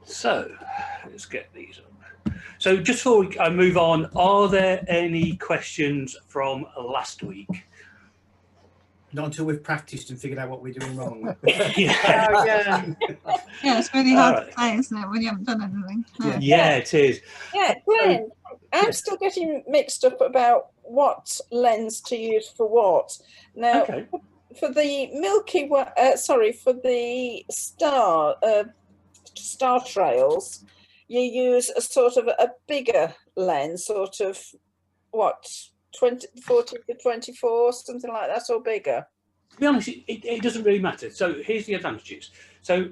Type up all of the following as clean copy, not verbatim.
So let's get these up. So just before I move on, are there any questions from last week? Not until we've practiced and figured out what we're doing wrong. Yeah. Yeah, it's really hard to play, isn't it, when you haven't done anything? Yeah. Yeah, it is. Yeah, Glenn, I'm still getting mixed up about what lens to use for what. Now, for the Milky Way, for the star trails, you use a sort of a bigger lens, sort of what, 40 to 24, something like that, or bigger? To be honest, it doesn't really matter. So here's the advantages. So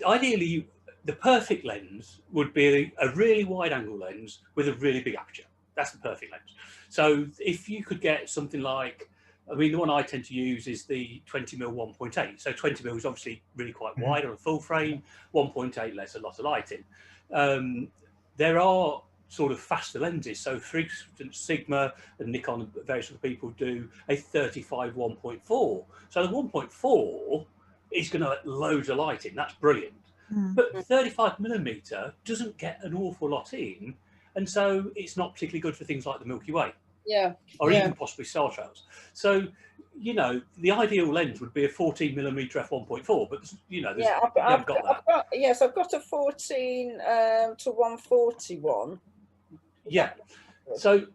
ideally, the perfect lens would be a really wide angle lens with a really big aperture. That's the perfect lens. So if you could get something like, I mean, the one I tend to use is the 20mm 1.8. So 20mm is obviously really quite wide on a full frame. 1.8 lets a lot of light in. There are sort of faster lenses. So for instance, Sigma and Nikon and various other people do a 35 1.4. So the 1.4 is going to let loads of light in. That's brilliant. But 35mm doesn't get an awful lot in, and so it's not particularly good for things like the Milky Way. Yeah. Or even possibly star trails. So, you know, the ideal lens would be a 14mm f1.4, but you know, I've got that. I've got a 14 to 141. Yeah. So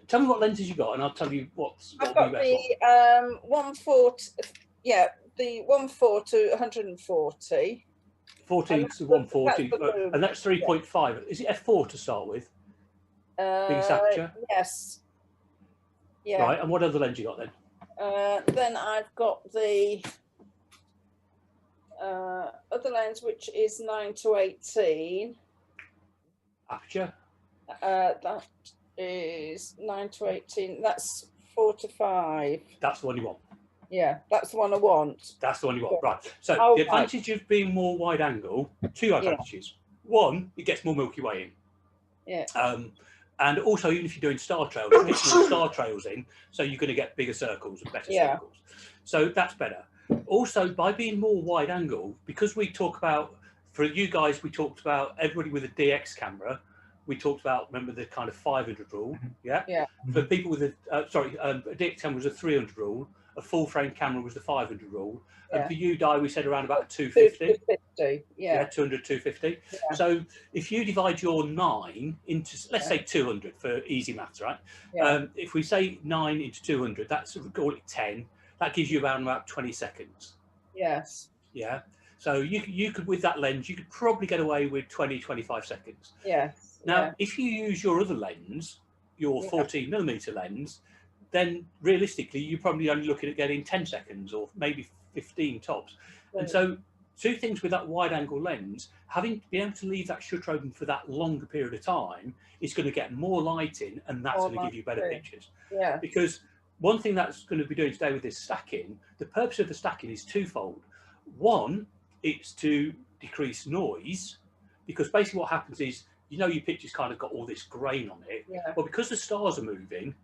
tell me what lenses you got, and I'll tell you what's. I've got the 140. Yeah, the 14 to 140. 14 to 140, and that's 3.5. Is it f4 to start with? Biggest aperture. Yes. Yeah. Right. And what other lens you got then? Then I've got the other lens, which is 9 to 18. Aperture. That is 9 to 18. That's 4 to 5. That's the one you want. Yeah, that's the one I want. That's the one you want, right. So the advantage of being more wide angle, two advantages. One, it gets more Milky Way in. Yeah. And also, even if you're doing star trails, it gets more star trails in, so you're going to get bigger circles and better circles. So that's better. Also, by being more wide angle, because we talk about, for you guys, we talked about everybody with a DX camera. We talked about, remember, the kind of 500 rule, yeah? For people with a DX camera was a 300 rule. A full frame camera was the 500 rule, and for you, Di, we said around about 250. 250, yeah. 200, 250. Yeah. So if you divide your 9 into, let's say 200 for easy maths, right? Yeah. If we say 9 into 200, that's, we call it 10. That gives you around about 20 seconds. Yes. Yeah. So you could, with that lens, you could probably get away with 20, 25 seconds. Yes. Now, if you use your other lens, your 14mm lens, then realistically, you're probably only looking at getting 10 seconds or maybe 15 tops. Right. And so two things with that wide angle lens, having been able to leave that shutter open for that longer period of time is going to get more light in, and that's going to give you better pictures. Yeah. Because one thing that's going to be doing today with this stacking, the purpose of the stacking is twofold. One, it's to decrease noise, because basically what happens is, you know, your picture's kind of got all this grain on it. Yeah. Well, because the stars are moving,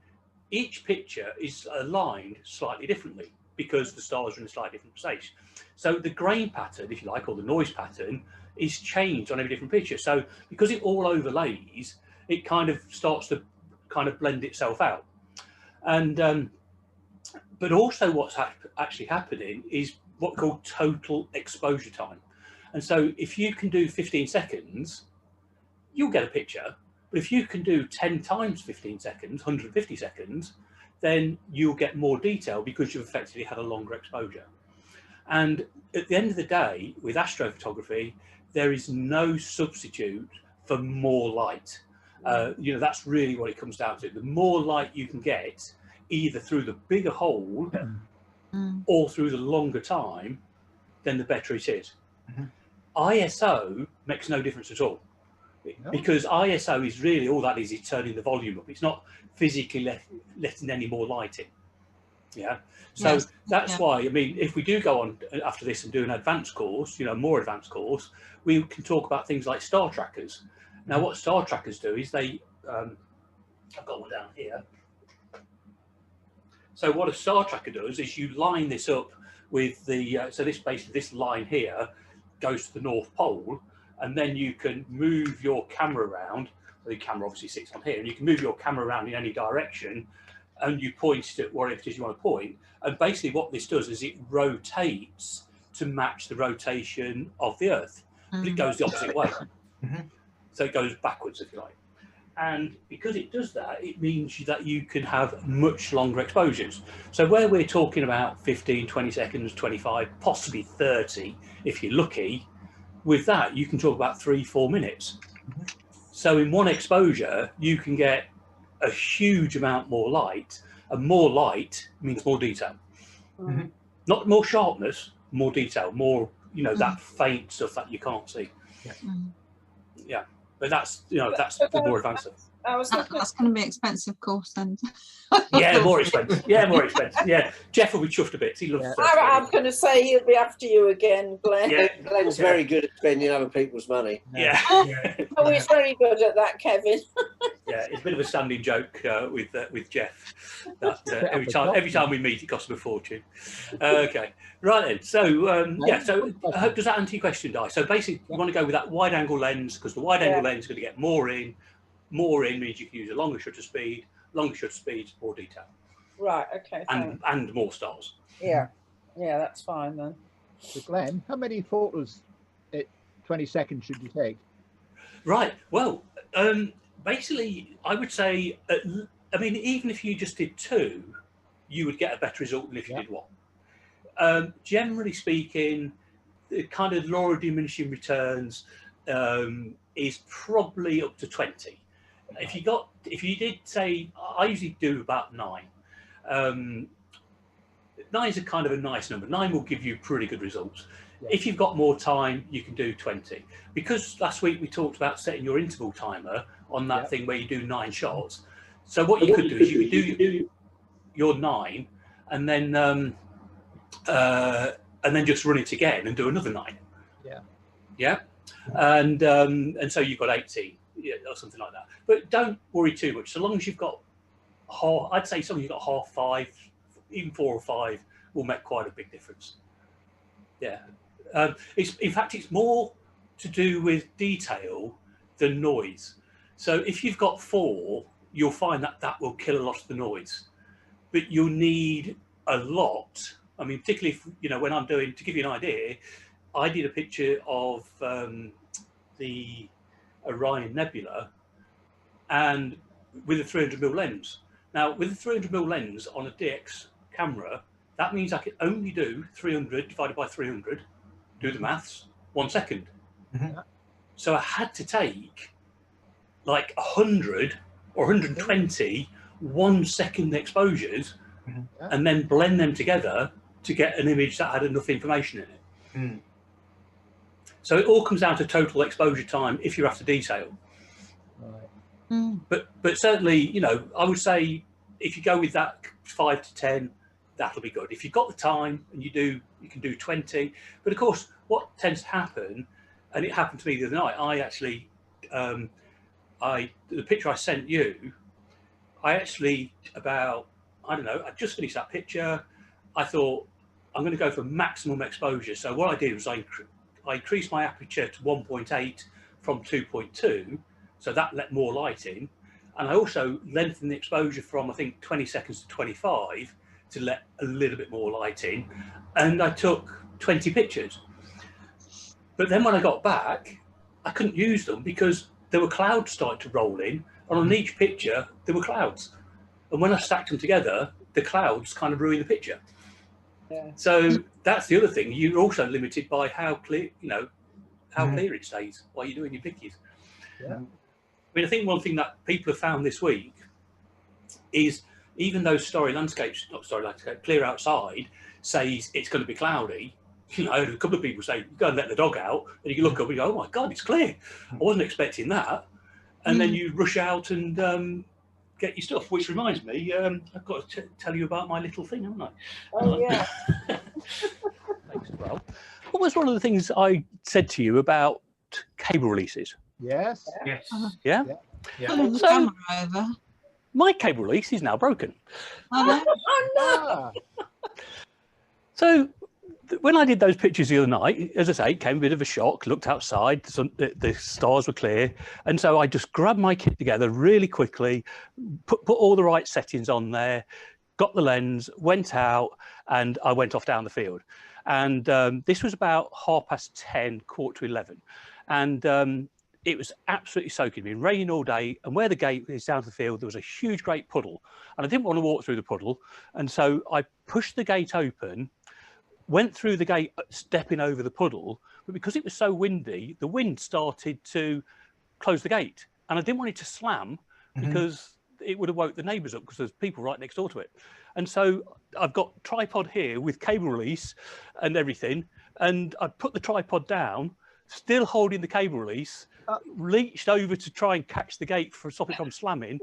each picture is aligned slightly differently because the stars are in a slightly different place. So the grain pattern, if you like, or the noise pattern, is changed on every different picture. So because it all overlays, it kind of starts to kind of blend itself out. And but also what's actually happening is what we call total exposure time. And so if you can do 15 seconds, you'll get a picture. But if you can do 10 times 15 seconds, 150 seconds, then you'll get more detail because you've effectively had a longer exposure. And at the end of the day, with astrophotography, there is no substitute for more light. You know, that's really what it comes down to. The more light you can get, either through the bigger hole or through the longer time, then the better it is. ISO makes no difference at all. Because ISO is really, all that is turning the volume up. It's not physically letting any more light in. Yeah. So that's why, I mean, if we do go on after this and do an advanced course, you know, more advanced course, we can talk about things like star trackers. Now, what star trackers do is they, I've got one down here. So what a star tracker does is you line this up with the, so this basically, this line here goes to the North Pole. and then you can move your camera around. The camera obviously sits on here, and you can move your camera around in any direction, and you point it at whatever it is you want to point. And basically what this does is it rotates to match the rotation of the Earth, but it goes the opposite way. So it goes backwards, if you like. And because it does that, it means that you can have much longer exposures. So where we're talking about 15, 20 seconds, 25, possibly 30, if you're lucky, with that, you can talk about 3-4 minutes. So in one exposure, you can get a huge amount more light, and more light means more detail. Not more sharpness, more detail, more, you know, that faint stuff that you can't see. Yeah. But that's, you know, that's the more advanced stuff. That's going to be expensive course then. Yeah, more expensive. Yeah, more expensive. Yeah, Jeff will be chuffed a bit. He loves. I'm going to say he'll be after you again, Glenn. Yeah, Glenn's very good at spending other people's money. Yeah. Oh, he's very good at that, Kevin. Yeah, it's a bit of a standing joke with Jeff. That every time we meet, it costs him a fortune. Okay, right then. So yeah, so I hope, does that answer your question, Di? So basically, you want to go with that wide-angle lens because the wide-angle lens is going to get more in. More in means you can use a longer shutter speed. Longer shutter speeds, more detail. Right. Okay. And more stars. Yeah. Yeah, that's fine then. So Glenn, how many photos at 20 seconds should you take? Right. Well, basically, I would say, I mean, even if you just did 2, you would get a better result than if you did 1. Generally speaking, the kind of law of diminishing returns is probably up to 20. If you did say, I usually do about 9. 9 is a kind of a nice number. 9 will give you pretty good results. If you've got more time, you can do 20. Because last week we talked about setting your interval timer on that thing where you do 9 shots. So what you could do is you could do your 9 and then just run it again and do another 9. Yeah. And so you've got 18, or something like that. But don't worry too much. So long as you've got half, I'd say something you've got half 5, even 4 or 5 will make quite a big difference. Yeah. In fact, it's more to do with detail than noise. So if you've got 4, you'll find that that will kill a lot of the noise. But you'll need a lot. I mean, particularly if, you know, when I'm doing, to give you an idea, I did a picture of the Orion Nebula, and with a 300mm lens. Now, with a 300mm lens on a DX camera, that means I can only do 300 divided by 300, do the maths, 1 second. So I had to take like 100 or 120 1-second exposures and then blend them together to get an image that had enough information in it. So it all comes down to total exposure time if you're after detail. But certainly, you know, I would say if you go with that 5 to 10, that'll be good. If you've got the time and you can do 20. But of course, what tends to happen, and it happened to me the other night, I actually, the picture I sent you, I actually I don't know, I just finished that picture. I thought I'm going to go for maximum exposure. So what I did was I increased my aperture to 1.8 from 2.2, so that let more light in. And I also lengthened the exposure from, I think, 20 seconds to 25 to let a little bit more light in. And I took 20 pictures. But then when I got back, I couldn't use them because there were clouds starting to roll in. And on each picture, there were clouds. And when I stacked them together, the clouds kind of ruined the picture. So that's the other thing. You're also limited by how clear, you know, how clear it stays while you're doing your pictures. I mean, I think one thing that people have found this week is even though Clear Outside says it's going to be cloudy, you know, a couple of people say, go and let the dog out, and you can look up and go, oh my God, it's clear. I wasn't expecting that. And then you rush out and get your stuff, which reminds me, I've got to tell you about my little thing, haven't I? Oh, yeah. Thanks as well. What was one of the things I said to you about cable releases? Yes. Yeah? Pulling the So, camera over. my cable release is now broken. I know. Oh, no. So when I did those pictures the other night, as I say, it came a bit of a shock. Looked outside, the stars were clear, and so I just grabbed my kit together really quickly, put all the right settings on there, got the lens, went out, and I went off down the field. And this was about 10:30, 11:15, and it was absolutely soaking. It had been raining all day, and where the gate is down to the field, there was a huge, great puddle, and I didn't want to walk through the puddle, and so I pushed the gate open, went through the gate, stepping over the puddle, but because it was so windy, the wind started to close the gate, and I didn't want it to slam because it would have woke the neighbours up because there's people right next door to it. And so I've got tripod here with cable release and everything, and I put the tripod down, still holding the cable release, reached over to try and catch the gate for stop it from slamming,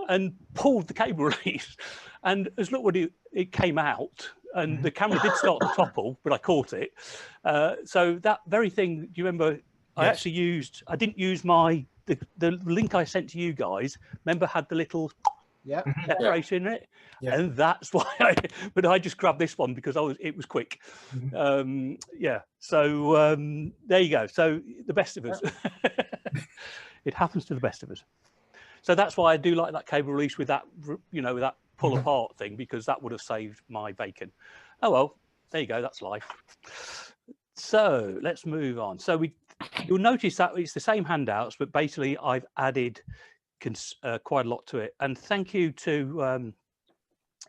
and pulled the cable release. And as look what it came out, and the camera did start to topple, but I caught it. So that very thing, do you remember? Yes. I didn't use the link I sent to you guys. Remember, had the little separation in it, and that's why. But I just grabbed this one because it was quick. So there you go. So the best of us. It happens to the best of us. So that's why I do like that cable release with that, with that pull apart thing, because that would have saved my bacon. Oh well, there you go. That's life. So let's move on. So you'll notice that it's the same handouts, but basically I've added quite a lot to it. And thank you to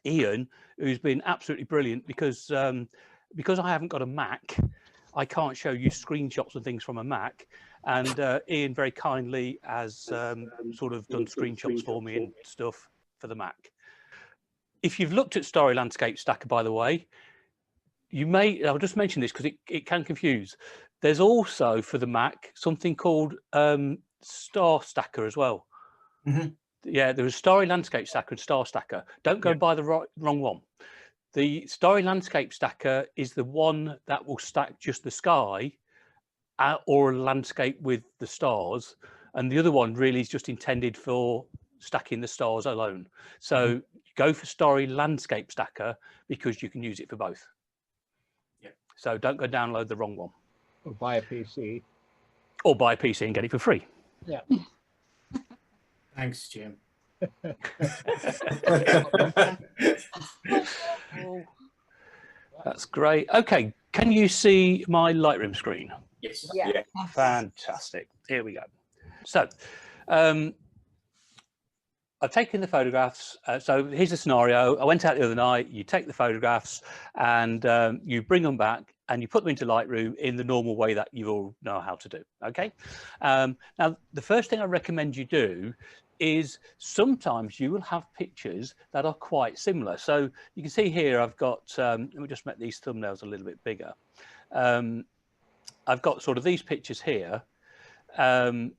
Ian, who's been absolutely brilliant, because I haven't got a Mac, I can't show you screenshots and things from a Mac. And Ian very kindly has sort of done screenshots for me and stuff for the Mac. If you've looked at Story Landscape Stacker, by the way, I'll just mention this because it can confuse. There's also for the Mac something called Star Stacker as well. Yeah, there was Story Landscape Stacker and Star Stacker. Don't go and buy the wrong one. The Story Landscape Stacker is the one that will stack just the sky or a landscape with the stars, and the other one really is just intended for stacking the stars alone. So go for Story Landscape Stacker because you can use it for both. So don't go download the wrong one. Or buy a PC. Or buy a PC and get it for free. Yeah. Thanks, Jim. That's great. Okay, can you see my Lightroom screen? Yes. Yeah. Fantastic. Here we go. So I've taken the photographs. So here's the scenario. I went out the other night. You take the photographs and you bring them back and you put them into Lightroom in the normal way that you all know how to do. Okay. Now, the first thing I recommend you do is sometimes you will have pictures that are quite similar. So you can see here I've got, let me just make these thumbnails a little bit bigger. I've got sort of these pictures here. And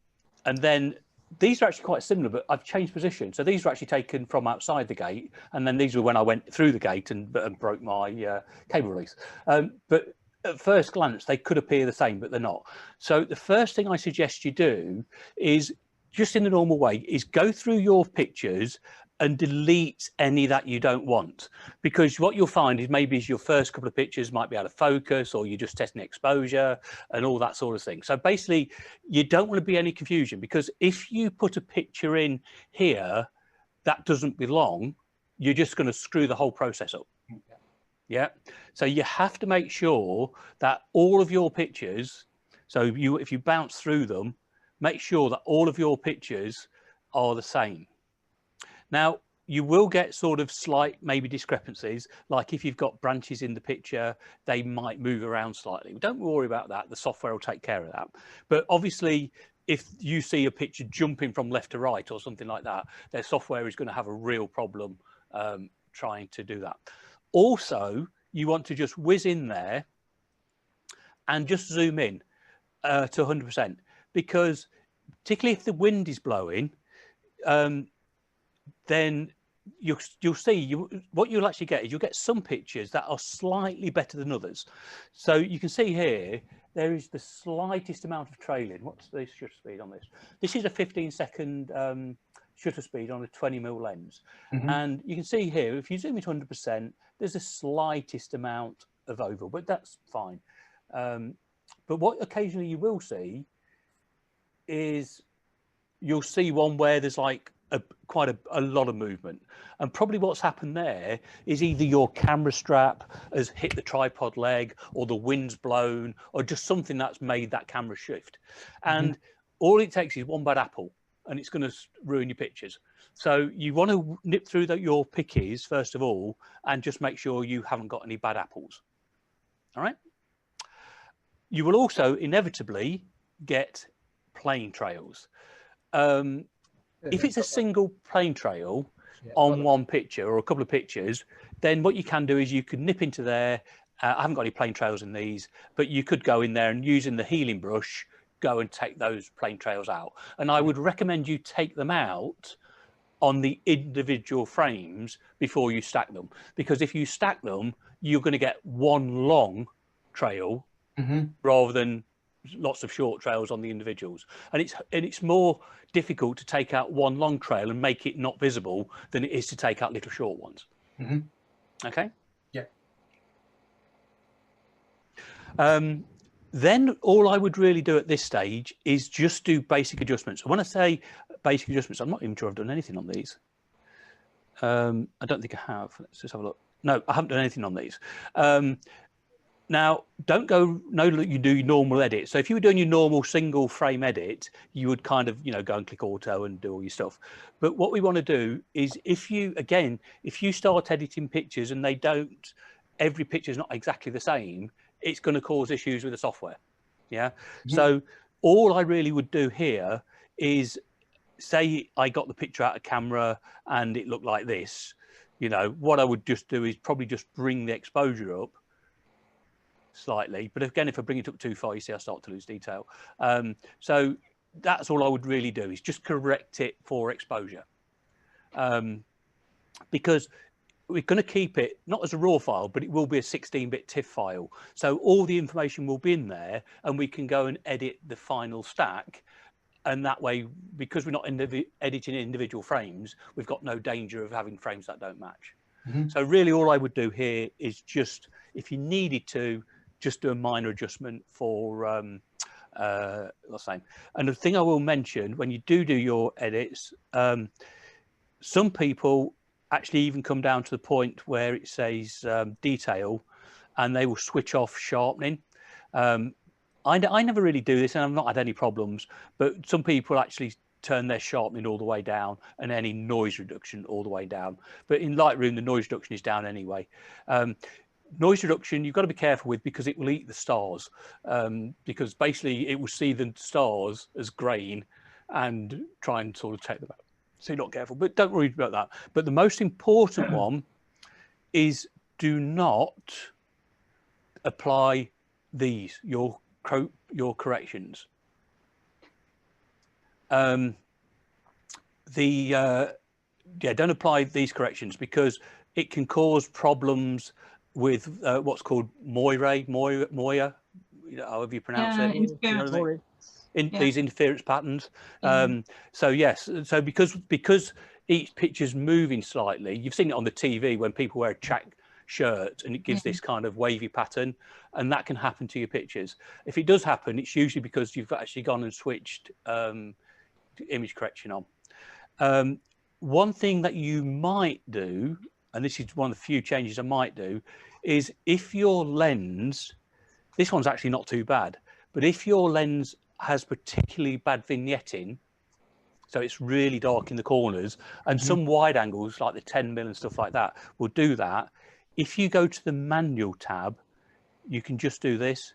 then these are actually quite similar, but I've changed position. So these were actually taken from outside the gate, and then these were when I went through the gate and broke my cable release. But at first glance, they could appear the same, but they're not. So the first thing I suggest you do is, just in the normal way, is go through your pictures and delete any that you don't want, because what you'll find is maybe your first couple of pictures might be out of focus, or you're just testing exposure and all that sort of thing. So basically you don't want to be any confusion, because if you put a picture in here that doesn't belong, you're just going to screw the whole process up. Yeah. So you have to make sure that all of your pictures, so if you bounce through them, make sure that all of your pictures are the same. Now, you will get sort of slight maybe discrepancies, like if you've got branches in the picture, they might move around slightly. Don't worry about that. The software will take care of that. But obviously, if you see a picture jumping from left to right or something like that, their software is going to have a real problem trying to do that. Also, you want to just whiz in there and just zoom in to 100%, because particularly if the wind is blowing, then you'll see what you'll actually get is you'll get some pictures that are slightly better than others. So you can see here there is the slightest amount of trailing. What's the shutter speed on this? This is a 15-second shutter speed on a 20mm lens. And you can see here, if you zoom it 100%, there's the slightest amount of oval, but that's fine. But what occasionally you will see is you'll see one where there's like quite a lot of movement, and probably what's happened there is either your camera strap has hit the tripod leg, or the wind's blown, or just something that's made that camera shift. And all it takes is one bad apple and it's going to ruin your pictures. So you want to nip through your pickies first of all and just make sure you haven't got any bad apples. All right. You will also inevitably get plane trails. If it's a single plane trail on one picture or a couple of pictures, then what you can do is you could nip into there. I haven't got any plane trails in these, but you could go in there and using the healing brush, go and take those plane trails out. And I would recommend you take them out on the individual frames before you stack them, because if you stack them, you're going to get one long trail rather than lots of short trails on the individuals. And it's more difficult to take out one long trail and make it not visible than it is to take out little short ones. Okay. Yeah. Then all I would really do at this stage is just do basic adjustments. When I say basic adjustments, I'm not even sure I've done anything on these. I don't think I have. Let's just have a look. No, I haven't done anything on these. Now, don't go, know that you do your normal edit. So if you were doing your normal single frame edit, you would kind of, go and click auto and do all your stuff. But what we want to do is if you start editing pictures and every picture is not exactly the same, it's going to cause issues with the software. Yeah. So all I really would do here is say I got the picture out of camera and it looked like this, what I would just do is probably just bring the exposure up slightly. But again, if I bring it up too far, you see I start to lose detail. So that's all I would really do is just correct it for exposure. Because we're going to keep it not as a raw file, but it will be a 16-bit TIFF file. So all the information will be in there and we can go and edit the final stack. And that way, because we're not editing individual frames, we've got no danger of having frames that don't match. So really all I would do here is just, if you needed to, just do a minor adjustment for the same. And the thing I will mention, when you do your edits, some people actually even come down to the point where it says detail and they will switch off sharpening. I never really do this and I've not had any problems, but some people actually turn their sharpening all the way down and any noise reduction all the way down. But in Lightroom, the noise reduction is down anyway. Noise reduction, you've got to be careful with because it will eat the stars, because basically it will see the stars as grain and try and sort of take them out. So you're not careful, but don't worry about that. But the most important one is do not apply these, your corrections. Don't apply these corrections because it can cause problems with what's called Moira, however you pronounce it. You know what I mean? These interference patterns. So yes, so because each picture's moving slightly, you've seen it on the TV when people wear a check shirt and it gives this kind of wavy pattern, and that can happen to your pictures. If it does happen, it's usually because you've actually gone and switched image correction on. One thing that you might do, and this is one of the few changes I might do, is if your lens, this one's actually not too bad, but if your lens has particularly bad vignetting, so it's really dark in the corners, and some wide angles like the 10mm and stuff like that will do that. If you go to the manual tab, you can just do this.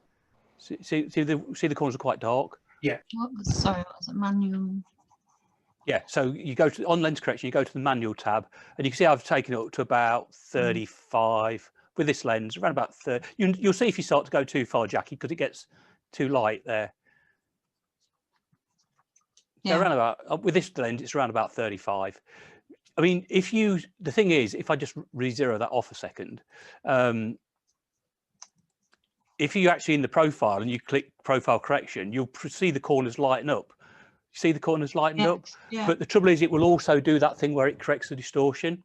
See the corners are quite dark. Yeah. What was it? Manual. Yeah, so you go to on lens correction, you go to the manual tab, and you can see I've taken it up to about 35 with this lens, around about 30. You'll see if you start to go too far, Jackie, because it gets too light there. So around about, with this lens, it's around about 35. I mean, the thing is, if I just re-zero that off a second, if you actually in the profile and you click profile correction, you'll see the corners lighten up. See the corners lighten up, but the trouble is it will also do that thing where it corrects the distortion.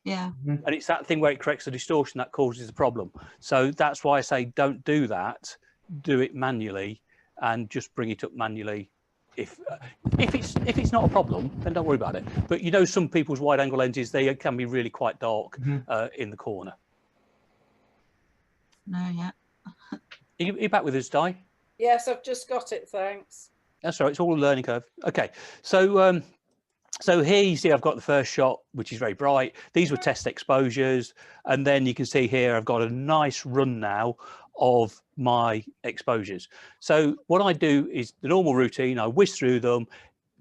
Yeah. And it's that thing where it corrects the distortion that causes the problem. So that's why I say don't do that. Do it manually and just bring it up manually. If it's not a problem, then don't worry about it. But you know, some people's wide angle lenses, they can be really quite dark in the corner. No, yeah. Are you back with us, Di? Yes, I've just got it, thanks. That's all right, it's all a learning curve. Okay, so so here you see I've got the first shot, which is very bright. These were test exposures. And then you can see here I've got a nice run now of my exposures. So what I do is the normal routine. I whiz through them.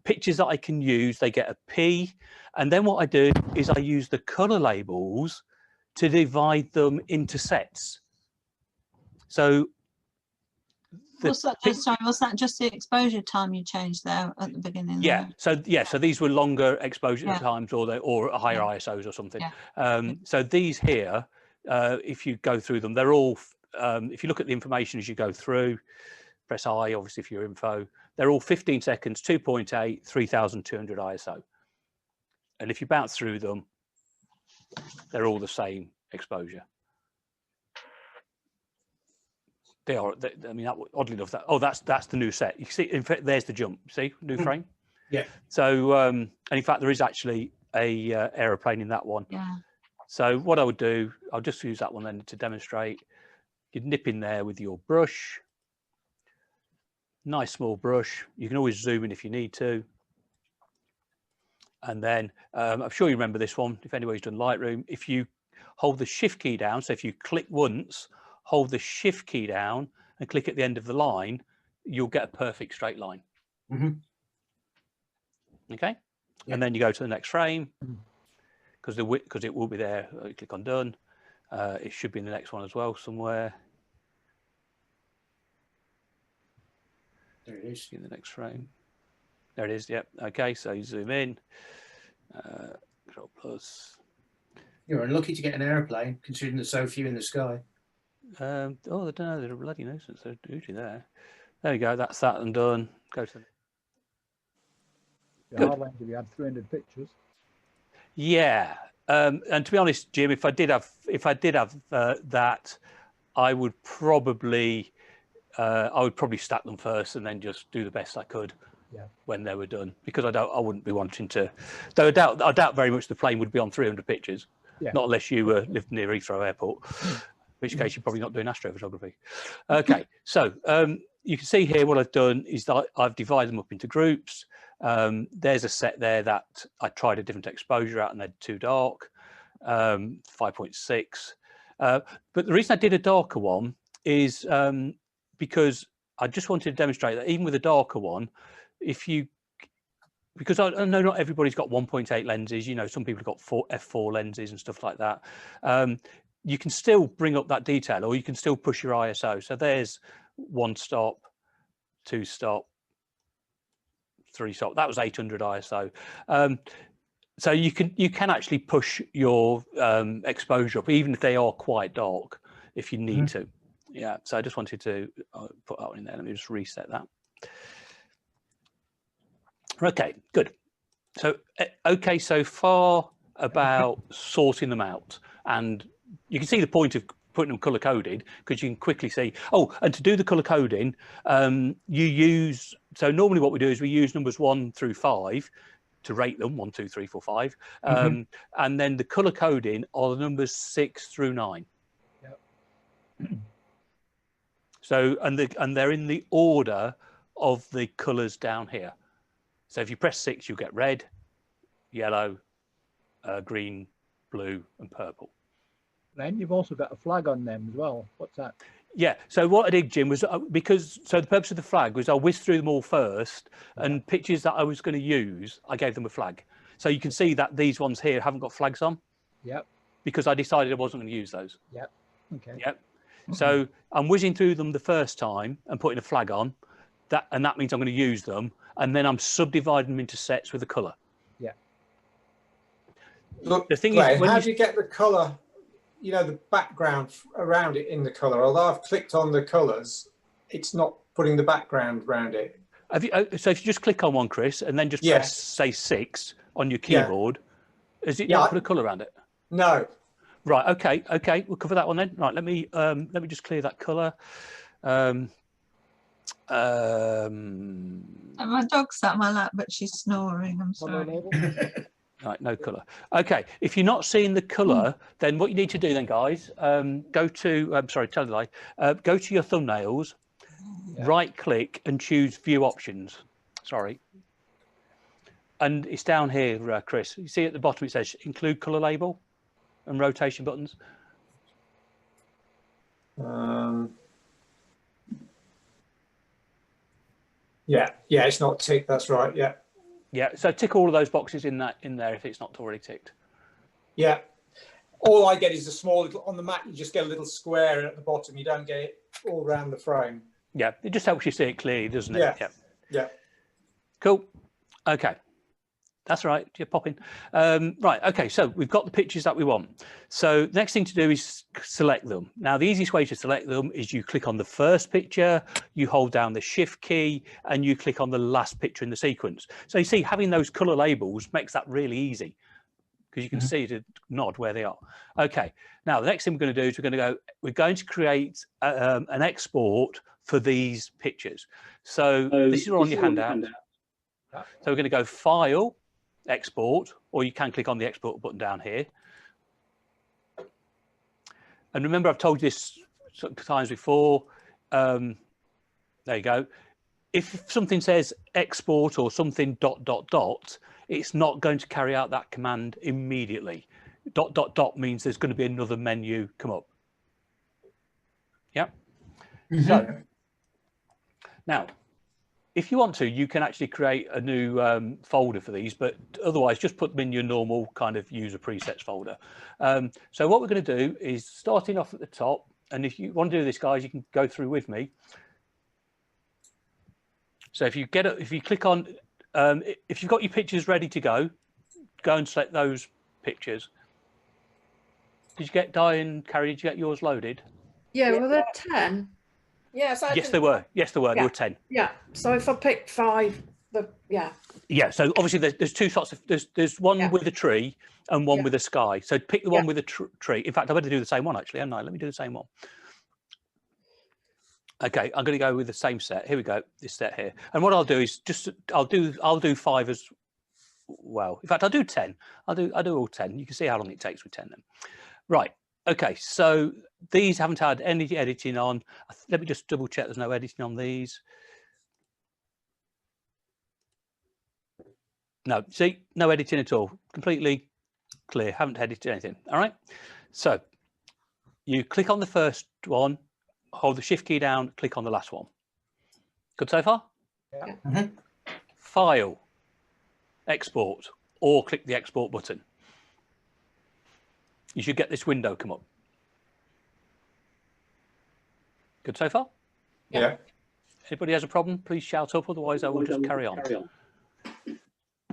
Pictures that I can use, they get a P. And then what I do is I use the color labels to divide them into sets. So was that just the exposure time you changed there at the beginning? Yeah. So these were longer exposure times, or higher ISOs or something. So these here, if you go through them, they're all. If you look at the information as you go through, press I, obviously for your info. They're all 15 seconds, 2.8, 3200 ISO. And if you bounce through them, they're all the same exposure. They are. I mean, oddly enough, that's the new set. You see, in fact, there's the jump. See, new frame. Yeah. So, and in fact, there is actually a aeroplane in that one. Yeah. So, what I would do, I'll just use that one then to demonstrate. You'd nip in there with your brush. Nice small brush. You can always zoom in if you need to. And then I'm sure you remember this one. If anybody's done Lightroom, if you hold the Shift key down, so if you click once, hold the Shift key down and click at the end of the line, you'll get a perfect straight line. Okay. Yeah. And then you go to the next frame because it will be there. You click on done. It should be in the next one as well somewhere. There it is. In the next frame. There it is. Yep. Okay. So you zoom in. Control plus. You're unlucky to get an aeroplane, considering there's so few in the sky. Oh, I don't know. They're a bloody nuisance. They're usually there. There we go. That's that and done. Go to. How long have you had 300 pictures? Yeah. And to be honest, Jim, if I did have that, I would probably stack them first and then just do the best I could when they were done, because I wouldn't be wanting to. Though I doubt very much the plane would be on 300 pictures, not unless you lived near Heathrow Airport, in which case you're probably not doing astrophotography. Okay, so you can see here what I've done is that I've divided them up into groups. There's a set there that I tried a different exposure at and they're too dark, 5.6. But the reason I did a darker one is because I just wanted to demonstrate that even with a darker one, because I know not everybody's got 1.8 lenses, you know, some people have got f4 lenses and stuff like that. You can still bring up that detail, or you can still push your ISO. So there's 1 stop, 2 stop, 3 stop. That was 800 ISO. So you can actually push your exposure up, even if they are quite dark, if you need to. Yeah. So I just wanted to put that one in there. Let me just reset that. Okay, good. So okay, so far about sorting them out, and you can see the point of putting them color coded, because you can quickly see. Oh, and to do the color coding, so normally what we do is we use numbers 1 through 5 to rate them, 1, 2, 3, 4, 5, and then the color coding are the numbers 6 through 9. Yep. So and they're in the order of the colors down here. So if you press 6, you'll get red, yellow, green, blue, and purple. Then you've also got a flag on them as well. What's that? Yeah. So what I did, Jim, was so the purpose of the flag was I whizzed through them all first, and pictures that I was going to use, I gave them a flag. So you can see that these ones here haven't got flags on. Yep. Because I decided I wasn't going to use those. Yep. Okay. Yep. So I'm whizzing through them the first time and putting a flag on. That means I'm going to use them, and then I'm subdividing them into sets with a colour. Yeah. Look, the thing Claire, is, how do you get the colour? You know, the background around it in the colour. Although I've clicked on the colours, it's not putting the background around it. So if you just click on one, Chris, and then just press say 6 on your keyboard, is it not put a colour around it? No. Right. Okay. Okay. We'll cover that one then. Right. Let me just clear that colour. And my dog's sat on my lap, but she's snoring. I'm sorry. Right, no colour. Okay, if you're not seeing the colour, then what you need to do then, guys, go to, sorry, tell a lie, go to your thumbnails, right click and choose view options. Sorry. And it's down here, Chris. You see at the bottom it says include colour label and rotation buttons. Yeah, it's not ticked. That's right. Yeah. Yeah, so tick all of those boxes in there if it's not already ticked. Yeah. All I get is a small little, on the Mac, you just get a little square at the bottom. You don't get it all around the frame. Yeah, it just helps you see it clearly, doesn't it? Yeah. Yeah. Cool. Okay. That's right, you're popping. Right, okay, so we've got the pictures that we want. So next thing to do is select them. Now, the easiest way to select them is you click on the first picture, you hold down the shift key, and you click on the last picture in the sequence. So you see, having those color labels makes that really easy because you can see the nod where they are. Okay, now the next thing we're going to do is we're going to create an export for these pictures. So this is all on your handout. So we're going to go File, Export, or you can click on the Export button down here. And remember, I've told you this times before. There you go. If something says export or something ... it's not going to carry out that command immediately. ... means there's going to be another menu come up. Yeah. So now, if you want to, you can actually create a new folder for these, but otherwise just put them in your normal kind of user presets folder. So what we're going to do is starting off at the top, and if you want to do this, guys, you can go through with me. So if you click on, if you've got your pictures ready to go and select those pictures. Did you get Di and Carrie? Did you get yours loaded? Yeah, were there 10? Yes, yes, there were. Yes, there were. Yeah. There were 10. Yeah. So if I pick 5, Yeah. So obviously there's two sorts of there's one with a tree and one with a sky. So pick the one with a tree. In fact, I better do the same one actually, haven't I? Let me do the same one. Okay, I'm going to go with the same set. Here we go. This set here. And what I'll do is I'll do 5 as well. In fact, I'll do 10. I'll do all 10. You can see how long it takes with 10 then. Right. Okay. So these haven't had any editing on. Let me just double check there's no editing on these. No, see, no editing at all. Completely clear. Haven't edited anything. All right. So you click on the first one, hold the shift key down, click on the last one. Good so far? Yeah. File, export, or click the export button. You should get this window come up. Good so far? Yeah. Anybody has a problem, please shout up, otherwise I will just carry on.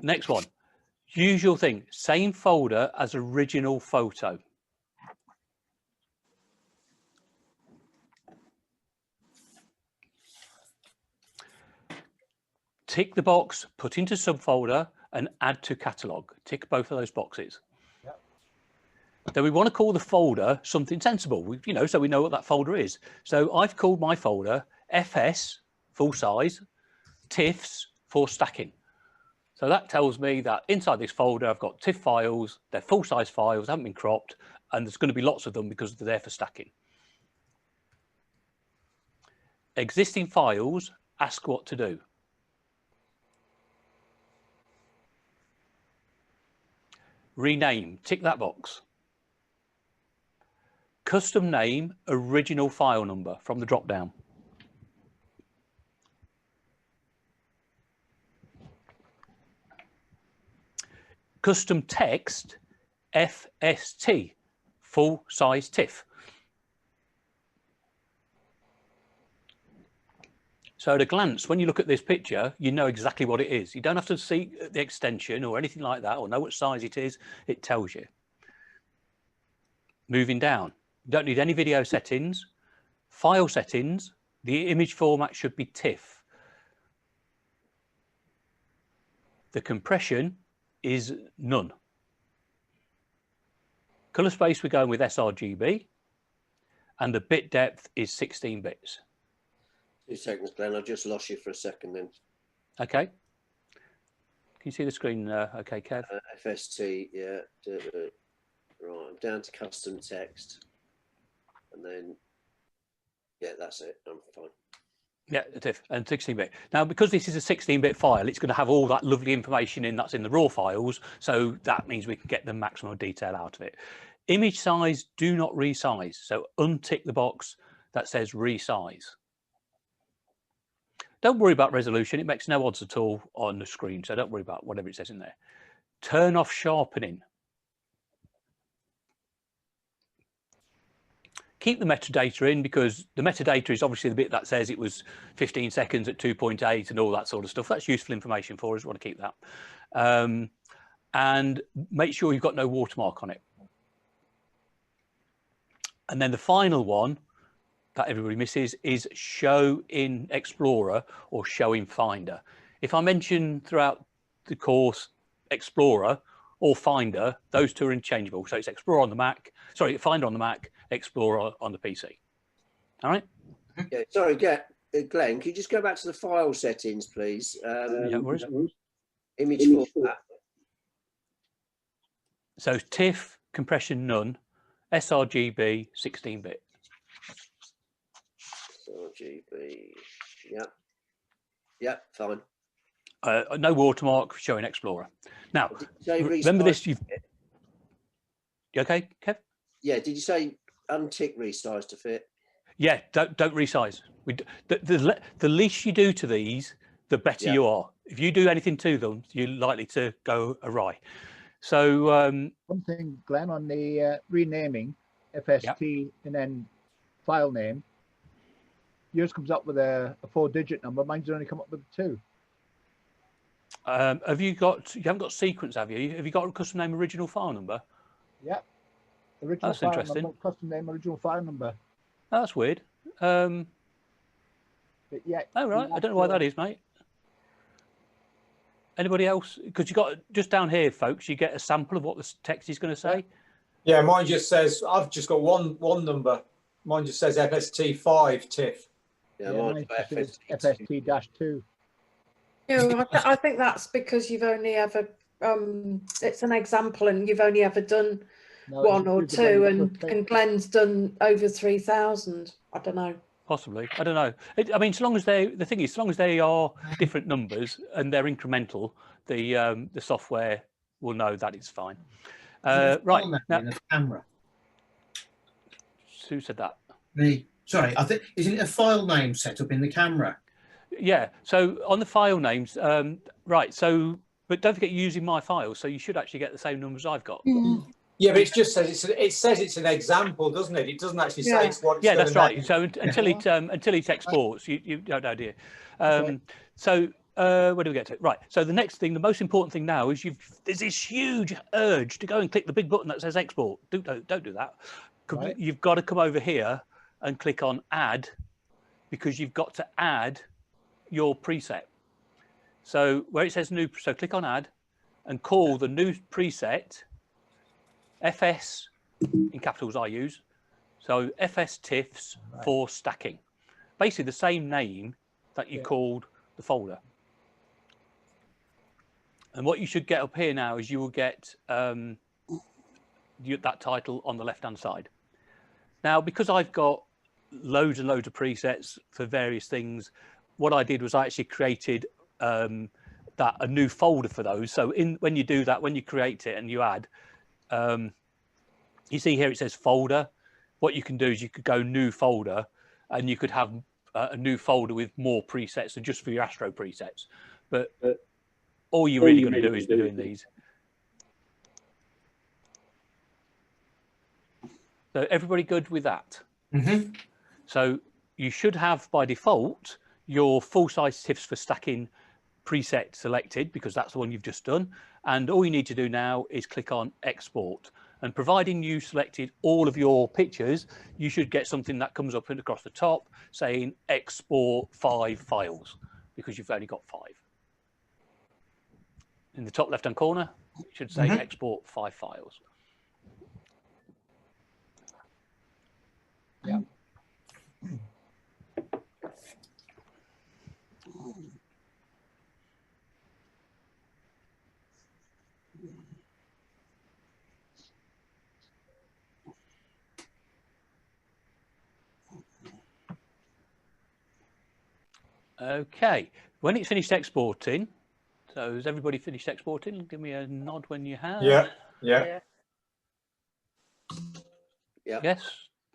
Next one, usual thing, same folder as original photo. Tick the box, put into subfolder and add to catalog. Tick both of those boxes. Yep. Then we want to call the folder something sensible, so we know what that folder is. So I've called my folder FS, full size, TIFFs for stacking. So that tells me that inside this folder, I've got TIFF files, they're full size files, haven't been cropped, and there's going to be lots of them because they're there for stacking. Existing files, ask what to do. Rename, tick that box. Custom name, original file number from the drop down. Custom text, FST, full size TIFF. So at a glance, when you look at this picture, you know exactly what it is. You don't have to see the extension or anything like that or know what size it is. It tells you. Moving down, you don't need any video settings. File settings, the image format should be TIFF. The compression is none. Color space, we're going with sRGB, and the bit depth is 16 bits. 2 seconds, Glenn. I just lost you for a second then. Okay. Can you see the screen? Okay, Kev. FST, yeah. Right, I'm down to custom text, and then yeah, that's it. I'm fine. Yeah, TIFF and 16-bit. Now, because this is a 16-bit file, it's going to have all that lovely information in that's in the raw files. So that means we can get the maximum detail out of it. Image size, do not resize. So untick the box that says resize. Don't worry about resolution. It makes no odds at all on the screen. So don't worry about whatever it says in there. Turn off sharpening. Keep the metadata in, because the metadata is obviously the bit that says it was 15 seconds at 2.8 and all that sort of stuff. That's useful information for us. We want to keep that. And make sure you've got no watermark on it. And then the final one that everybody misses is show in Explorer or show in Finder. If I mention throughout the course Explorer or Finder, those two are interchangeable. So it's Explorer on the Mac, sorry, Finder on the Mac, Explorer on the PC. All right. Yeah, sorry, Glenn, can you just go back to the file settings, please? Yeah, where is it? Image format. So TIFF, compression none, sRGB, 16-bit. sRGB, yeah. Yeah, fine. No watermark, showing Explorer. Now, remember this, you okay, Kev? Yeah, did you say untick resize to fit? Yeah, don't resize. The least you do to these, the better you are. If you do anything to them, you're likely to go awry. So one thing, Glenn, on the renaming FST and then file name, yours comes up with a 4-digit number. Mine's only come up with 2. have you haven't got sequence, have you? Have you got a custom name original file number? Yeah. Original That's file interesting. number, custom name, original file number. Oh, that's weird. But yeah. Oh, right. I don't know why that is, mate. Anybody else? Because you got just down here, folks, you get a sample of what the text is going to say. Yeah, mine just says, I've just got one number. Mine just says FST5 TIFF. Yeah, Mine says FST-2. Yeah, I think that's because you've only ever, it's an example and you've only ever done one or two, and Glenn's done over 3,000. I don't know. Possibly, I don't know. I mean, as long as the thing is, as long as they are different numbers and they're incremental, the software will know that it's fine. Right now, in the camera. Who said that? Sorry, I think isn't it a file name set up in the camera? Yeah. So on the file names, right. So, but don't forget you're using my files, so you should actually get the same numbers I've got. Yeah, but it just says it's an example, doesn't it? It doesn't actually say it's what. Yeah, that's right. So until it exports, you don't know, do you? Okay. So where do we get to? Right. So the next thing, the most important thing now is there's this huge urge to go and click the big button that says export. Don't do that. Right. You've got to come over here and click on add, because you've got to add your preset. So where it says new, so click on add and call the new preset FS, in capitals I use, so FS TIFFs for stacking. Basically the same name that you called the folder. And what you should get up here now is you will get that title on the left hand side. Now, because I've got loads and loads of presets for various things, what I did was I actually created a new folder for those. So when you do that, when you create it and you add, you see here it says folder. What you can do is you could go new folder, and you could have a new folder with more presets than just for your Astro presets. But all you're really going to do is be doing these. So everybody good with that? Mm-hmm. So you should have by default your full size TIFFs for stacking preset selected, because that's the one you've just done. And all you need to do now is click on export. And providing you selected all of your pictures, you should get something that comes up and across the top saying export 5 files, because you've only got 5. In the top left hand corner, it should say export 5 files. Yeah. Okay, when it's finished exporting, so has everybody finished exporting? Give me a nod when you have. Yeah, yeah, Yeah. Yes.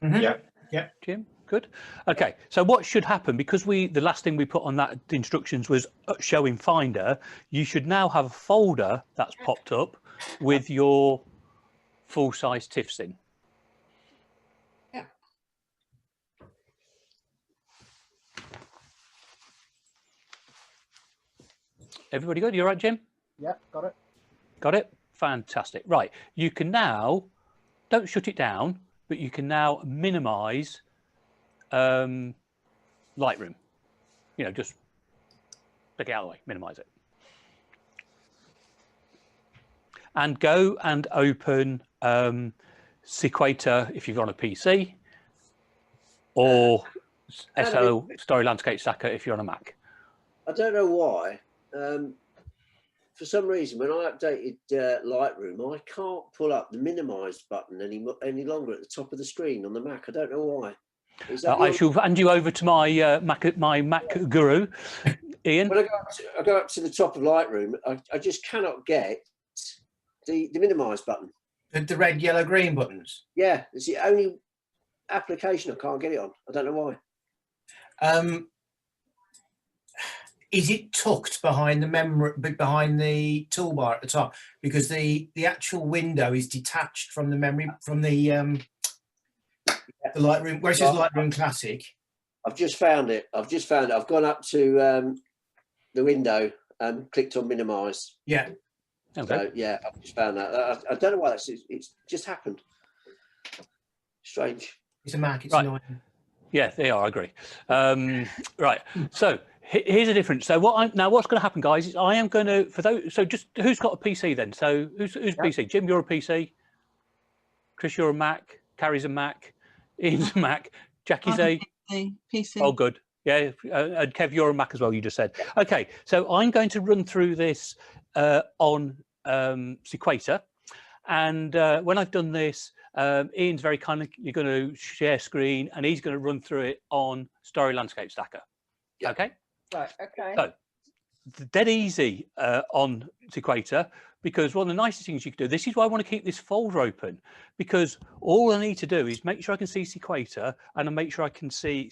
yeah, yeah. Jim, good. Okay, so what should happen, because the last thing we put on that instructions was showing Finder, you should now have a folder that's popped up with your full-size TIFFs in. Yeah. Everybody good? You all right, Jim? Yeah, got it. Got it? Fantastic. Right, you can now, don't shut it down, but you can now minimize Lightroom. You know, just take it out of the way, minimize it. And go and open Sequator if you've got a PC, or SO Story Landscape Stacker if you're on a Mac. I don't know why. For some reason, when I updated Lightroom, I can't pull up the minimize button any longer at the top of the screen on the Mac. I don't know why. I shall hand you over to my Mac guru, Ian. When I go up to the top of Lightroom, I just cannot get the minimize button. The red, yellow, green buttons. Yeah, it's the only application I can't get it on. I don't know why. Is it tucked behind behind the toolbar at the top? Because the actual window is detached from the memory, from the Lightroom, where it says Lightroom Classic. I've just found it. I've gone up to the window and clicked on minimize. Yeah. Okay. So yeah, I've just found that. I don't know why it's just happened. Strange. It's a Mac. It's right. annoying. Yeah, they are. I agree. Right. So here's the difference. So what's going to happen, guys, is I am going to, for those. So just who's got a PC then? So who's PC? Jim, you're a PC. Chris, you're a Mac. Carrie's a Mac. Ian's a Mac. Jackie's a PC. Oh, good. Yeah, and Kev, you're a Mac as well. You just said. Okay, so I'm going to run through this on Sequator, and when I've done this, Ian's very kindly going to share screen, and he's going to run through it on Story Landscape Stacker. Yeah. Okay. Right. Okay. So dead easy on Sequator, because one of the nicest things you can do. This is why I want to keep this folder open, because all I need to do is make sure I can see Sequator and I make sure I can see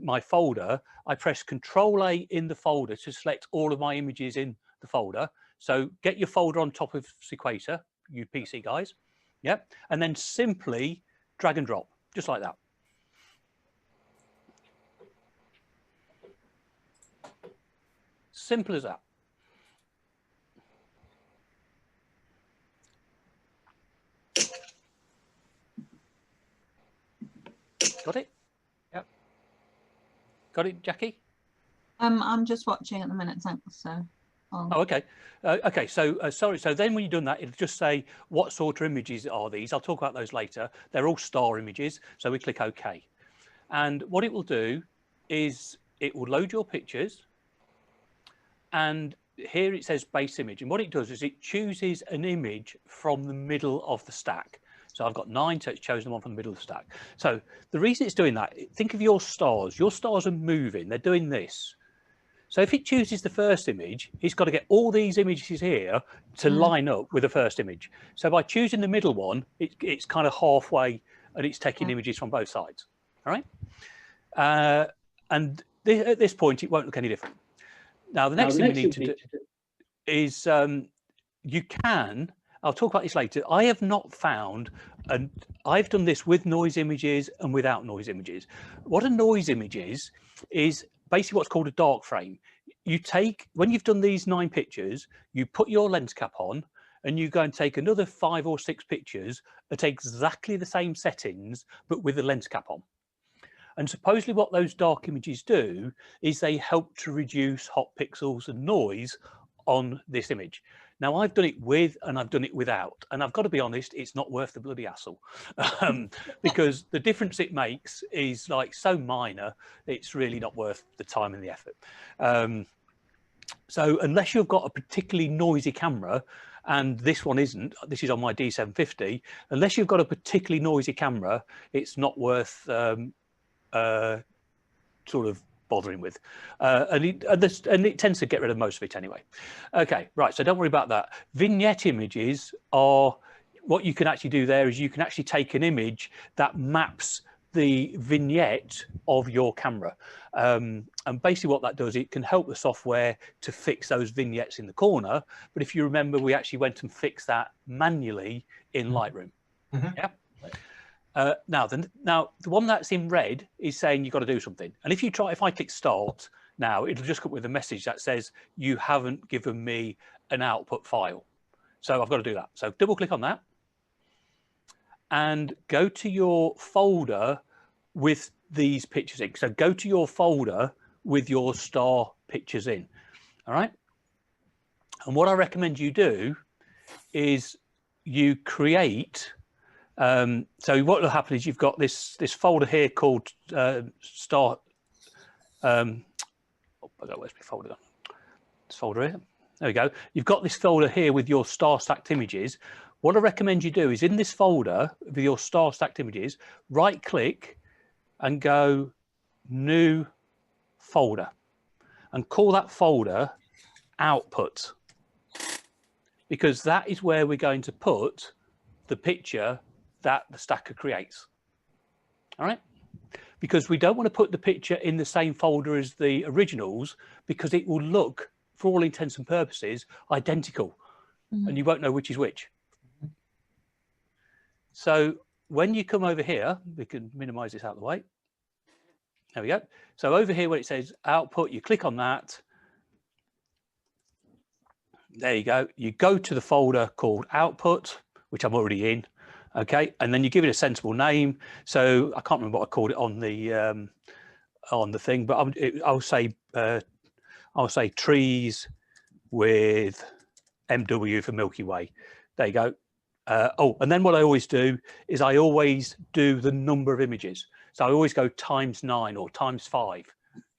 my folder. I press Control-A in the folder to select all of my images in the folder. So get your folder on top of Sequator, you PC guys. Yep. And then simply drag and drop, just like that. Simple as that. Got it? Yep. Got it, Jackie? I'm just watching at the minute, thanks. So. Oh, okay. Okay, so sorry. So then when you've done that, it'll just say what sort of images are these. I'll talk about those later. They're all star images. So we click OK. And what it will do is it will load your pictures. And here it says base image. And what it does is it chooses an image from the middle of the stack. So I've got 9, so it's chosen one from the middle of the stack. So the reason it's doing that, think of your stars. Your stars are moving. They're doing this. So if it chooses the first image, it's got to get all these images here to line up with the first image. So by choosing the middle one, it's kind of halfway and it's taking images from both sides. All right. And at this point, it won't look any different. Now, the next thing we need to do is you can, I'll talk about this later. I have not found, and I've done this with noise images and without noise images. What a noise image is basically what's called a dark frame. You take, when you've done these 9 pictures, you put your lens cap on and you go and take another 5 or 6 pictures at exactly the same settings, but with the lens cap on. And supposedly what those dark images do is they help to reduce hot pixels and noise on this image. Now, I've done it with and I've done it without, and I've got to be honest, it's not worth the bloody hassle, because the difference it makes is like so minor, it's really not worth the time and the effort. So unless you've got a particularly noisy camera, and this one isn't, this is on my D750, unless you've got a particularly noisy camera, it's not worth sort of bothering with, and it tends to get rid of most of it anyway. Okay, right, so don't worry about that. Vignette images are, what you can actually do there is you can actually take an image that maps the vignette of your camera, and basically what that does, it can help the software to fix those vignettes in the corner. But if you remember, we actually went and fixed that manually in Lightroom. Yeah. Now the one that's in red is saying you've got to do something. And if I click start now, it'll just come with a message that says you haven't given me an output file. So I've got to do that. So double click on that and go to your folder with these pictures in. So go to your folder with your star pictures in. All right. And what I recommend you do is you create, so what will happen is you've got this folder here called star. Oh, where's my folder? This folder here. There we go. You've got this folder here with your star stacked images. What I recommend you do is in this folder with your star stacked images, right click and go new folder and call that folder output, because that is where we're going to put the picture that the stacker creates. All right, because we don't want to put the picture in the same folder as the originals, because it will look, for all intents and purposes, identical, and you won't know which is which. So when you come over here, we can minimize this out of the way. There we go. So over here where it says output, you click on that. There you go. You go to the folder called output, which I'm already in. Okay, and then you give it a sensible name. So I can't remember what I called it on the thing, but I'll say trees with MW for Milky Way. There you go. Oh, and then what I always do is I always do the number of images. So I always go ×9 or ×5.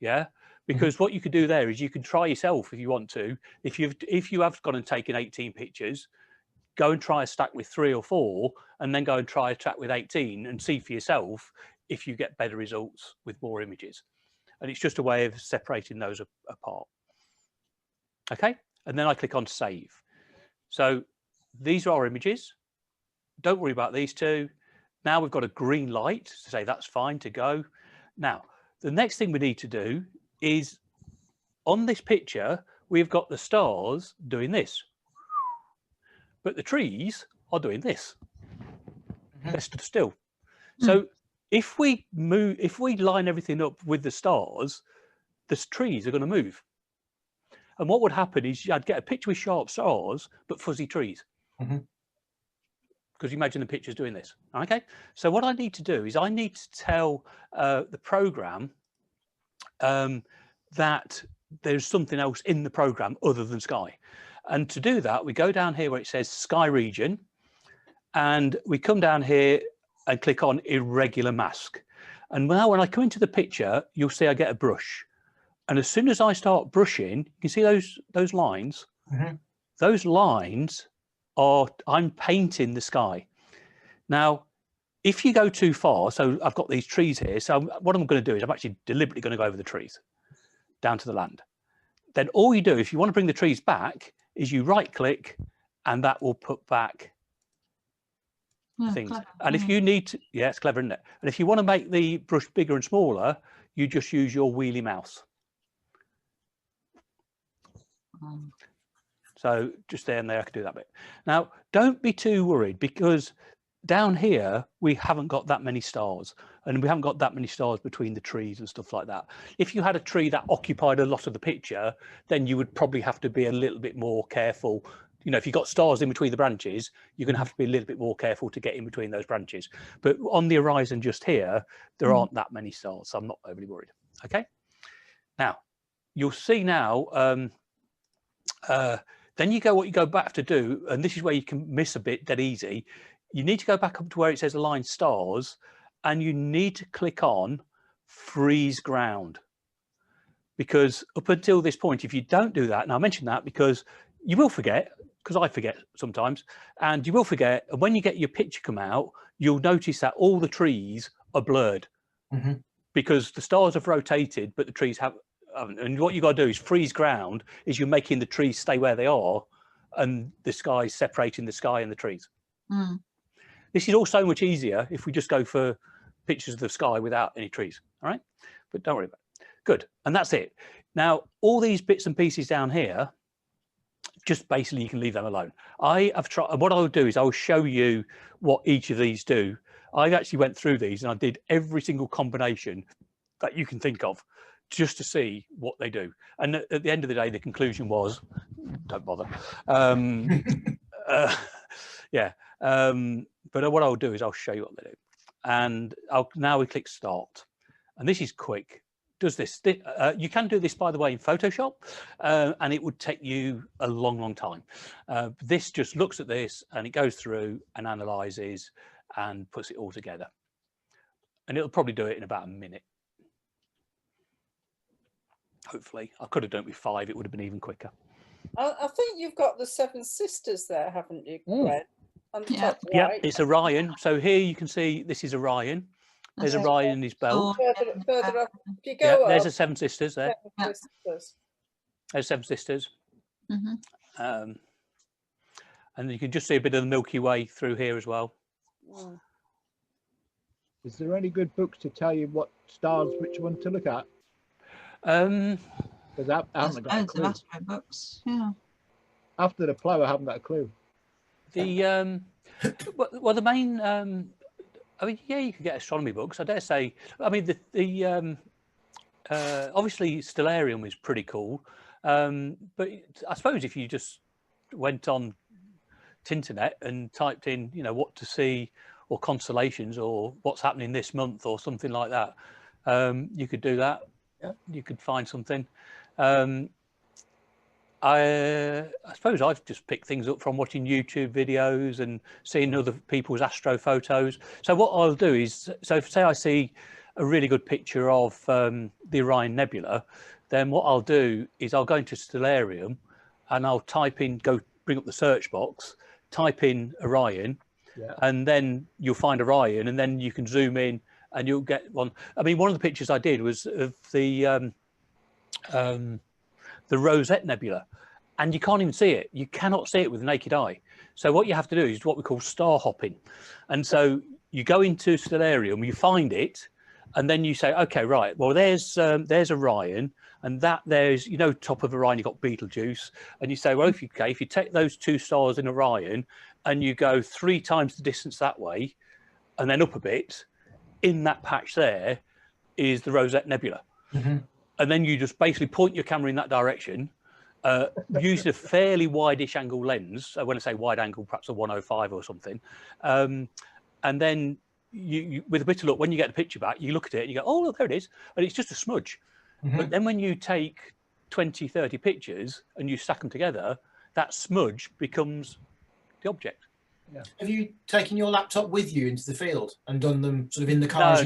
Yeah, because what you could do there is you can try yourself if you want to. If you have gone and taken 18 pictures, go and try a stack with 3 or 4, and then go and try a stack with 18 and see for yourself if you get better results with more images. And it's just a way of separating those apart. Okay, and then I click on save. So these are our images. Don't worry about these two. Now we've got a green light to say that's fine to go. Now, the next thing we need to do is on this picture, we've got the stars doing this, but the trees are doing this. They're stood still. So if we line everything up with the stars, the trees are going to move. And what would happen is I'd get a picture with sharp stars, but fuzzy trees. Because you imagine the picture's doing this. Okay, so what I need to do is I need to tell the program that there's something else in the program other than sky. And to do that, we go down here where it says sky region, and we come down here and click on irregular mask. And now when I come into the picture, you'll see I get a brush. And as soon as I start brushing, you can see those lines. Those lines are, I'm painting the sky. Now, if you go too far, so I've got these trees here. So what I'm going to do is I'm actually deliberately going to go over the trees down to the land. Then all you do, if you want to bring the trees back, is you right click and that will put back things. Clever. And if you need to, yeah, it's clever, isn't it? And if you want to make the brush bigger and smaller, you just use your wheelie mouse. So just there and there, I can do that bit. Now, don't be too worried, because down here, we haven't got that many stars, and we haven't got that many stars between the trees and stuff like that. If you had a tree that occupied a lot of the picture, then you would probably have to be a little bit more careful. You know, if you've got stars in between the branches, you're going to have to be a little bit more careful to get in between those branches. But on the horizon just here, there aren't that many stars, so I'm not overly worried. Okay. Now, you'll see now, Then what you go back to do, and this is where you can miss a bit dead easy. You need to go back up to where it says align stars, and you need to click on freeze ground. Because up until this point, if you don't do that, and I mention that because you will forget, because I forget sometimes, and you will forget, and when you get your picture come out, you'll notice that all the trees are blurred because the stars have rotated, but the trees haven't. And what you got to do is freeze ground, is you're making the trees stay where they are, and the sky is separating the sky and the trees. This is all so much easier if we just go for pictures of the sky without any trees. All right, but don't worry about it. Good, and that's it. Now, all these bits and pieces down here, just basically you can leave them alone. I have tried, and what I'll do is I'll show you what each of these do. I actually went through these and I did every single combination that you can think of just to see what they do. And at the end of the day, the conclusion was, don't bother. But what I'll do is I'll show you what they do. And now we click start. And this is quick. Does this, you can do this, by the way, in Photoshop, and it would take you a long time. This just looks at this and it goes through and analyzes and puts it all together. And it'll probably do it in about a minute. Hopefully. I could have done it with 5, it would have been even quicker. I think you've got the 7 sisters there, haven't you, Glenn? On the top Yeah, right. it's Orion. So here you can see this is Orion. There's Orion in his belt. Further up, if you go up, there's the 7 sisters there. 7 sisters. There's 7 sisters. And you can just see a bit of the Milky Way through here as well. Is there any good books to tell you what stars, which one to look at? Because I haven't got a clue. Astro books, yeah. After the plough, I haven't got a clue. The well, the main, I mean, yeah, you could get astronomy books. I dare say. I mean, obviously Stellarium is pretty cool, but I suppose if you just went on Tinternet and typed in, you know, what to see or constellations or what's happening this month or something like that, you could do that. Yeah, you could find something. I suppose I've just picked things up from watching YouTube videos and seeing other people's astro photos. So what I'll do is, so say I see a really good picture of the Orion Nebula, then what I'll do is I'll go into Stellarium and I'll type in, bring up the search box, type in Orion, and then you'll find Orion, and then you can zoom in and you'll get one. I mean, one of the pictures I did was of the Rosette Nebula, and you can't even see it. You cannot see it with the naked eye. So what you have to do is what we call star hopping. And so you go into Stellarium, you find it, and then you say, okay, right, well, there's Orion, and there's, you know, top of Orion, you've got Betelgeuse, and you say, well, if you take those 2 stars in Orion and you go 3 times the distance that way, and then up a bit, in that patch there is the Rosette Nebula. And then you just basically point your camera in that direction, use a fairly wide-ish angle lens. When I say wide angle, perhaps a 105 or something. And then you, with a bit of luck, when you get the picture back, you look at it and you go, oh, look, there it is. And it's just a smudge. But then when you take 20, 30 pictures and you stack them together, that smudge becomes the object. Yeah. Have you taken your laptop with you into the field and done them sort of in the car?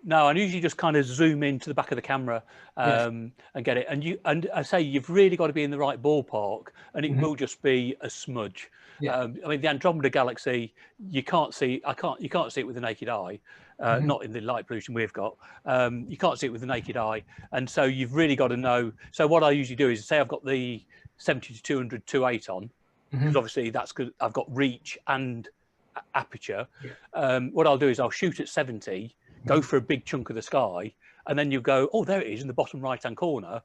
No, I usually just kind of zoom into the back of the camera and get it. And I say you've really got to be in the right ballpark, and it will just be a smudge. I mean, the Andromeda Galaxy, you can't see it with the naked eye, not in the light pollution we've got. You can't see it with the naked eye, and so you've really got to know. So what I usually do is say I've got the 70-200 2.8 on, because obviously that's good. I've got reach and aperture. What I'll do is I'll shoot at 70. Go for a big chunk of the sky, and then you go, oh, there it is in the bottom right hand corner.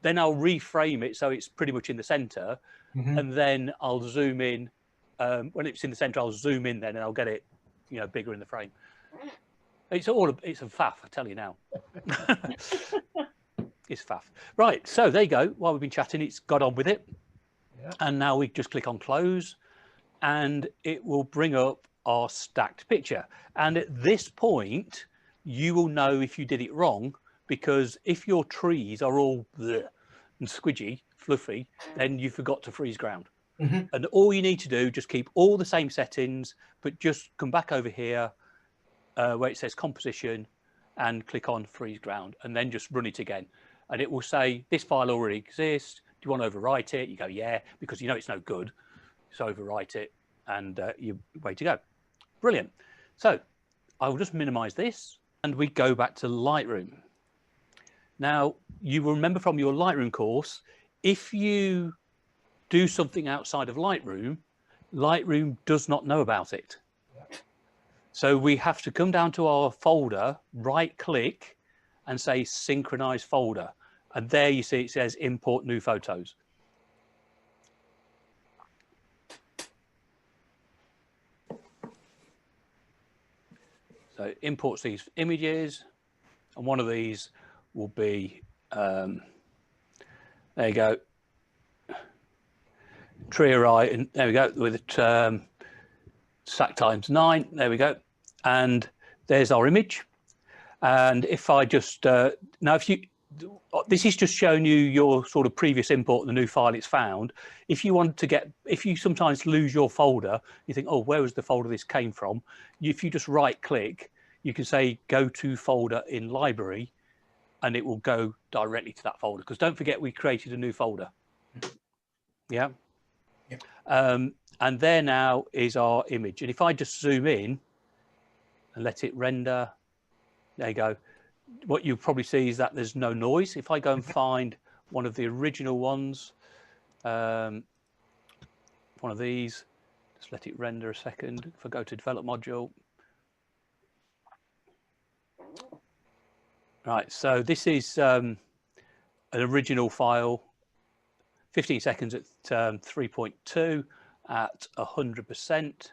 Then I'll reframe it so it's pretty much in the center, and then I'll zoom in. When it's in the center, I'll zoom in then, and I'll get it, you know, bigger in the frame. It's a faff, I tell you now. It's faff. Right, so there you go. While we've been chatting, it's got on with it. And now we just click on close, and it will bring up our stacked picture. And at this point, you will know if you did it wrong, because if your trees are all bleh and squidgy fluffy, then you forgot to freeze ground. Mm-hmm. And all you need to do, just keep all the same settings, but just come back over here where it says composition and click on freeze ground, and then just run it again. And it will say, this file already exists. Do you want to overwrite it? You go, yeah, because you know it's no good. So overwrite it, and you're way to go. Brilliant. So I will just minimize this, and we go back to Lightroom. Now, you will remember from your Lightroom course, if you do something outside of Lightroom, Lightroom does not know about it. So we have to come down to our folder, right click and say synchronize folder. And there you see it says import new photos. So it imports these images, and one of these will be, there you go, Trieri, and there we go, with it, stack times 9, there we go. And there's our image. And if I just, now if you, this is just showing you your sort of previous import, the new file it's found. If you want to get, if you sometimes lose your folder, you think, oh, where was the folder this came from? If you just right click, you can say go to folder in library, and it will go directly to that folder. Because don't forget, we created a new folder. Yeah. Yep. And there now is our image. And if I just zoom in and let it render, there you go. What you probably see is that there's no noise. If I go and find one of the original ones, one of these, just let it render a second. If I go to develop module. Right, so this is an original file, 15 seconds at 3.2 at 100%.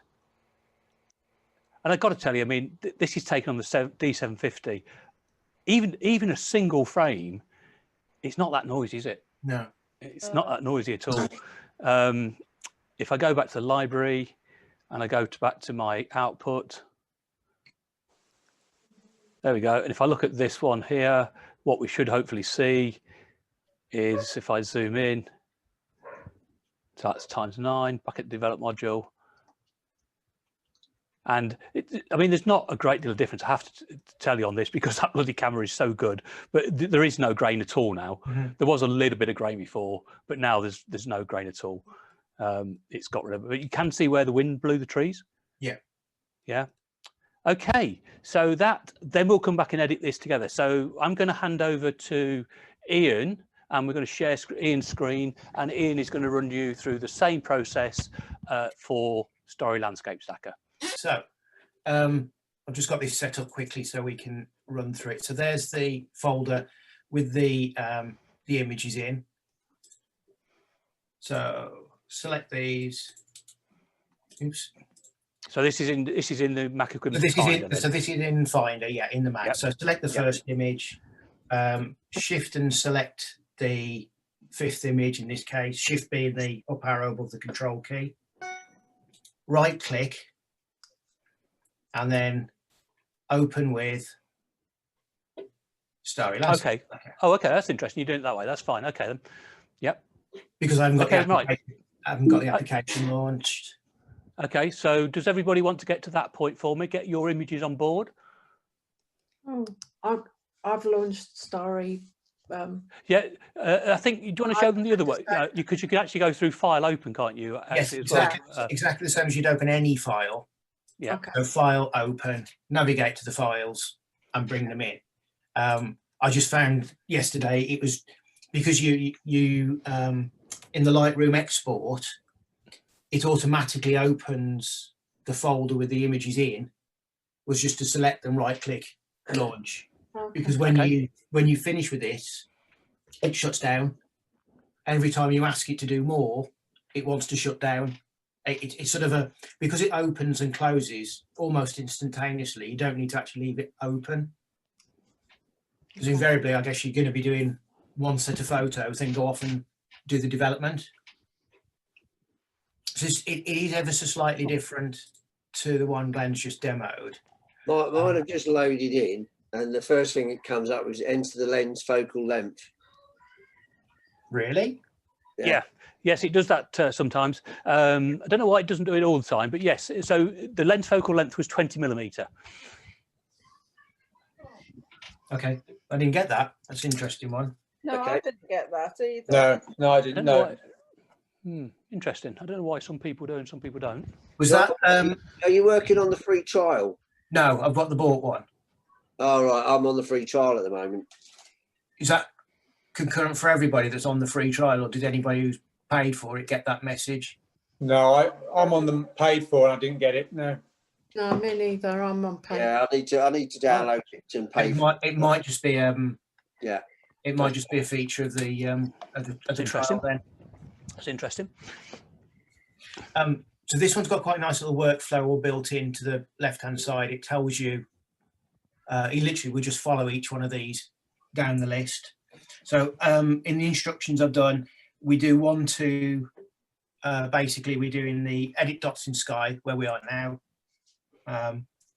And I've got to tell you, I mean, this is taken on the D750. Even a single frame, it's not that noisy, is it? No. It's not that noisy at all. If I go back to the library and I go back to my output, there we go. And if I look at this one here, what we should hopefully see is, if I zoom in, so that's times 9, back at develop module. And I mean, there's not a great deal of difference, I have to tell you on this, because that bloody camera is so good, but there is no grain at all now. Mm-hmm. There was a little bit of grain before, but now there's no grain at all. It's got rid of it, but you can see where the wind blew the trees. Yeah. Yeah. Okay, so then we'll come back and edit this together. So I'm going to hand over to Ian, and we're going to share Ian's screen, and Ian is going to run you through the same process for Story Landscape Stacker. So I've just got this set up quickly so we can run through it. So there's the folder with the images in. So select these. Oops. So this is in the Mac Equipment Finder. So this is in Finder, yeah, in the Mac. Yep. So select the first image, shift and select the 5th image in this case, shift being the up arrow above the control key. Right click and then open with Story Landscape. Okay. Oh, okay, that's interesting. You're doing it that way. That's fine. Okay then. Yep. Because I haven't got right. I haven't got the application launched. Okay, so does everybody want to get to that point for me? Get your images on board. Oh, I've launched Story. Yeah, I think, do you want to show them the other way? Because you can actually go through File Open, can't you? Yes, exactly. Exactly the same as you'd open any file. Yeah. Okay. So File, Open, navigate to the files, and bring them in. I just found yesterday it was because you in the Lightroom export, it automatically opens the folder with the images in. Was just to select them, right click, launch. Okay. Because when you finish with this, it shuts down. Every time you ask it to do more, it wants to shut down. It's sort of because it opens and closes almost instantaneously. You don't need to actually leave it open. Because invariably, I guess you're going to be doing one set of photos, then go off and do the development. So it is ever so slightly different to the one Glenn's just demoed. Mine have just loaded in, and the first thing that comes up is enter the lens focal length. Really? Yes, it does that sometimes. I don't know why it doesn't do it all the time, but yes. So the lens focal length was 20mm. Okay, I didn't get that. That's an interesting one. No, Okay. I didn't get that either. No, I didn't know. Interesting. I don't know why some people do and some people don't. Was that? Are you working on the free trial? No, I've got the bought one. All right, I'm on the free trial at the moment. Is that concurrent for everybody that's on the free trial, or did anybody who's paid for it get that message? No, I'm on the paid for and I didn't get it. No. No, me neither. I'm on pay. Yeah, I need to download it and pay. It might just be yeah. It might just be a feature of the trial then. That's interesting. So this one's got quite a nice little workflow all built into the left-hand side. It tells you, you literally would just follow each one of these down the list. So in the instructions I've done, we do 1, 2, basically we're doing the edit dots in sky, where we are now,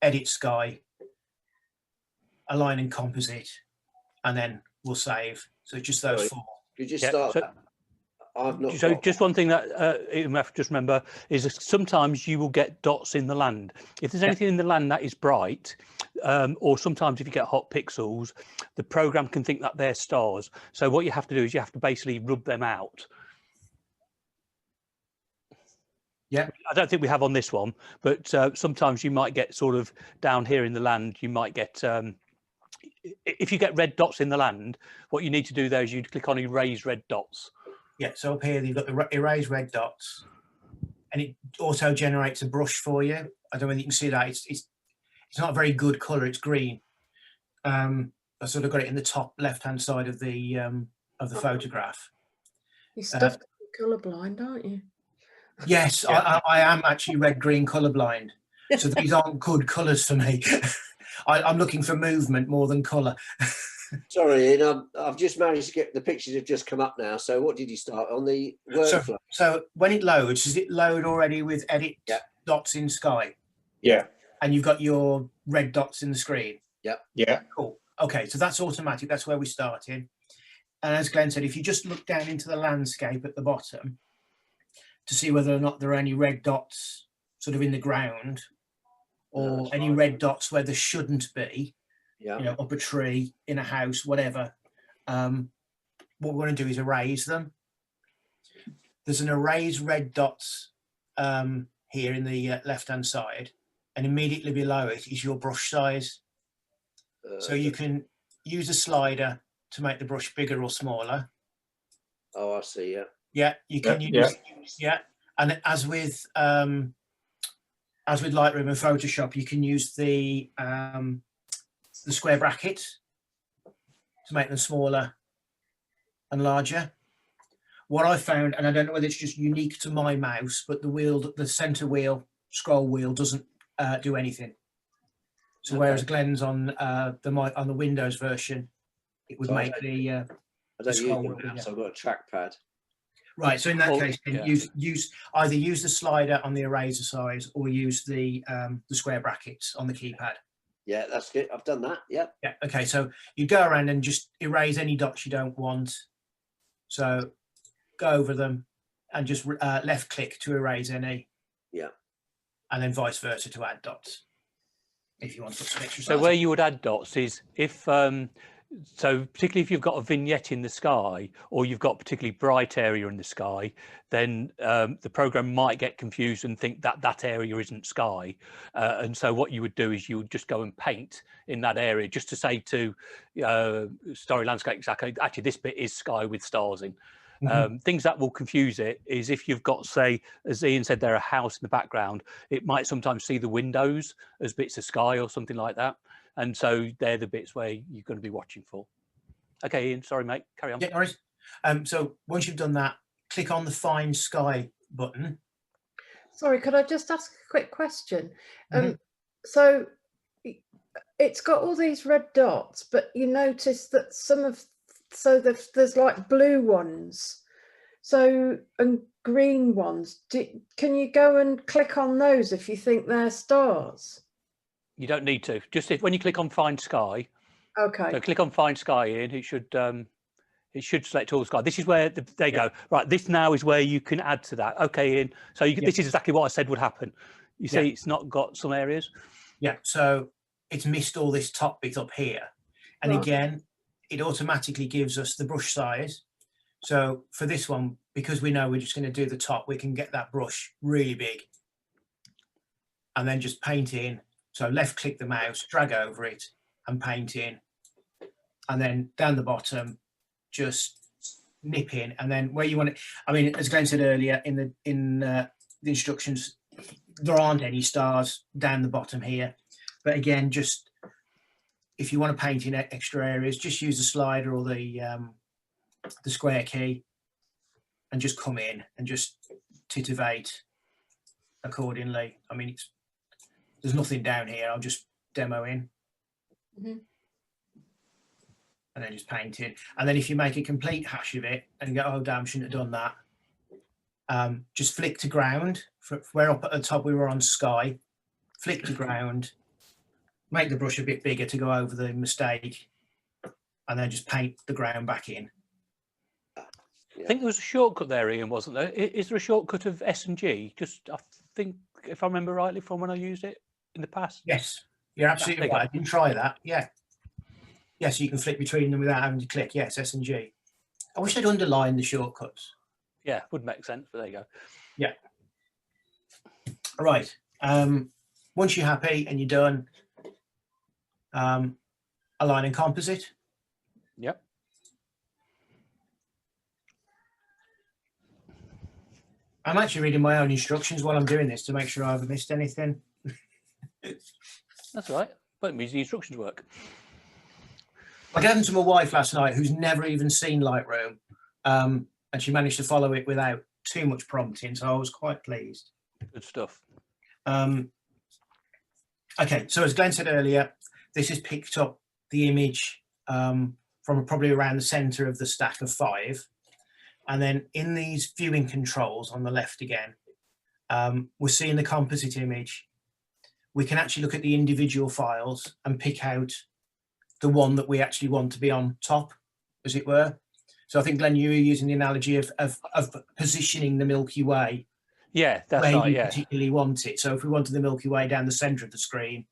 edit sky, align and composite, and then we'll save. So just those 4. You just start that. I've not so just one thing that you have to just remember is that sometimes you will get dots in the land. If there's anything in the land that is bright, or sometimes if you get hot pixels, the program can think that they're stars. So what you have to do is you have to basically rub them out. Yeah, I don't think we have on this one, but sometimes you might get sort of down here in the land, you might get, if you get red dots in the land, what you need to do there is you click on erase red dots. Yeah, so up here you've got the erase red dots, and it auto generates a brush for you. I don't know whether you can see that. It's not a very good colour. It's green. I sort of got it in the top left-hand side of the photograph. You're stuffed colourblind, aren't you? Yes, yeah. I am actually red-green colourblind. So these aren't good colours for me. I'm looking for movement more than colour. Sorry, Ian, I've just managed to get the pictures have just come up now. So what did you start on the workflow? So when it loads, does it load already with edit dots in sky? Yeah. And you've got your red dots in the screen? Yeah. Yeah. Cool. Okay, so that's automatic. That's where we started. And as Glenn said, if you just look down into the landscape at the bottom to see whether or not there are any red dots sort of in the ground, or any red dots where there shouldn't be, you know, up a tree, in a house, whatever, what we're going to do is erase them. There's an erase red dots here in the left-hand side, and immediately below it is your brush size. So you can use a slider to make the brush bigger or smaller. Oh, I see, yeah. Yeah, you can use, and as with Lightroom and Photoshop, you can use the square brackets to make them smaller and larger. What I found, and I don't know whether it's just unique to my mouse, but the center wheel, scroll wheel doesn't do anything. So whereas Glenn's on the Windows version, it would make the I don't use it now, so I've got a trackpad. Right, so in that case, either use the slider on the eraser size or use the square brackets on the keypad. Yeah, that's good. I've done that. Yeah. Yeah. Okay. So you go around and just erase any dots you don't want. So go over them and just left click to erase any. Yeah. And then vice versa to add dots. If you want to put some extra. So where you would add dots is if so particularly if you've got a vignette in the sky, or you've got a particularly bright area in the sky, then the program might get confused and think that that area isn't sky, and so what you would do is you would just go and paint in that area, just to say to Starry Landscape, actually this bit is sky with stars in. Things that will confuse it is if you've got, say, as Ian said, there a house in the background, it might sometimes see the windows as bits of sky or something like that. And so they're the bits where you're going to be watching for. Okay, Ian, sorry, mate, carry on. Yeah, no worries. So once you've done that, click on the Find Sky button. Sorry, could I just ask a quick question? So it's got all these red dots, but you notice that there's like blue ones, and green ones. Can you go and click on those if you think they're stars? You don't need to. Just when you click on Find Sky. Okay. So click on Find Sky, Ian. It It should select all the sky. This is where they go, right, this now is where you can add to that. Okay, Ian. So this is exactly what I said would happen. You see, it's not got some areas. Yeah, so it's missed all this top bit up here. And again, it automatically gives us the brush size. So for this one, because we know we're just going to do the top, we can get that brush really big. And then just paint in. So left click the mouse, drag over it and paint in. And then down the bottom, just nip in. And then where you want it, I mean, as Glenn said earlier in the instructions, there aren't any stars down the bottom here. But again, just if you want to paint in extra areas, just use the slider or the square key and just come in and just titivate accordingly. I mean, there's nothing down here. I'll just demo in. And then just paint in. And then if you make a complete hash of it and go, oh damn, shouldn't have done that, just flick to ground. Where up at the top we were on sky, flick to ground, make the brush a bit bigger to go over the mistake, and then just paint the ground back in. I think there was a shortcut there, Ian, wasn't there? Is there a shortcut of S and G? Just, I think, if I remember rightly from when I used it in the past. Yes, you're absolutely right. I didn't try that. Yeah. Yes, you can flick between them without having to click. Yes, S and G. I wish I'd underlined the shortcuts. Yeah, would make sense, but there you go. Yeah. Right. Once you're happy and you're done, align and composite. Yep. I'm actually reading my own instructions while I'm doing this to make sure I haven't missed anything. That's right. But it means the instructions work. I gave them to my wife last night, who's never even seen Lightroom, and she managed to follow it without too much prompting, so I was quite pleased. Good stuff. Okay, so as Glenn said earlier, this has picked up the image from probably around the centre of the stack of 5. And then in these viewing controls on the left again, we're seeing the composite image. We can actually look at the individual files and pick out the one that we actually want to be on top, as it were. So I think, Glenn, you were using the analogy of positioning the Milky Way. Yeah, that's where right. you Yeah, particularly want it. So if we wanted the Milky Way down the centre of the screen,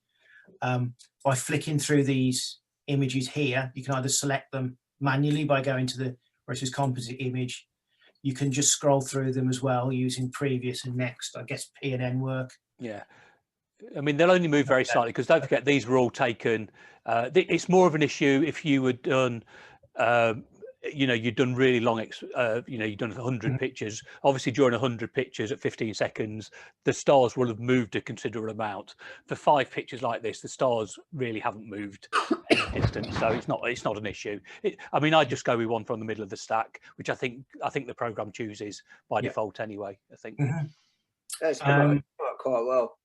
by flicking through these images here, you can either select them manually by going to the where it says composite image. You can just scroll through them as well using previous and next. I guess P and N work. Yeah. I mean, they'll only move very slightly because don't forget these were all taken. It's more of an issue if you had done, you know, you'd done really long, you know, you'd done 100 pictures. Obviously, during 100 pictures at 15 seconds, the stars will have moved a considerable amount. For 5 pictures like this, the stars really haven't moved any distance, so it's not an issue. I mean, I just go with one from the middle of the stack, which I think the program chooses by default anyway. I think. That's come out quite well.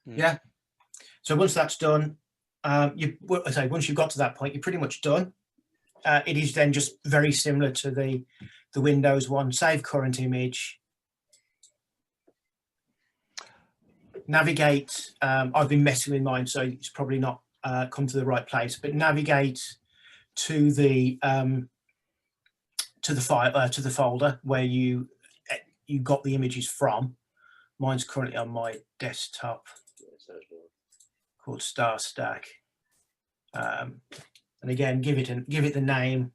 Yeah. So once that's done, once you've got to that point, you're pretty much done. It is then just very similar to the Windows one. Save current image. Navigate. I've been messing with mine, so it's probably not come to the right place. But navigate to the file to the folder where you got the images from. Mine's currently on my desktop, called Star Stack. And again, give it the name.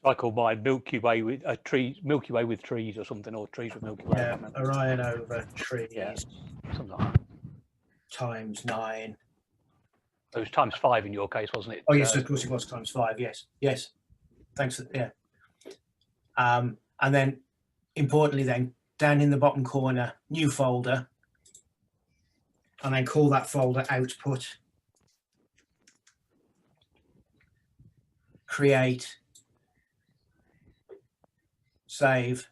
I call mine Milky Way with Milky Way with trees or something, or trees with Milky Way. Yeah, Orion over trees. Yeah, something like that. Times 9. It was times 5 in your case, wasn't it? Oh yes, of course it was times 5. Yes. Thanks. Yeah. And then, importantly, then down in the bottom corner, new folder, and then call that folder output. Create, save,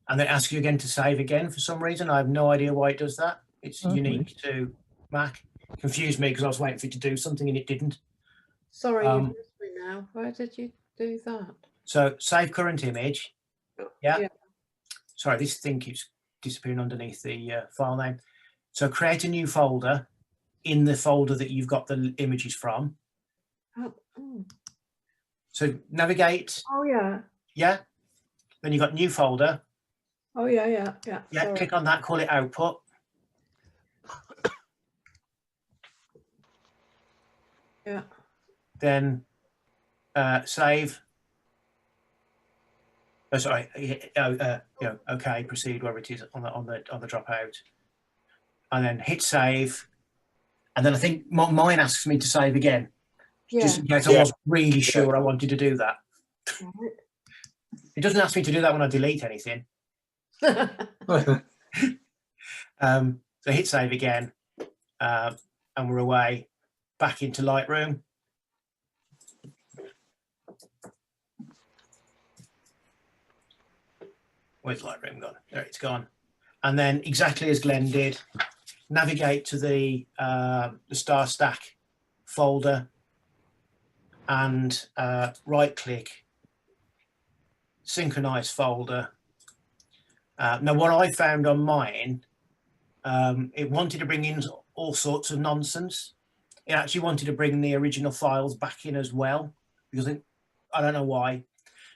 and then ask you again to save again for some reason. I have no idea why it does that. It's unique to Mac. Confused me because I was waiting for it to do something and it didn't. Sorry, you missed me now. Why did you do that? So save current image. Yeah. Sorry, this thing keeps disappearing underneath the file name. So create a new folder in the folder that you've got the images from. So navigate. Oh, yeah. Yeah. Then you've got new folder. Oh, yeah. Yeah, Sorry. click on that, call it output. Yeah. Then save. Oh, sorry. Okay, proceed wherever it is on the dropout, and then hit save. And then I think mine asks me to save again, just in case I wasn't really sure I wanted to do that. Right. It doesn't ask me to do that when I delete anything. So hit save again, and we're away back into Lightroom. Where's Lightroom gone? There, it's gone. And then exactly as Glenn did, navigate to the star stack folder and right click, synchronize folder. Now what I found on mine, it wanted to bring in all sorts of nonsense. It actually wanted to bring the original files back in as well, because I don't know why.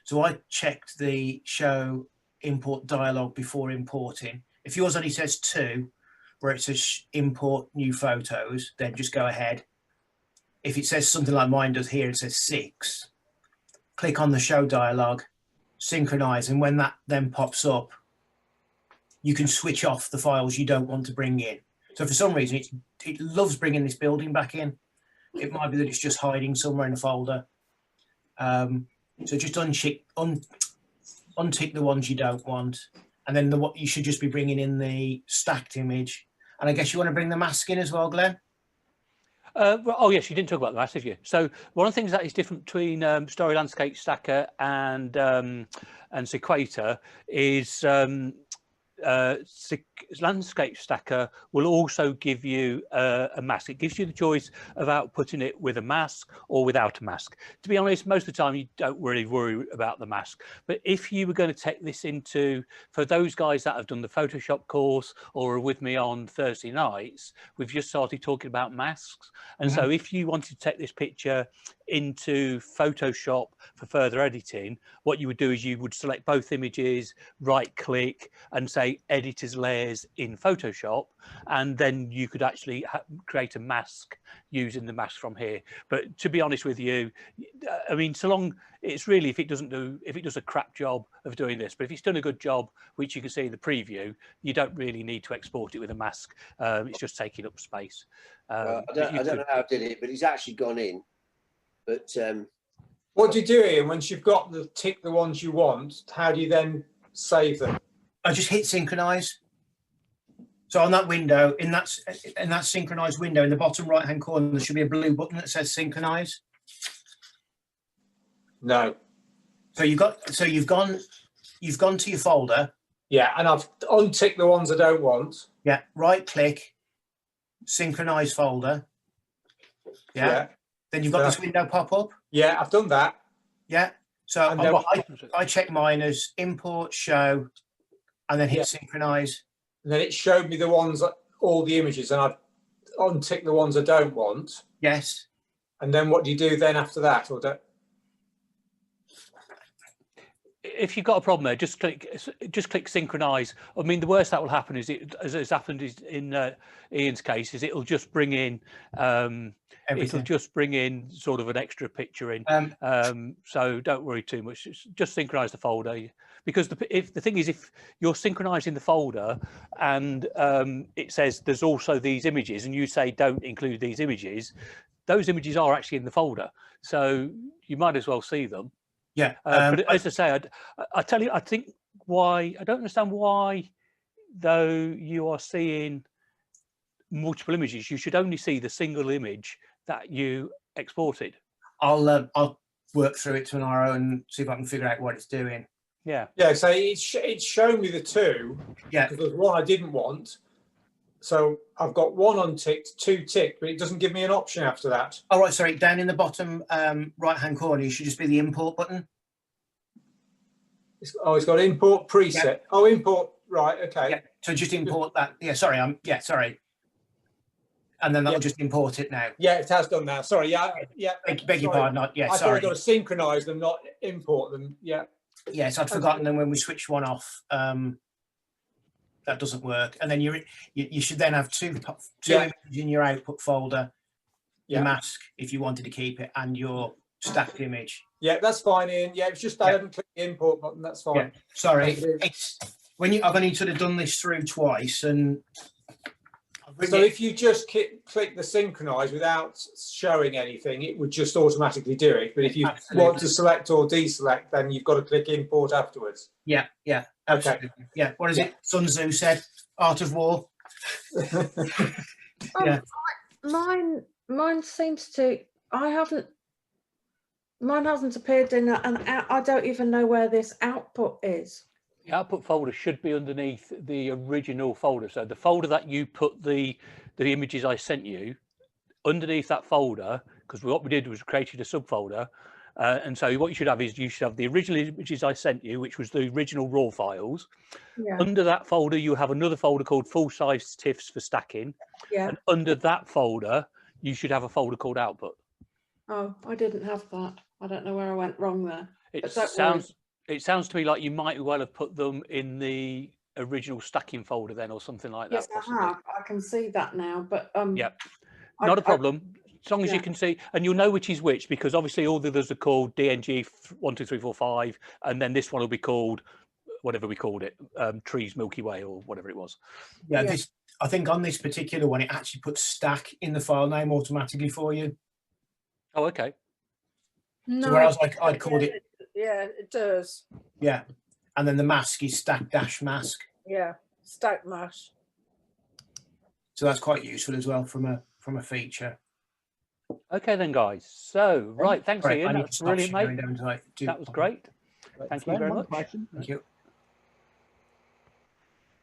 So I checked the show import dialog before importing. If yours only says 2, where it says import new photos, then just go ahead. If it says something like mine does here, it says 6, click on the show dialog, synchronize, and when that then pops up, you can switch off the files you don't want to bring in. So for some reason, it loves bringing this building back in. It might be that it's just hiding somewhere in a folder. So just untick the ones you don't want, and then what you should just be bringing in the stacked image. And I guess you want to bring the mask in as well, Glenn? Oh yes, you didn't talk about the mask, did you? So one of the things that is different between Story Landscape Stacker and Sequator is Landscape Stacker will also give you a mask. It gives you the choice of outputting it with a mask or without a mask. To be honest, most of the time you don't really worry about the mask. But if you were going to take this into, for those guys that have done the Photoshop course or are with me on Thursday nights, we've just started talking about masks. And so if you wanted to take this picture into Photoshop for further editing, what you would do is you would select both images, right click and say edit as layers in Photoshop, and then you could actually create a mask using the mask from here. But to be honest with you, I mean, so long it's really, if it does a crap job of doing this, but if it's done a good job, which you can see in the preview, you don't really need to export it with a mask. It's just taking up space. I don't know how I did it, but it's actually gone in. But what do you do, Ian, once you've got tick the ones you want? How do you then save them? I just hit synchronize. So on that window, in that synchronized window in the bottom right hand corner, there should be a blue button that says synchronize. No. So you've gone to your folder. Yeah, and I've unticked the ones I don't want. Yeah, right click, synchronize folder. Yeah. Then you've got this window pop up. Yeah, I've done that. Yeah. So I check mine as import show and then hit synchronize. And then it showed me the ones, all the images, and I've unticked the ones I don't want. Yes. And then what do you do then after that? Or if you've got a problem there, just click synchronize. I mean, the worst that will happen is as has happened in Ian's case, is it'll just bring in it'll just bring in sort of an extra picture in. So don't worry too much. Just synchronize the folder, because the thing is, if you're synchronizing the folder and it says there's also these images, and you say don't include these images, those images are actually in the folder, so you might as well see them. Yeah, but as I say, I tell you, I think I don't understand why, though you are seeing multiple images, you should only see the single image that you exported. I'll work through it tomorrow and see if I can figure out what it's doing. Yeah. Yeah, so it's shown me the two. Yeah. Because there's one I didn't want. So I've got one unticked, 2 ticked, but it doesn't give me an option after that. Oh, right, sorry, down in the bottom right-hand corner, you should just be the import button. It's got import preset. Yeah. Oh, import, right, okay. Yeah. So just import that. Yeah, sorry, sorry. And then that'll just import it now. Yeah, it has done now. Sorry, yeah. Beg your pardon, not, yeah, I sorry. thought I got to synchronise them, not import them, yeah. Yes, I'd forgotten then when we switch one off, that doesn't work. And then you should then have two images in your output folder, your mask, if you wanted to keep it, and your stacked image. Yeah, that's fine, Ian. Yeah, it's just I haven't clicked the import button, that's fine. Yeah. Sorry, it's when I've only sort of done this through twice, and so if you just click the synchronise without showing anything, it would just automatically do it. But if you want to select or deselect, then you've got to click import afterwards. Yeah, absolutely. Okay. Yeah, what is it? Sun Tzu said, "Art of War." Mine seems to. Mine hasn't appeared in and I don't even know where this output is. The output folder should be underneath the original folder. So the folder that you put the images I sent you, underneath that folder, because what we did was created a subfolder. And so what you should have is the original images I sent you, which was the original raw files. Yeah. Under that folder, you have another folder called full-size TIFFs for stacking. Yeah. And under that folder, you should have a folder called output. Oh, I didn't have that. I don't know where I went wrong there. It sounds to me like you might well have put them in the original stacking folder then, or something like that. Yes, possibly. I have. I can see that now, but yeah, not a problem. As long as you can see, and you'll know which is which, because obviously all the others are called DNG 1, 2, 3, 4, 5, and then this one will be called whatever we called it, Trees Milky Way or whatever it was. Yeah, this, I think on this particular one, it actually puts stack in the file name automatically for you. Oh, okay. No, so whereas like I'd called it. Yeah, it does. Yeah, and then the mask is stack dash mask. Yeah, stack mask. So that's quite useful as well from a feature. Okay then, guys. So right, thanks Ian. That's brilliant, mate. That was great. Thank you very much. Thank you.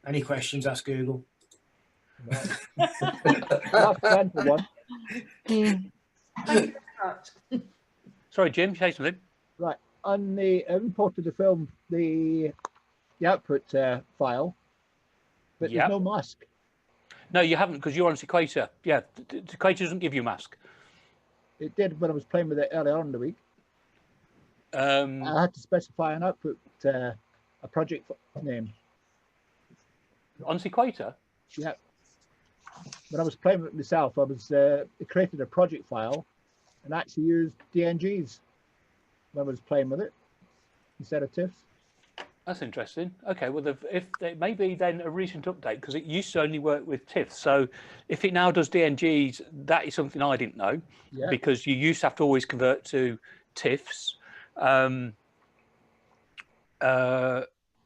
Any questions? Ask Google. Last one for one. Thank you very much. Sorry, Jim, say something. Right. On the imported the film, the output file, but there's no mask. No, you haven't, because you're on Sequator. Yeah, Sequator doesn't give you a mask. It did when I was playing with it earlier on in the week. I had to specify an output, a project name. On Sequator? Yeah. When I was playing with it myself, I was created a project file and actually used DNGs when I was playing with it instead of TIFFs. That's interesting. Okay, well, if it may be then a recent update, because it used to only work with TIFFs. So if it now does DNGs, that is something I didn't know, because you used to have to always convert to TIFFs. So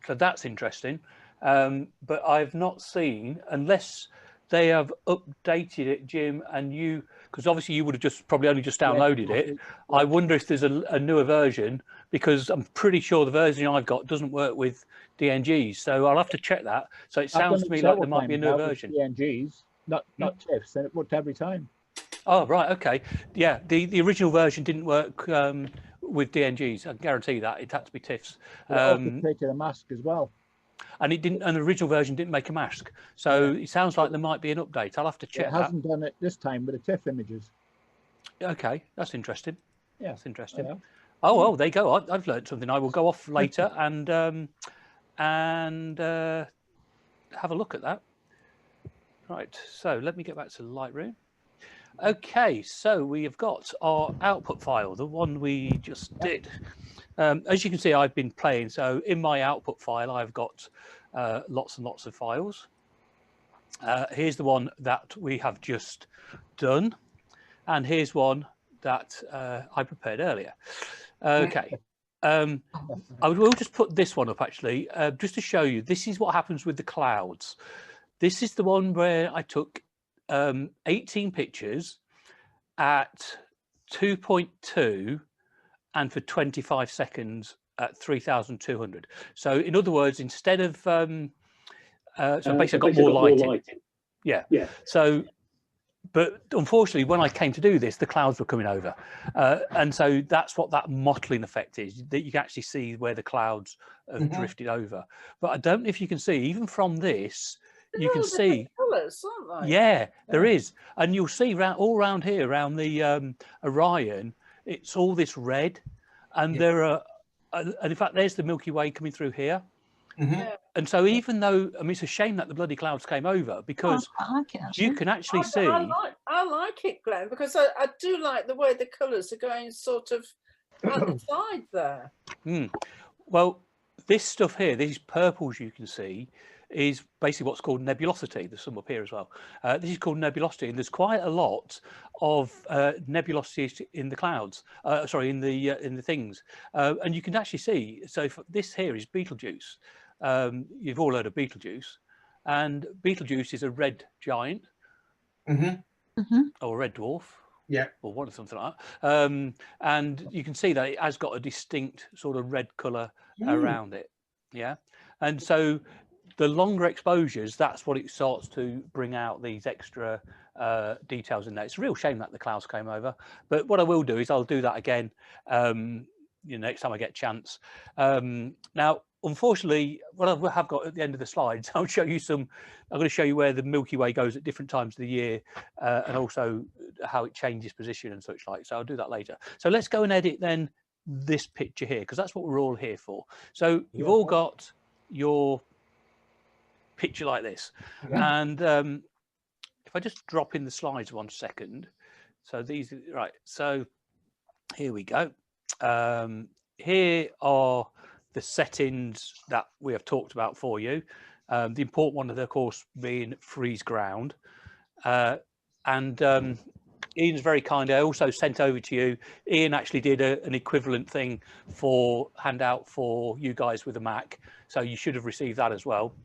that's interesting. But I've not seen, unless they have updated it, Jim, and you, because obviously you would have probably only just downloaded it. I wonder if there's a newer version, because I'm pretty sure the version I've got doesn't work with DNGs. So I'll have to check that. So it sounds to me like there might be a newer version. DNGs, not TIFFs, and it worked every time. Oh, right, okay. Yeah, the original version didn't work with DNGs. I can guarantee that. It had to be TIFFs. It also created a mask as well. And it didn't, and the original version didn't make a mask. So it sounds like there might be an update. I'll have to check. It hasn't done it this time with the TIFF images. Okay, that's interesting. Yeah, that's interesting. Yeah. Oh well, there you go. I've learned something. I will go off later and have a look at that. Right. So let me get back to Lightroom. Okay, so we have got our output file, the one we just did. As you can see, I've been playing. So in my output file, I've got lots and lots of files. Here's the one that we have just done. And here's one that I prepared earlier. Okay. I will just put this one up, actually, just to show you. This is what happens with the clouds. This is the one where I took 18 pictures at 2.2 and for 25 seconds at 3,200. So in other words, instead of so basically I got more lighting. Yeah. So but unfortunately when I came to do this, the clouds were coming over, and so that's what that mottling effect is, that you can actually see where the clouds have drifted over. But I don't know if you can see, even from this, you can see colours, aren't they? yeah, there is, and you'll see all around here around the Orion, it's all this red, and there are and in fact there's the Milky Way coming through here. And so even though, I mean, it's a shame that the bloody clouds came over, because I like it, you can actually see. I like it, Glenn, because I do like the way the colours are going sort of at the side there. Well, this stuff here, these purples you can see, is basically what's called nebulosity. There's some up here as well. This is called nebulosity, and there's quite a lot of nebulosity in the clouds. Sorry, in the things, and you can actually see. So this here is Betelgeuse. You've all heard of Betelgeuse, and Betelgeuse is a red giant, or a red dwarf. Yeah, or one or something like that. And you can see that it has got a distinct sort of red colour around it. Yeah, and so the longer exposures, that's what it starts to bring out these extra details in there. It's a real shame that the clouds came over, but what I will do is I'll do that again next time I get a chance. Now, unfortunately, what I have got at the end of the slides, I'll show you I'm going to show you where the Milky Way goes at different times of the year, and also how it changes position and such like. So I'll do that later. So let's go and edit then this picture here, because that's what we're all here for. So you've all got your picture like this, and if I just drop in the slides 1 second. So these, right, so here we go. Here are the settings that we have talked about for you. The important one, of course, being freeze ground. And Ian's very kind. I also sent over to you. Ian actually did an equivalent thing for handout for you guys with a Mac, so you should have received that as well.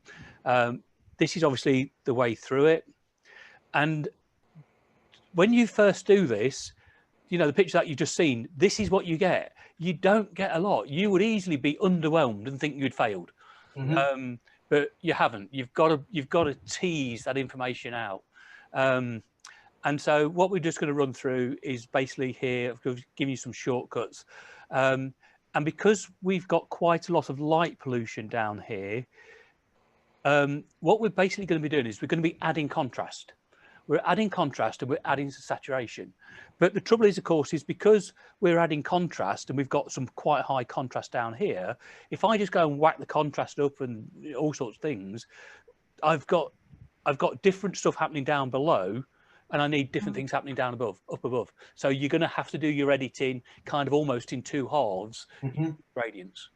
This is obviously the way through it. And when you first do this, the picture that you've just seen, this is what you get. You don't get a lot. You would easily be underwhelmed and think you'd failed, but you haven't. You've got to tease that information out. And so what we're just going to run through is basically here, I've given you some shortcuts. And because we've got quite a lot of light pollution down here, what we're basically going to be doing is we're going to be adding contrast. We're adding contrast and we're adding saturation. But the trouble is, of course, is because we're adding contrast and we've got some quite high contrast down here, if I just go and whack the contrast up and all sorts of things, I've got different stuff happening down below, and I need different things happening down above, up above. So you're going to have to do your editing kind of almost in two halves, gradients.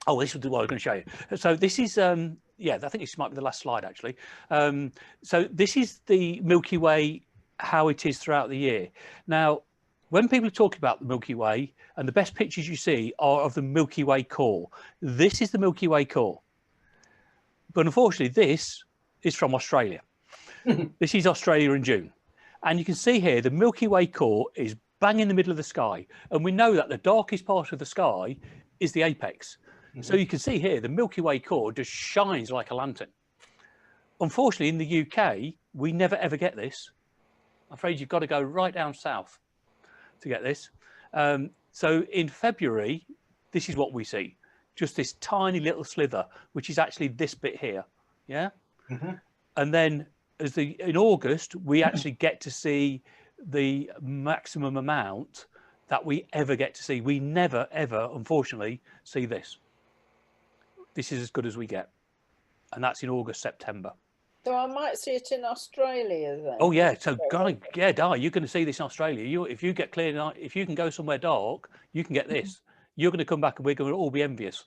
Oh, this is what I was going to show you. So this is, yeah, I think this might be the last slide, actually. So this is the Milky Way, how it is throughout the year. Now, when people talk about the Milky Way, and the best pictures you see are of the Milky Way core. This is the Milky Way core. But unfortunately, this is from Australia. This is Australia in June. And you can see here, the Milky Way core is bang in the middle of the sky. And we know that the darkest part of the sky is the apex. So you can see here, the Milky Way core just shines like a lantern. Unfortunately, in the UK, we never ever get this. I'm afraid you've got to go right down south to get this. So in February, this is what we see. Just this tiny little slither, which is actually this bit here. Yeah. And then in August, we actually get to see the maximum amount that we ever get to see. We never, ever, unfortunately, see this. This is as good as we get. And that's in August, September. So I might see it in Australia then. Oh yeah, so God, yeah, Di, you're going to see this in Australia. If you get clear night, if you can go somewhere dark, you can get this. You're going to come back and we're going to all be envious.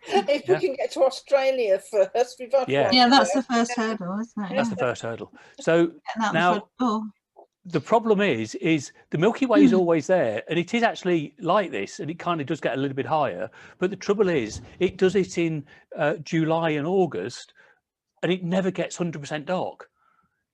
If we can get to Australia first, we've got yeah, that's the first hurdle, isn't it? That's the first hurdle. So now the problem is the Milky Way is always there, and it is actually like this, and it kind of does get a little bit higher. But the trouble is, it does it in July and August, and it never gets 100% dark.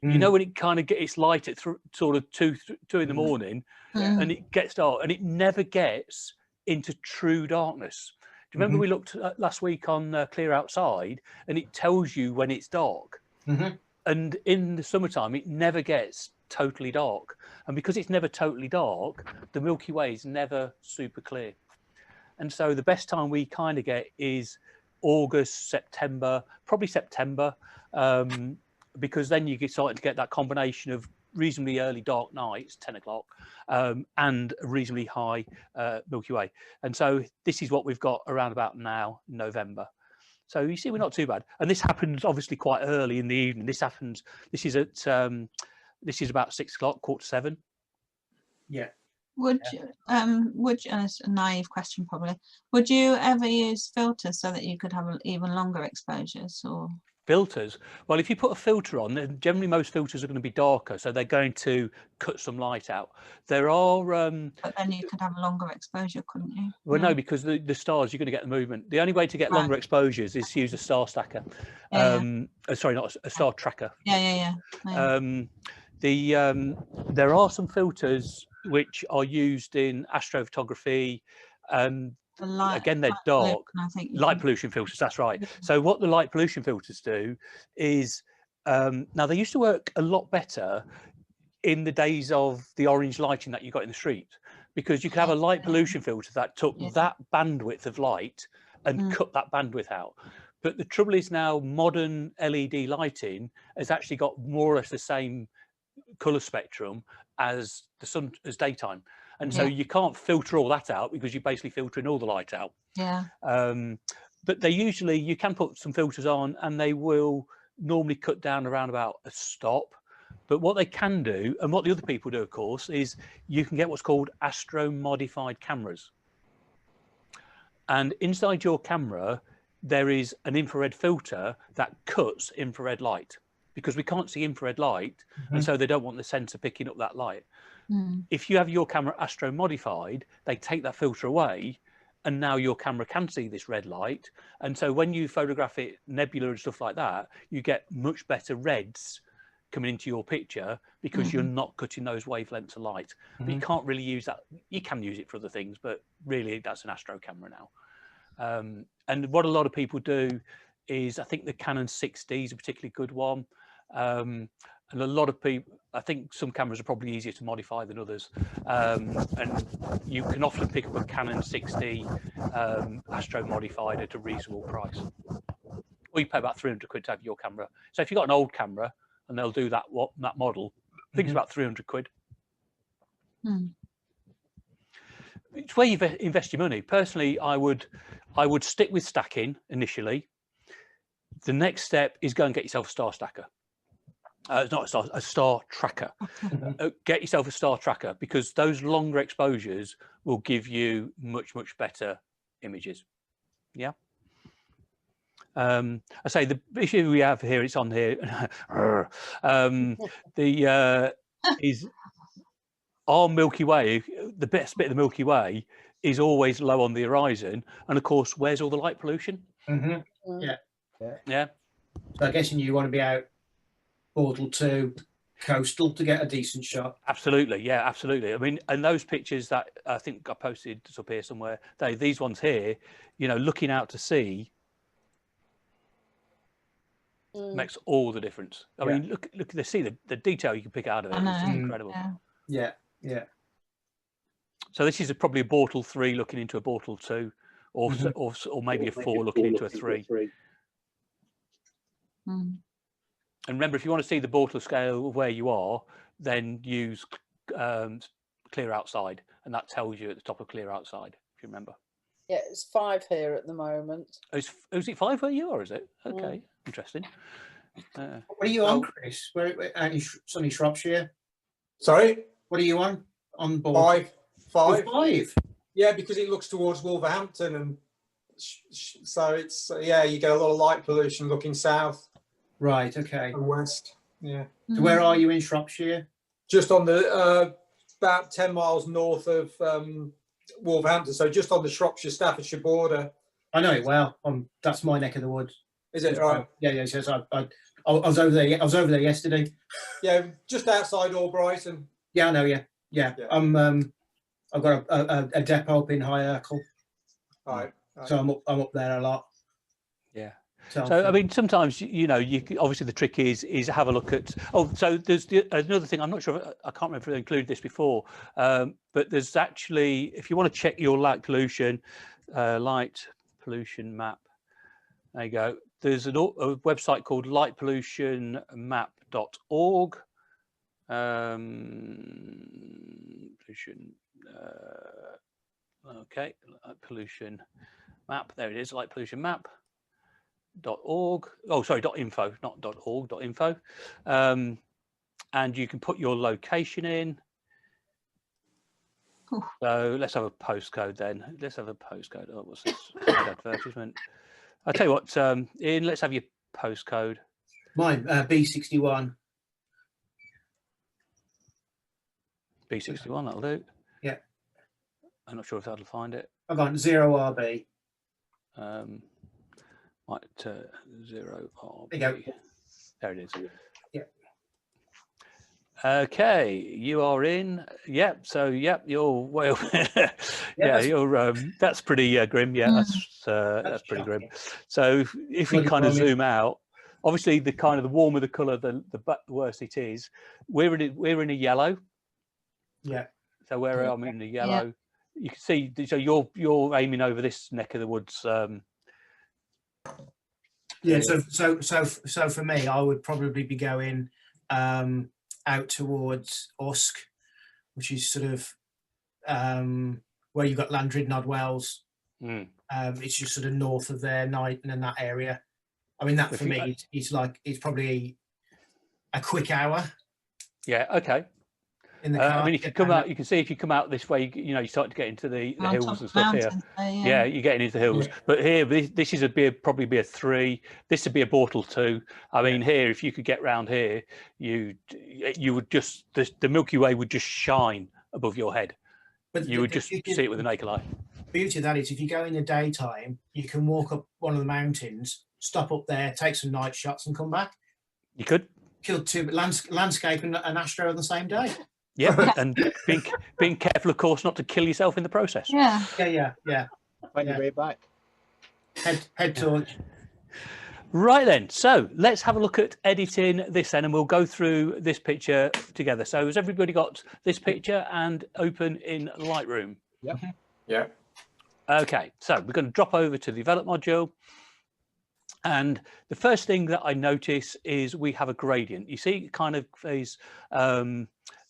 You know, when it kind of gets light at sort of two in the morning, and it gets dark, and it never gets into true darkness. Do you remember we looked last week on Clear Outside, and it tells you when it's dark? And in the summertime, it never gets totally dark. And because it's never totally dark, the Milky Way is never super clear. And so the best time we kind of get is August, September, probably September, because then you get starting to get that combination of reasonably early dark nights, 10 o'clock, and a reasonably high Milky Way. And so this is what we've got around about now, November. So you see, we're not too bad. And this happens obviously quite early in the evening. This is at, this is about 6 o'clock, 6:45. Yeah. Would you, it's a naive question probably, would you ever use filters so that you could have even longer exposures? Or filters? Well, if you put a filter on, then generally most filters are going to be darker, so they're going to cut some light out. There are but then you could have a longer exposure, couldn't you? well, no, because the stars, you're going to get the movement. The only way to get longer exposures is to use a star stacker. Sorry, not a star tracker. Yeah. There are some filters which are used in astrophotography. Again, they're dark. Light pollution filters, that's right. So what the light pollution filters do is, now they used to work a lot better in the days of the orange lighting that you got in the street, because you could have a light pollution filter that took that bandwidth of light and cut that bandwidth out. But the trouble is now modern LED lighting has actually got more or less the same color spectrum as the sun, as daytime. And so you can't filter all that out because you're basically filtering all the light out. Yeah. But they usually, you can put some filters on and they will normally cut down around about a stop. But what they can do, and what the other people do, of course, is you can get what's called Astro modified cameras. And inside your camera, there is an infrared filter that cuts infrared light, because we can't see infrared light, and so they don't want the sensor picking up that light. If you have your camera Astro modified, they take that filter away, and now your camera can see this red light. And so when you photograph it, nebula and stuff like that, you get much better reds coming into your picture because you're not cutting those wavelengths of light. But you can't really use that. You can use it for other things, but really that's an Astro camera now. And what a lot of people do is, I think the Canon 6D is a particularly good one. And a lot of people, I think some cameras are probably easier to modify than others. And you can often pick up a Canon 6D Astro modified at a reasonable price. Or you pay about 300 quid to have your camera. So if you've got an old camera and they'll do that model, I think it's about 300 quid. It's where you invest your money. Personally, I would stick with stacking initially. The next step is go and get yourself a star stacker. Not a star tracker. Get yourself a star tracker, because those longer exposures will give you much better images. Yeah. I say the issue we have here, it's on here. Is our Milky Way, the best bit of the Milky Way is always low on the horizon, and of course, where's all the light pollution? Yeah. So I'm guessing you want to be out Portal 2 coastal to get a decent shot. Absolutely, yeah, absolutely. I mean, and those pictures that I think I posted up here somewhere, these ones here, you know, looking out to sea makes all the difference. I mean, look at the sea, the detail you can pick out of it is incredible. Yeah. So this is probably a Portal 3 looking into a Portal 2, or maybe a 4 looking into a 3. And remember, if you want to see the Bortle scale of where you are, then use clear outside, and that tells you at the top of clear outside, if you remember. Yeah, it's 5 here at the moment. Is it 5 where you are, is it? Okay, interesting. What are you on, Chris? Where sunny Shropshire? Sorry? What are you on board? 5. 5? Yeah, because it looks towards Wolverhampton, and so it's, you get a lot of light pollution looking south. Right, okay. And west, yeah. So where are you in Shropshire? Just on the, about 10 miles north of Wolverhampton, so just on the Shropshire-Staffordshire border. I know it well. That's my neck of the woods. Is it right? Yeah. So I was over there. I was over there yesterday. Yeah, just outside Albrighton. Yeah, I know. Yeah. I've got a depot up in High Urkel. Right. So I'm up there a lot. Yeah. So I mean, sometimes you obviously the trick is have a look at. Oh, so there's another thing. I'm not sure. I can't remember if I included this before. But there's actually, if you want to check your light pollution, light pollution map. There you go. There's a website called lightpollutionmap.org. Pollution. Okay, light pollution map. There it is. Light pollution map.org. Oh, sorry, .info, not .org. .info. And you can put your location in. So let's have a postcode then. Let's have a postcode. Oh, what's this? Advertisement. I'll tell you what, Ian, let's have your postcode. Mine, B61. B61, that'll do. Yeah. I'm not sure if that'll find it. I've got 0RB. Right, 0RB. There you go. There it is. Yeah. Okay, you are in. Yep. So, yep, you're well. Yeah, you're. That's pretty grim. Yeah, that's pretty grim. So, if we kind of zoom out, obviously, the kind of the warmer the colour, the worse it is. We're in a yellow. Yeah. So where I'm in the yellow, you can see. So you're aiming over this neck of the woods. Yeah. So for me, I would probably be going out towards Usk, which is sort of where you've got Landrid Nodwells. It's just sort of north of there, Knighton and that area. I mean, that for me, it's probably a quick hour. Yeah. Okay. In the car. I mean, if you come out, you can see if you come out this way, you start to get into the hills and stuff here. Yeah, you're getting into the hills. Yeah. But here, this is probably be a 3. This would be a Bortle 2. I mean, here, if you could get round here, you would just the Milky Way would just shine above your head. But you would just see it with the naked eye. The beauty of that is, if you go in the daytime, you can walk up one of the mountains, stop up there, take some night shots, and come back. You could kill 2 landscape and Astro on the same day. Yeah, and being careful, of course, not to kill yourself in the process. Yeah. Find your way back. Head torch. Right then, so let's have a look at editing this then, and we'll go through this picture together. So has everybody got this picture and open in Lightroom? Yep. Yeah. Okay, so we're going to drop over to the develop module. And the first thing that I notice is we have a gradient. You see, it kind of is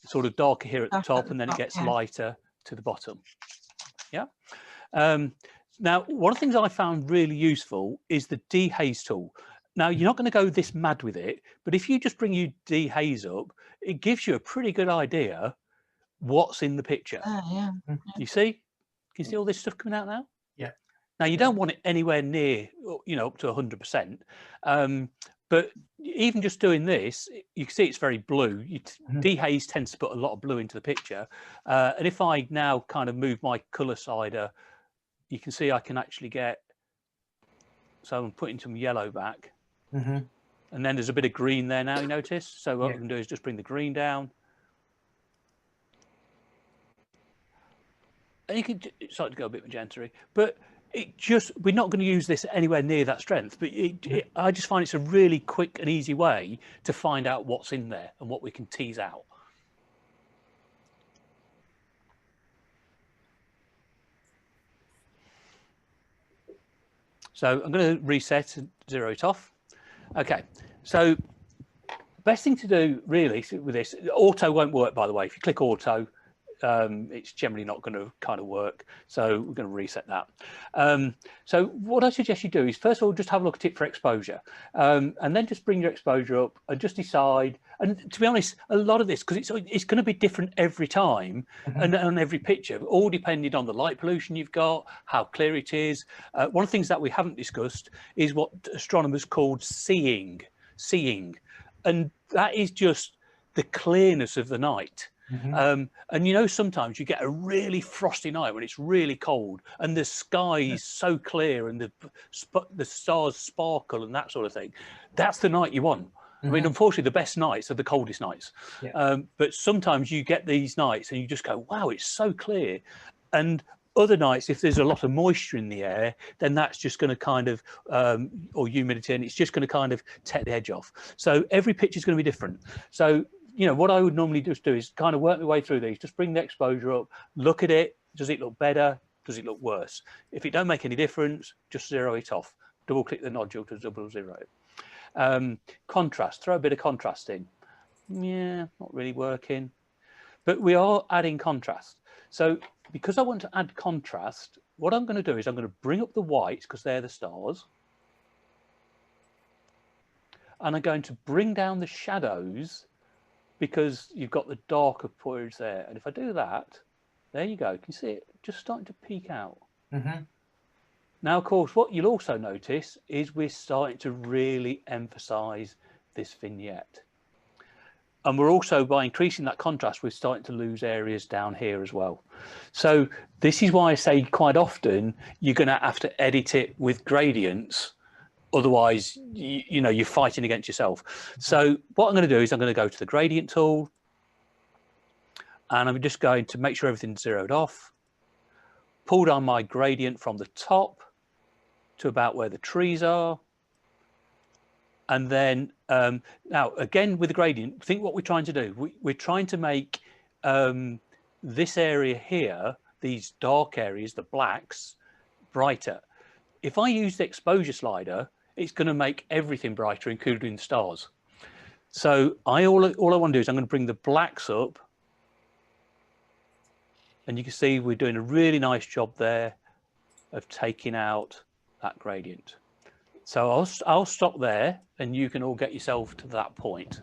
sort of darker here at the top, and then it gets lighter to the bottom. Yeah. Now, one of the things I found really useful is the dehaze tool. Now, you're not going to go this mad with it, but if you just bring your dehaze up, it gives you a pretty good idea what's in the picture. You see? Can you see all this stuff coming out now? Yeah. Now, you don't want it anywhere near, up to 100%. But even just doing this, you can see it's very blue. Dehaze tends to put a lot of blue into the picture. And if I now kind of move my color slider, you can see I can actually get, so I'm putting some yellow back. And then there's a bit of green there now, you notice? So what we can do is just bring the green down. And you can start to go a bit magenta-y, but we're not going to use this anywhere near that strength, but I just find it's a really quick and easy way to find out what's in there and what we can tease out. So I'm going to reset and zero it off. Okay, so best thing to do really with this, auto won't work, by the way. If you click auto, it's generally not going to kind of work, so we're going to reset that. So what I suggest you do is, first of all, just have a look at it for exposure, and then just bring your exposure up and just decide. And to be honest, a lot of this, because it's going to be different every time and on every picture, all depending on the light pollution you've got, how clear it is. One of the things that we haven't discussed is what astronomers called seeing, and that is just the clearness of the night. And sometimes you get a really frosty night when it's really cold and the sky is so clear and the stars sparkle and that sort of thing. That's the night you want. I mean, unfortunately, the best nights are the coldest nights. But sometimes you get these nights and you just go, wow, it's so clear. And other nights, if there's a lot of moisture in the air, then that's just going to kind of, or humidity, and it's just going to kind of take the edge off. So every picture is going to be different. So what I would normally just do is kind of work my way through these, just bring the exposure up, look at it. Does it look better? does it look worse? If it don't make any difference, just zero it off. Double click the nodule to double zero it. Contrast, throw a bit of contrast in. Yeah, not really working, but we are adding contrast. So because I want to add contrast, what I'm going to do is I'm going to bring up the whites because they're the stars. And I'm going to bring down the shadows because you've got the darker periods there. And if I do that, there you go. Can you see it just starting to peek out? Mm-hmm. Now, of course, what you'll also notice is we're starting to really emphasize this vignette. And we're also, by increasing that contrast, we're starting to lose areas down here as well. So this is why I say quite often you're going to have to edit it with gradients. Otherwise, you know, you're fighting against yourself. So what I'm going to do is I'm going to go to the gradient tool. And I'm just going to make sure everything's zeroed off. Pull down my gradient from the top to about where the trees are. And then now again with the gradient, think what we're trying to do. We're trying to make this area here, these dark areas, the blacks, brighter. If I use the exposure slider, it's going to make everything brighter, including the stars. So all I want to do is I'm going to bring the blacks up. And you can see we're doing a really nice job there of taking out that gradient. So I'll stop there and you can all get yourself to that point.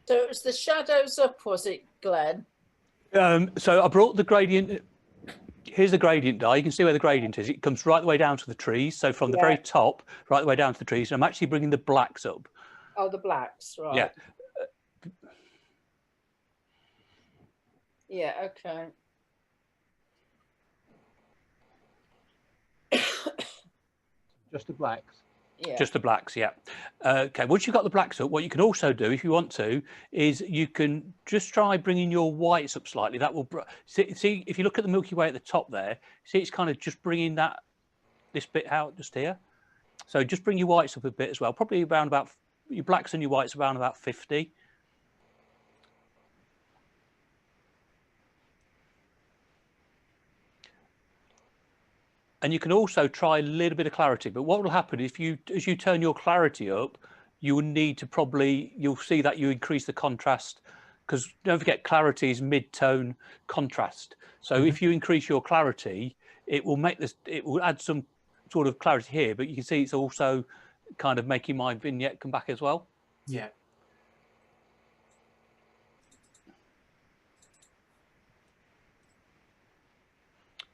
So it was the shadows up, was it, Glenn? So I brought the gradient. Here's the gradient die. You can see where the gradient is. It comes right the way down to the trees. So from the very top, right the way down to the trees. And I'm actually bringing the blacks up. Oh, the blacks, right. Yeah. Yeah, okay. Just the blacks. Yeah. Just the blacks, yeah. Okay, once you've got the blacks up, what you can also do, if you want to, is you can just try bringing your whites up slightly. That will see if you look at the Milky Way at the top there, see it's kind of just bringing this bit out just here. So just bring your whites up a bit as well, probably around about your blacks and your whites around about 50. And you can also try a little bit of clarity, but what will happen if as you turn your clarity up, you will need to you'll see that you increase the contrast, because don't forget clarity is mid-tone contrast. So if you increase your clarity, it will add some sort of clarity here, but you can see it's also kind of making my vignette come back as well. Yeah.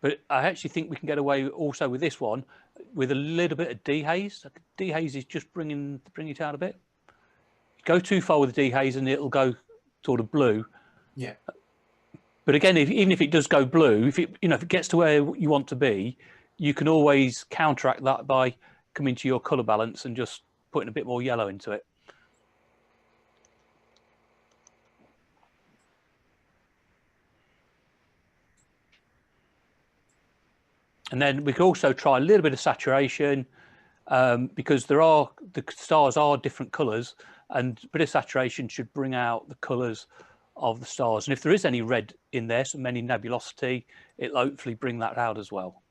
But I actually think we can get away also with this one with a little bit of dehaze. Dehaze is just bring it out a bit. Go too far with the dehaze and it'll go sort of blue. Yeah. But again, even if it does go blue, if it gets to where you want to be, you can always counteract that by coming to your color balance and just putting a bit more yellow into it. And then we can also try a little bit of saturation because the stars are different colors, and a bit of saturation should bring out the colors of the stars. And if there is any red in there, so many nebulosity, it'll hopefully bring that out as well.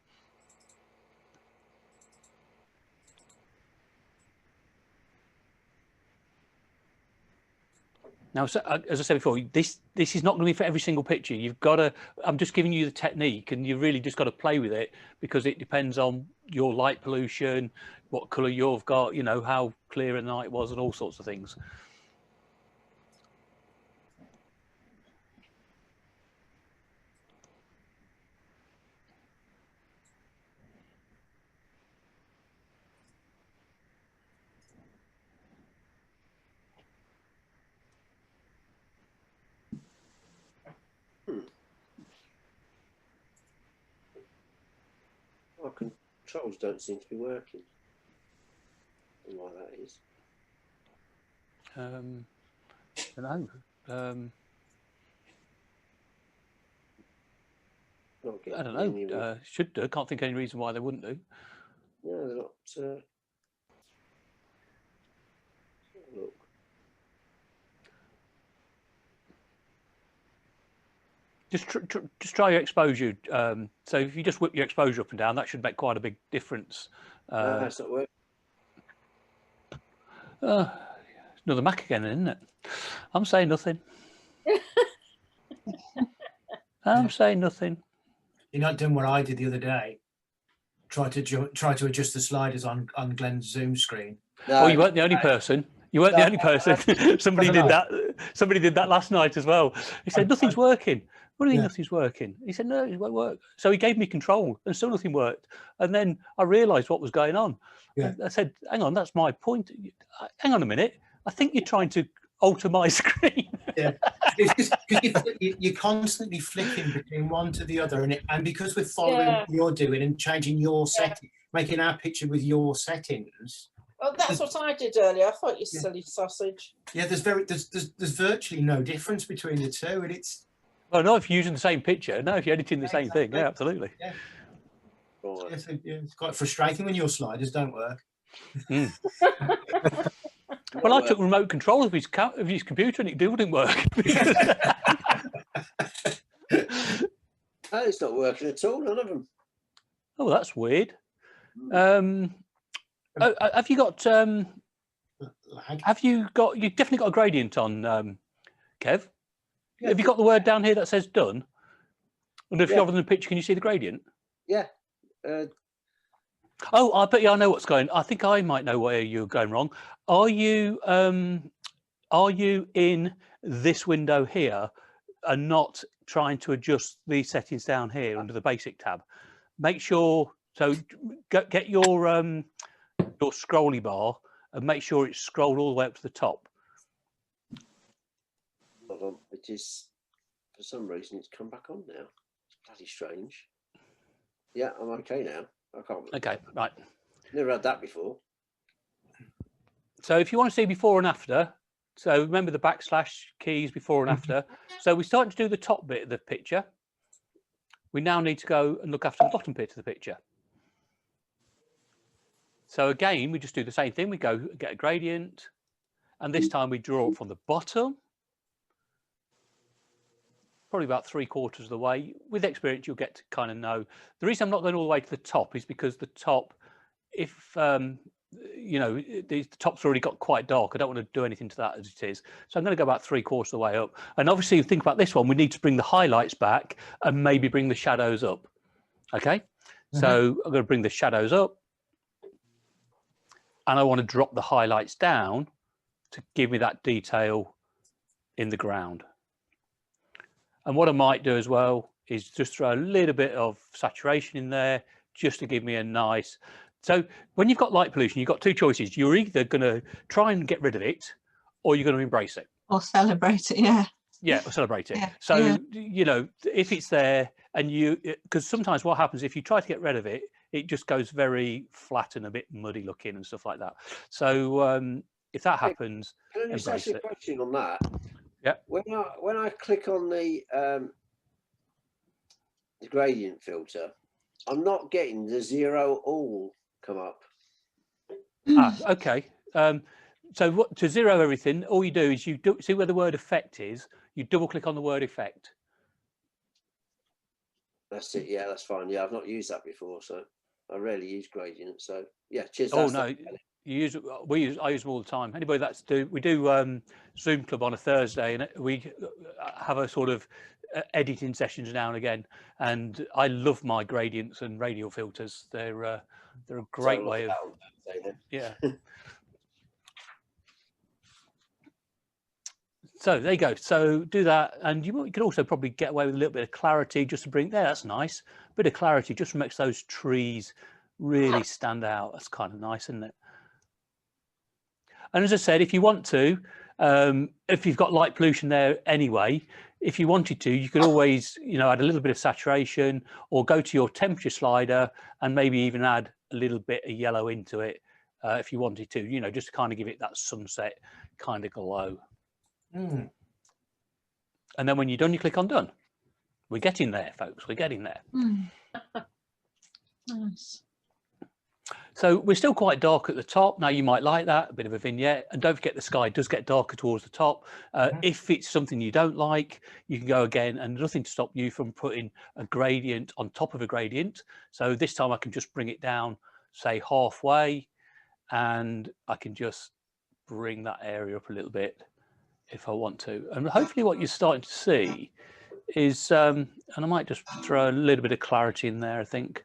Now, so, as I said before, this is not going to be for every single picture. You've got to, I'm just giving you the technique, and you really just got to play with it, because it depends on your light pollution, what colour you've got, you know, how clear the night was, and all sorts of things. Our controls don't seem to be working. I don't know why that is. I don't know. I don't know. Should do. Can't think of any reason why they wouldn't do. No, they're not. Look. Just try your exposure. So if you just whip your exposure up and down, that should make quite a big difference. That's not working. Another Mac again, isn't it? I'm saying nothing. I'm saying nothing. You're not doing what I did the other day. Try to adjust the sliders on Glenn's Zoom screen. No, Oh, you weren't the only person. You weren't the only person. Somebody did that. Somebody did that last night as well. He said nothing's working. What do you mean nothing's working? He said no, it won't work. So he gave me control, and still nothing worked. And then I realised what was going on. Yeah. I said, "Hang on, that's my point. Hang on a minute. I think you're trying to alter my screen." Yeah, you're constantly flicking between one to the other, and because we're following what you're doing and changing your setting, making our picture with your settings. Well, that's what I did earlier. I thought you silly sausage. Yeah, there's virtually no difference between the two, and it's. Well, no, if you're using the same picture, no, if you're editing the same thing, yeah, absolutely. Yeah. It's quite frustrating when your sliders don't work. Mm. Well, I took remote control of his computer and it didn't work. It's not working at all, none of them. Oh, that's weird. Have you got? You've definitely got a gradient on, Kev. Yeah. Have you got the word down here that says done? And if you're over the picture, can you see the gradient? Yeah. Oh, I bet you I know what's going. I think I might know where you're going wrong. Are you in this window here and not trying to adjust these settings down here under the basic tab? Make sure, so get your scrolly bar and make sure it's scrolled all the way up to the top. Hold on, it is, for some reason it's come back on now. It's bloody strange. Yeah, I'm okay now. I can't. Okay, right. Never had that before. So if you want to see before and after, so remember the backslash keys before and after. So we're starting to do the top bit of the picture. We now need to go and look after the bottom bit of the picture. So again, we just do the same thing. We go get a gradient, and this time we draw it from the bottom. Probably about 3/4 of the way. With experience, you'll get to kind of know. The reason I'm not going all the way to the top is because the top, if you know, the top's already got quite dark. I don't want to do anything to that as it is. So I'm going to go about 3/4 of the way up. And obviously, if you think about this one, we need to bring the highlights back and maybe bring the shadows up. Okay, so I'm going to bring the shadows up, and I want to drop the highlights down to give me that detail in the ground. And what I might do as well is just throw a little bit of saturation in there just to give me a nice. So when you've got light pollution, you've got two choices. You're either going to try and get rid of it, or you're going to embrace it. Or celebrate it, yeah. Yeah, or celebrate it. Yeah. So, yeah. you know, if it's there and because sometimes what happens if you try to get rid of it, it just goes very flat and a bit muddy looking and stuff like that. So if that happens, can I just ask you a question on that? Yeah. When I click on the gradient filter, I'm not getting the 0 all come up. Okay. So to zero everything, all you do is you see where the word effect is. You double click on the word effect. That's it. Yeah, that's fine. Yeah, I've not used that before, so I rarely use gradient. So yeah, cheers. Oh no, I use them all the time. Anybody we do Zoom club on a Thursday, and we have a sort of editing sessions now and again. And I love my gradients and radial filters. They're a great way of yeah. So there you go. So do that, and you could also probably get away with a little bit of clarity just to bring there. That's nice. A bit of clarity just makes those trees really stand out. That's kind of nice, isn't it? And as I said, if you want to, if you've got light pollution there anyway, if you wanted to, you could always, add a little bit of saturation, or go to your temperature slider and maybe even add a little bit of yellow into it if you wanted to, just to kind of give it that sunset kind of glow. And then when you're done, you click on done. We're getting there, folks. We're getting there. Nice. So we're still quite dark at the top. Now you might like that, a bit of a vignette. And don't forget the sky does get darker towards the top. If it's something you don't like, you can go again, and nothing to stop you from putting a gradient on top of a gradient. So this time I can just bring it down, say halfway, and I can just bring that area up a little bit if I want to. And hopefully what you're starting to see is, and I might just throw a little bit of clarity in there, I think.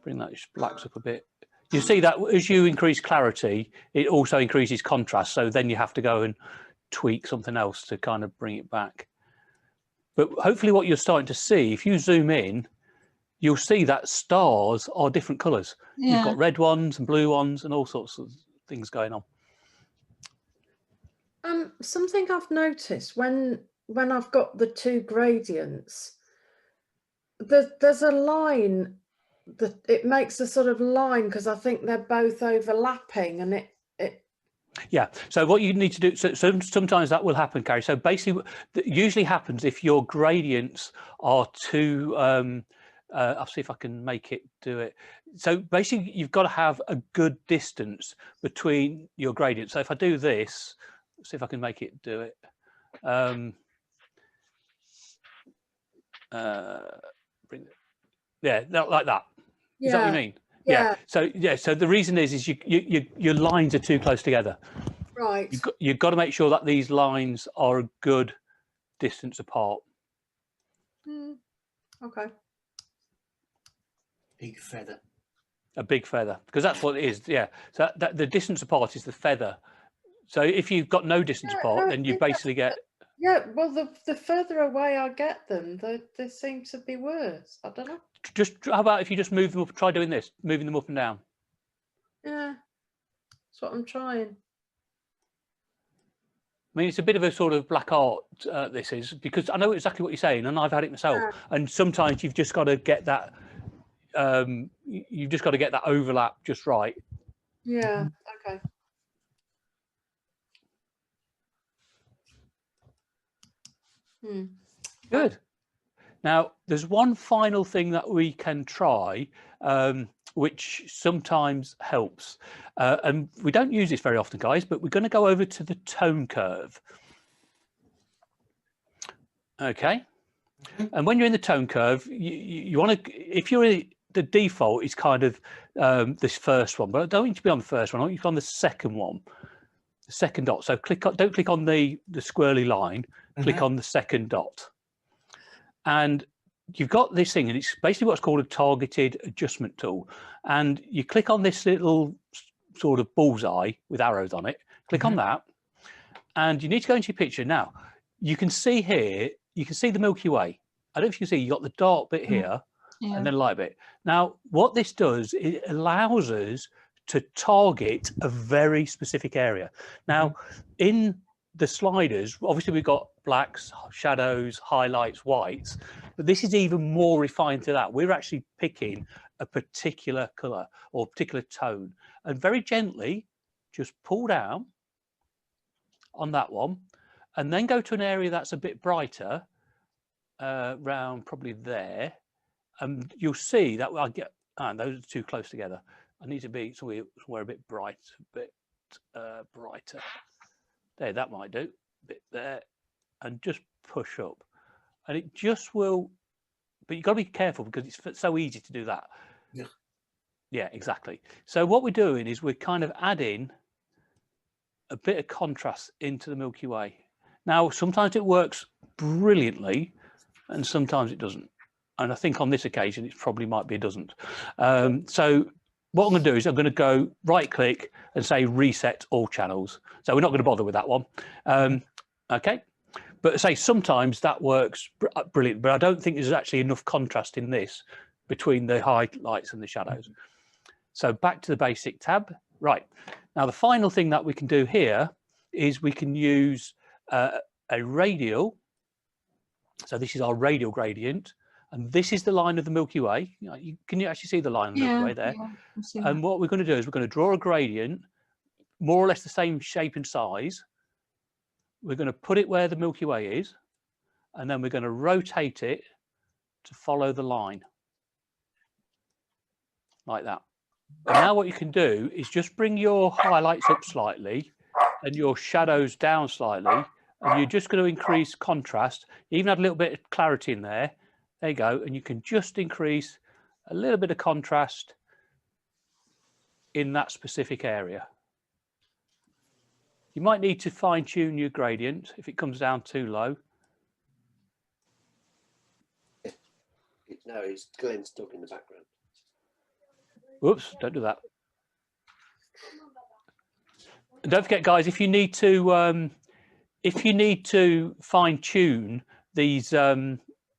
Bring that blacks up a bit. You see that as you increase clarity, it also increases contrast. So then you have to go and tweak something else to kind of bring it back. But hopefully what you're starting to see, if you zoom in, you'll see that stars are different colours. Yeah. You've got red ones and blue ones and all sorts of things going on. Something I've noticed when I've got the two gradients, there's a line that it makes a sort of line, because I think they're both overlapping, and it yeah. So what you need to do, so sometimes that will happen, Carrie. So basically, that usually happens if your gradients are too. I'll see if I can make it do it. So basically, you've got to have a good distance between your gradients. So if I do this, let's see if I can make it do it. Bring it. Yeah, like that. Is that what you mean? Yeah. So the reason is your lines are too close together. Right. You've got to make sure that these lines are a good distance apart. Okay. Big feather. A big feather, because that's what it is. Yeah. So that the distance apart is the feather. So if you've got no distance apart, then you basically get. Yeah. Well, the further away I get them, they seem to be worse. I don't know. Just how about if you just move them up? Try doing this, moving them up and down. Yeah, that's what I'm trying. I mean, it's a bit of a sort of black art. This is, because I know exactly what you're saying, and I've had it myself. Yeah. And sometimes you've just got to get that. You've just got to get that overlap just right. Yeah. Okay. Good. Now, there's one final thing that we can try, which sometimes helps. And we don't use this very often, guys, but we're going to go over to the tone curve. Okay. And when you're in the tone curve, you want to, if you're in, the default is kind of this first one, but I don't want you to be on the first one. I want you to be on the second one, the second dot. So don't click on the squirrely line, click on the second dot. And you've got this thing, and it's basically what's called a targeted adjustment tool. And you click on this little sort of bullseye with arrows on it, click on that, and you need to go into your picture. Now, you can see here, you can see the Milky Way. I don't know if you can see, you've got the dark bit here and then a light bit. Now, what this does, it allows us to target a very specific area. Now, in the sliders, obviously we've got blacks, shadows, highlights, whites, but this is even more refined to that. We're actually picking a particular color or particular tone, and very gently just pull down on that one, and then go to an area that's a bit brighter, around probably there, and you'll see that I get, those are too close together. I need to be somewhere a bit bright, a bit brighter. There, that might do, a bit there, and just push up, and it just will. But you've got to be careful, because it's so easy to do that. Yeah, exactly. So what we're doing is we're kind of adding a bit of contrast into the Milky Way. Now, sometimes it works brilliantly and sometimes it doesn't. And I think on this occasion, it probably might be it doesn't. So what I'm going to do is I'm going to go right click and say reset all channels. So we're not going to bother with that one. Okay. But say sometimes that works brilliant, but I don't think there's actually enough contrast in this between the highlights and the shadows. So back to the basic tab. Right. Now, the final thing that we can do here is we can use a radial. So this is our radial gradient. And this is the line of the Milky Way. Can you actually see the line of the Milky Way there? Yeah, and what we're going to do is we're going to draw a gradient, more or less the same shape and size. We're going to put it where the Milky Way is, and then we're going to rotate it to follow the line. Like that. And now what you can do is just bring your highlights up slightly and your shadows down slightly, and you're just going to increase contrast. Even add a little bit of clarity in there. There you go. And you can just increase a little bit of contrast in that specific area. You might need to fine tune your gradient if it comes down too low. No, it's Glenn's dog in the background. Whoops, don't do that. And don't forget, guys, if you need to fine tune these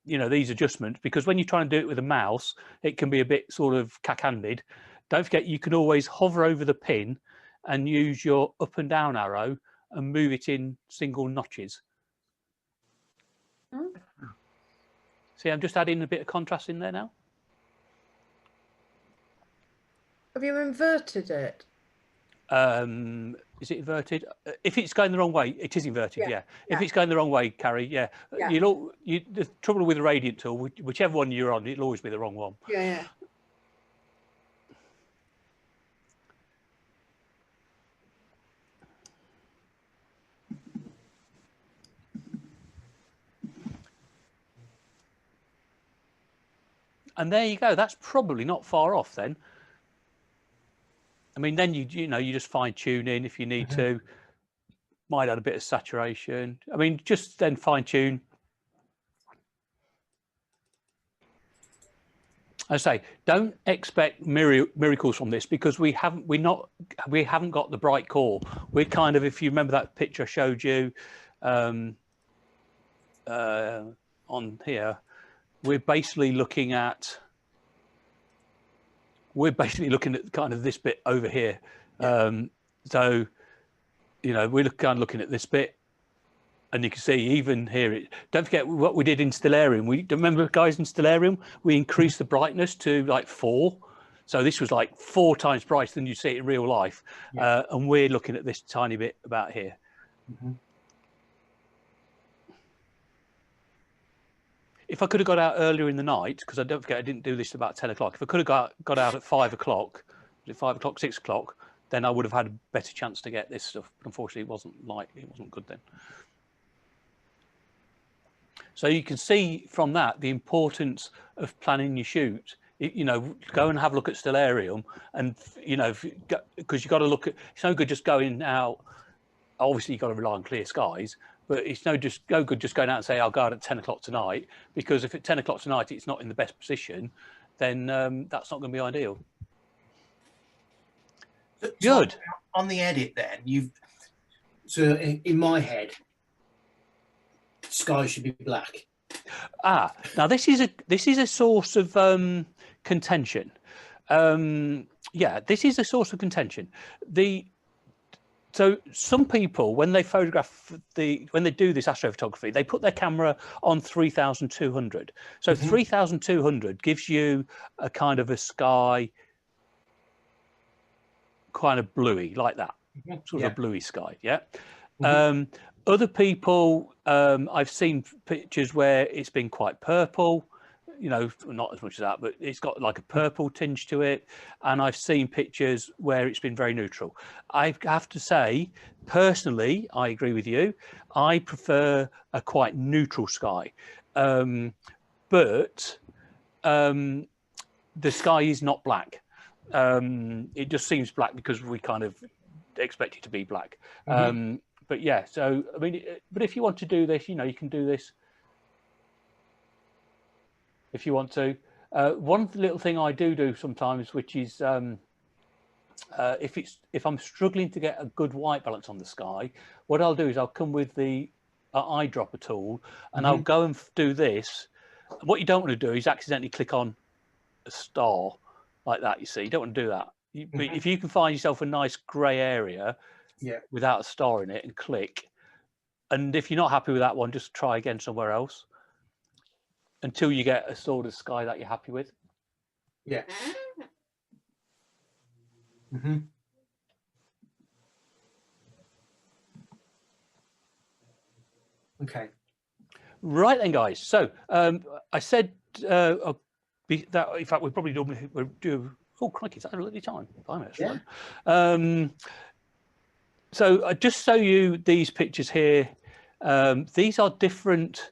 you know, these adjustments, because when you try and do it with a mouse, it can be a bit sort of cack-handed. Don't forget, you can always hover over the pin and use your up and down arrow and move it in single notches. See, I'm just adding a bit of contrast in there now. Have you inverted it? Is it inverted? If it's going the wrong way, it is inverted. Yeah. If it's going the wrong way, Carrie, the trouble with the radiant tool, whichever one you're on, it'll always be the wrong one. Yeah. And there you go. That's probably not far off then. I mean, then you just fine tune in if you need to. Might add a bit of saturation. I mean, just then fine tune. I say, don't expect miracles from this, because we haven't got the bright core. We're kind of, if you remember that picture I showed you on here, we're basically looking at kind of this bit over here. So, you know, we're kind of looking at this bit, and you can see even here, don't forget what we did in Stellarium. Remember, guys, in Stellarium, we increased the brightness to like 4. So this was like 4 times brighter than you see it in real life. And we're looking at this tiny bit about here. If I could have got out earlier in the night, because don't forget I didn't do this about 10 o'clock. If I could have got out at 5 o'clock, was it 5 o'clock, 6 o'clock, then I would have had a better chance to get this stuff. But unfortunately, it wasn't good then. So you can see from that the importance of planning your shoot. You know, go and have a look at Stellarium, and you know, because you've got to look at. It's no good just going out. Obviously, you've got to rely on clear skies. But it's no good just going out and say, I'll go out at 10 o'clock tonight, because if at 10 o'clock tonight it's not in the best position, then that's not going to be ideal. Good. So on the edit then, so in my head, sky should be black. Now this is a source of contention. Yeah, this is a source of contention. So some people, when they when they do this astrophotography, they put their camera on 3,200. So 3,200 gives you a kind of a sky, kind of bluey, like that, sort of a bluey sky. Yeah. Other people, I've seen pictures where it's been quite purple. You know, not as much as that, but it's got like a purple tinge to it. And I've seen pictures where it's been very neutral. I have to say, personally, I agree with you. I prefer a quite neutral sky. But the sky is not black. It just seems black because we kind of expect it to be black. But yeah, so I mean, but if you want to do this, you know, you can do this if you want to. One little thing I do sometimes, which is if I'm struggling to get a good white balance on the sky, what I'll do is I'll come with the eyedropper tool and I'll go and do this. What you don't want to do is accidentally click on a star like that. You see, you don't want to do that. But if you can find yourself a nice grey area without a star in it and click, and if you're not happy with that one, just try again somewhere else until you get a sort of sky that you're happy with. Yeah. Okay. Right then, guys. So I said that in fact we probably normally do. Oh, crikey, is that a lovely time? 5 minutes. Yeah. So I just show you these pictures here. These are different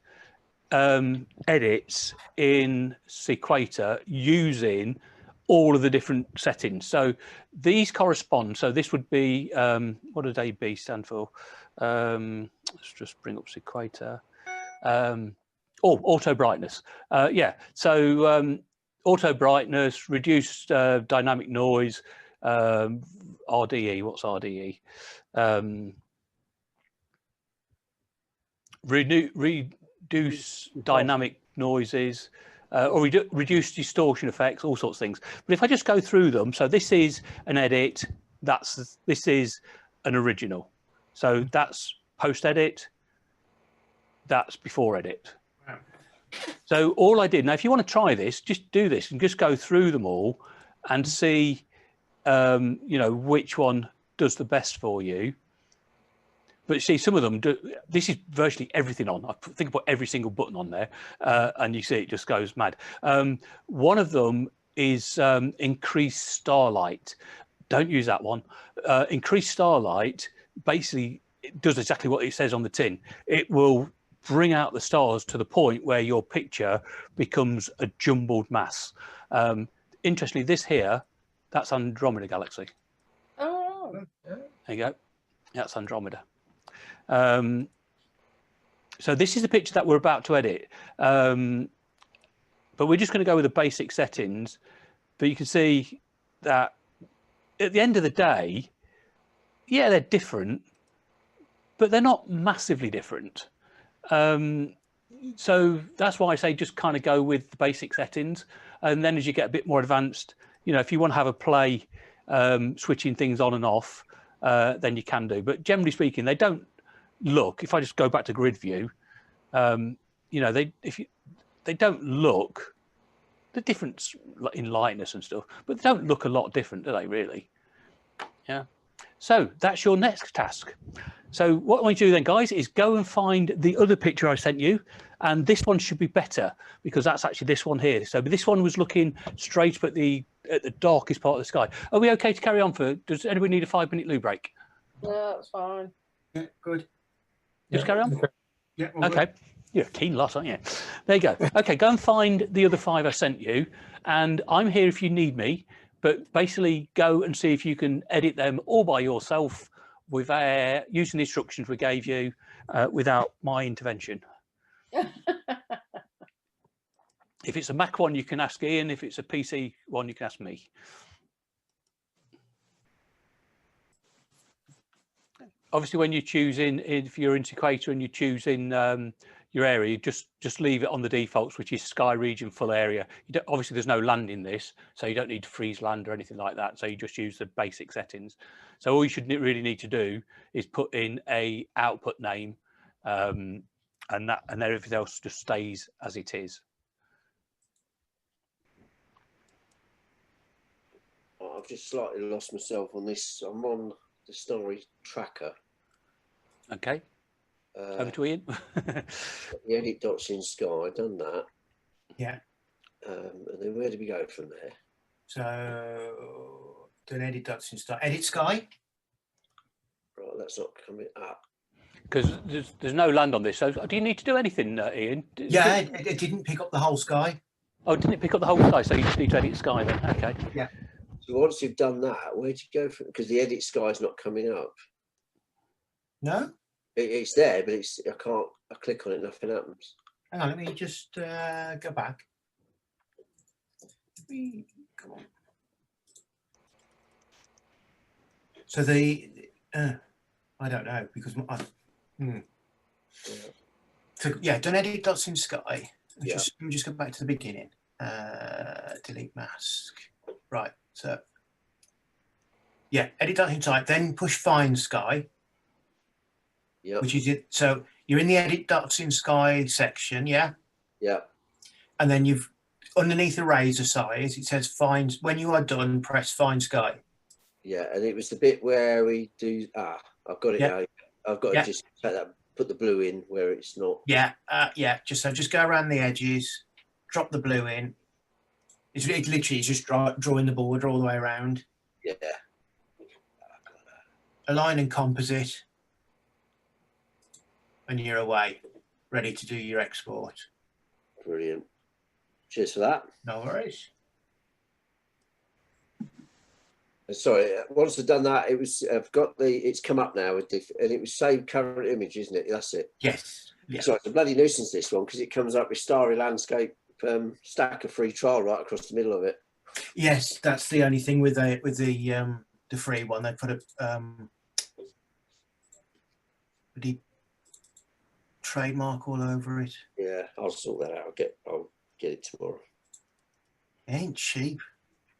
edits in Sequator using all of the different settings. So these correspond. So this would be, what does AB stand for? Let's just bring up Sequator. Auto brightness. Yeah, so auto brightness, reduced dynamic noise, RDE. What's RDE? Reduce dynamic noises, or reduce distortion effects, all sorts of things. But if I just go through them, so this is an edit, this is an original. So that's post edit, that's before edit. Wow. So all I did, now if you want to try this, just do this and just go through them all and see, you know, which one does the best for you. But see, some of them do. This is virtually everything on. I think I put every single button on there, and you see it just goes mad. One of them is increased starlight. Don't use that one. Increased starlight basically it does exactly what it says on the tin. It will bring out the stars to the point where your picture becomes a jumbled mass. Interestingly, this here, that's Andromeda Galaxy. Oh, there you go. That's Andromeda. So this is the picture that we're about to edit, but we're just going to go with the basic settings. But you can see that at the end of the day, yeah, they're different, but they're not massively different. So that's why I say just kind of go with the basic settings, and then as you get a bit more advanced, you know, if you want to have a play switching things on and off, then you can do. But generally speaking, they don't look, if I just go back to grid view, you know, they don't look, the difference in lightness and stuff, but they don't look a lot different, do they really? Yeah. So that's your next task. So what I want you to do then, guys, is go and find the other picture I sent you, and this one should be better because that's actually this one here. So this one was looking straight up at the darkest part of the sky. Are we okay to carry on for? Does anybody need a 5-minute loo break? no, that's fine. Yeah, good. Just carry on. Yeah. Okay. You're a keen lot, aren't you? There you go. Okay, go and find the other 5 I sent you, and I'm here if you need me. But basically, go and see if you can edit them all by yourself with using the instructions we gave you without my intervention. If it's a Mac one, you can ask Ian. If it's a PC one, you can ask me. Obviously, when you're choosing, if you're in Sequator and you're choosing your area, just leave it on the defaults, which is sky region full area. Obviously, there's no land in this, so you don't need to freeze land or anything like that. So you just use the basic settings. So all you should really need to do is put in a output name, and everything else just stays as it is. I've just slightly lost myself on this. I'm on the starry tracker. Okay. Over to Ian. The edit dots in sky, done that. Yeah. And then where do we go from there? So do an edit dots in sky. Edit sky. Right, that's not coming up. Because there's no land on this. So do you need to do anything, Ian? Yeah, it didn't pick up the whole sky. Oh, didn't it pick up the whole sky? So you just need to edit sky then. Okay. Yeah. So once you've done that, where do you go from? Because the edit sky's not coming up. No? It's there, but it's I click on it, nothing happens. Hang on, let me just go back. Come on. So I don't know, because So yeah, done edit dots in sky. Yeah. Let me just go back to the beginning. Delete mask. Right. So yeah, edit dots in sky. Then push find sky. Yeah. Which is it. So you're in the edit dots in sky section. Yeah. Yeah. And then you've underneath the razor size, it says find. When you are done, press find sky. Yeah, and it was the bit where we do. I've got it now. I've got to just take that, put the blue in where it's not. Yeah, yeah. Just go around the edges, drop the blue in. It's literally just drawing the border all the way around. Yeah. Align and composite, and you're away, ready to do your export. Brilliant. Cheers for that. No worries. Sorry, once I've done that, it's come up now and it was save current image, isn't it? That's it. Yes. Yeah. So it's a bloody nuisance, this one, because it comes up with starry landscape, stack of free trial right across the middle of it. Yes, that's the only thing with the free one. They put a the trademark all over it. Yeah, I'll sort that out. I'll get it tomorrow. It ain't cheap.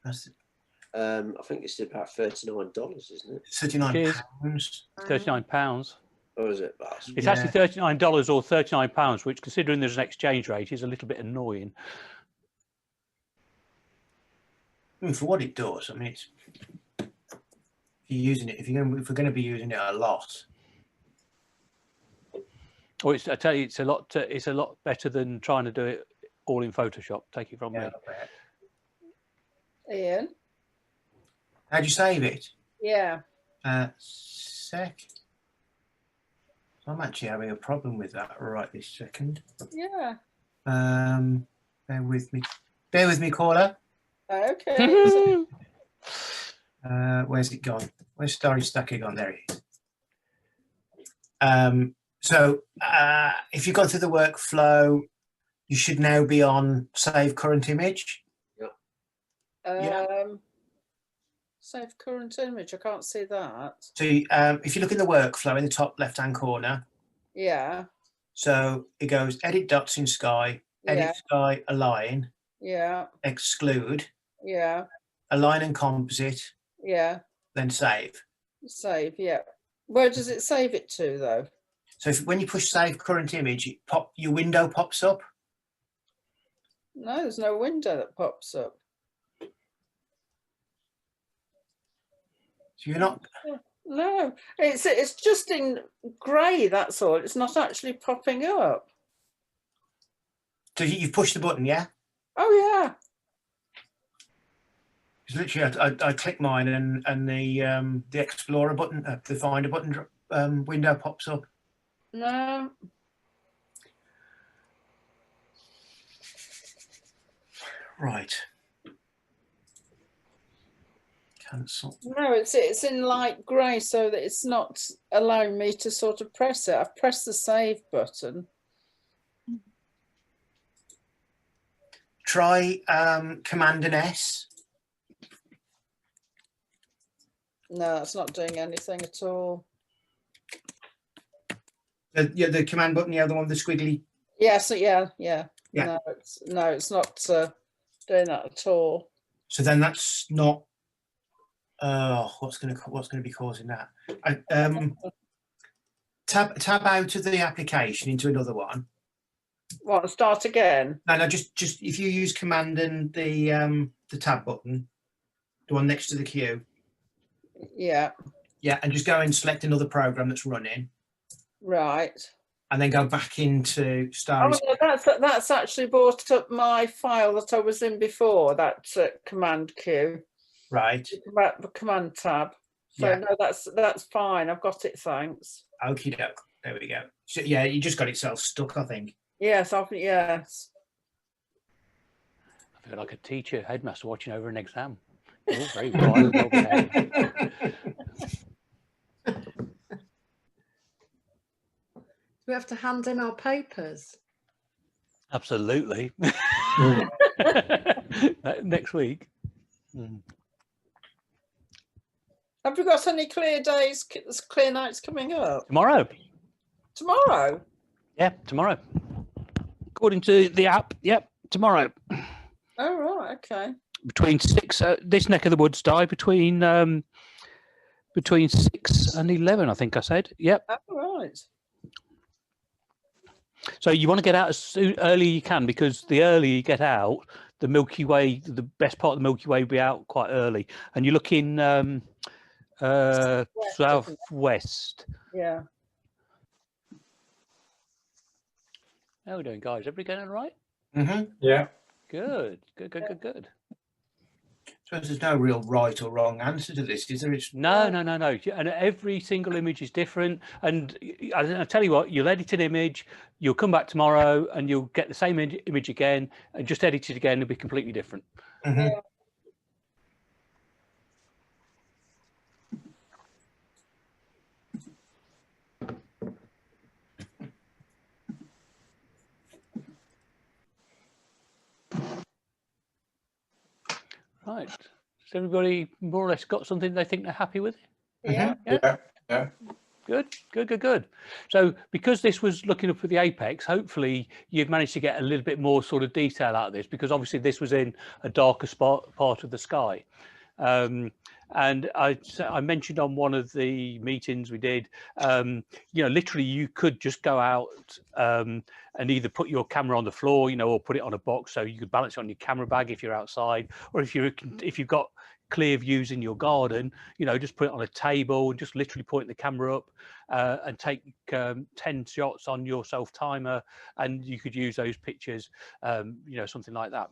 That's I think it's about $39, isn't it? £39. £39. Or is it? It's actually $39 or £39, which, considering there's an exchange rate, is a little bit annoying. I mean, for what it does, I mean, it's, if you're using it, if we're going to be using it a lot. Oh, I tell you, it's a lot better than trying to do it all in Photoshop. Take it from me. Ian? How'd you save it? Yeah. Sec. I'm actually having a problem with that right this second. Yeah. Bear with me, caller. Okay. Where's it gone? Where's Starry Stacker gone? There it is. So if you go through the workflow, you should now be on save current image. Save current image. I can't see that. So if you look in the workflow in the top left hand corner. Yeah. So it goes edit dots in sky, edit sky, align. Yeah. Exclude. Yeah. Align and composite. Yeah. Then save. Save. Yeah. Where does it save it to though? So when you push save current image, your window pops up. No, there's no window that pops up. So you're not. No, it's just in grey. That's all. It's not actually popping up. So you've pushed the button, yeah? Oh yeah. Because literally, I click mine and the Explorer button, the Finder button window pops up. No. Right. Cancel. No, it's in light grey, so that it's not allowing me to sort of press it. I've pressed the save button. Try Command and S. No, that's not doing anything at all. The command button, the one, the squiggly. Yes, yeah. Yeah. No, it's not doing that at all. So then that's not. What's going to be causing that? Tab out of the application into another one. What? Start again? No, just if you use Command and the tab button, the one next to the queue. Yeah. Yeah, and just go and select another program that's running. Right. And then go back into Starry. Oh, that's actually brought up my file that I was in before, that command queue. Right. The command tab. So yeah. No, that's fine. I've got it, thanks. Okie doke. There we go. So, yeah, you just got itself stuck, I think. Yes, yes. I feel like a teacher, headmaster watching over an exam. Oh, very wild. We have to hand in our papers. Absolutely. Next week. Have we got any clear days, clear nights coming up? Tomorrow. Tomorrow? Yeah, tomorrow. According to the app, yep, tomorrow. Oh, right, okay. Between 6, this neck of the woods die between 6 and 11, I think I said. Yep. Oh, right. So you want to get out as early as you can, because the earlier you get out, the Milky Way, the best part of the Milky Way will be out quite early. And you're looking southwest. Yeah. How are we doing, guys? Everybody going all right? Mm-hmm. Yeah. Good. So there's no real right or wrong answer to this, is there? No. And every single image is different. And I tell you what, you'll edit an image, you'll come back tomorrow and you'll get the same image again and just edit it again. It'll be completely different. Mm-hmm. Right. Has everybody more or less got something they think they're happy with? Yeah. Yeah. Good. So because this was looking up for the apex, hopefully you've managed to get a little bit more sort of detail out of this, because obviously this was in a darker part of the sky. And I mentioned on one of the meetings we did, literally you could just go out and either put your camera on the floor, or put it on a box so you could balance it on your camera bag if you're outside, or if you've got clear views in your garden, just put it on a table and just literally point the camera up and take 10 shots on your self timer, and you could use those pictures, something like that.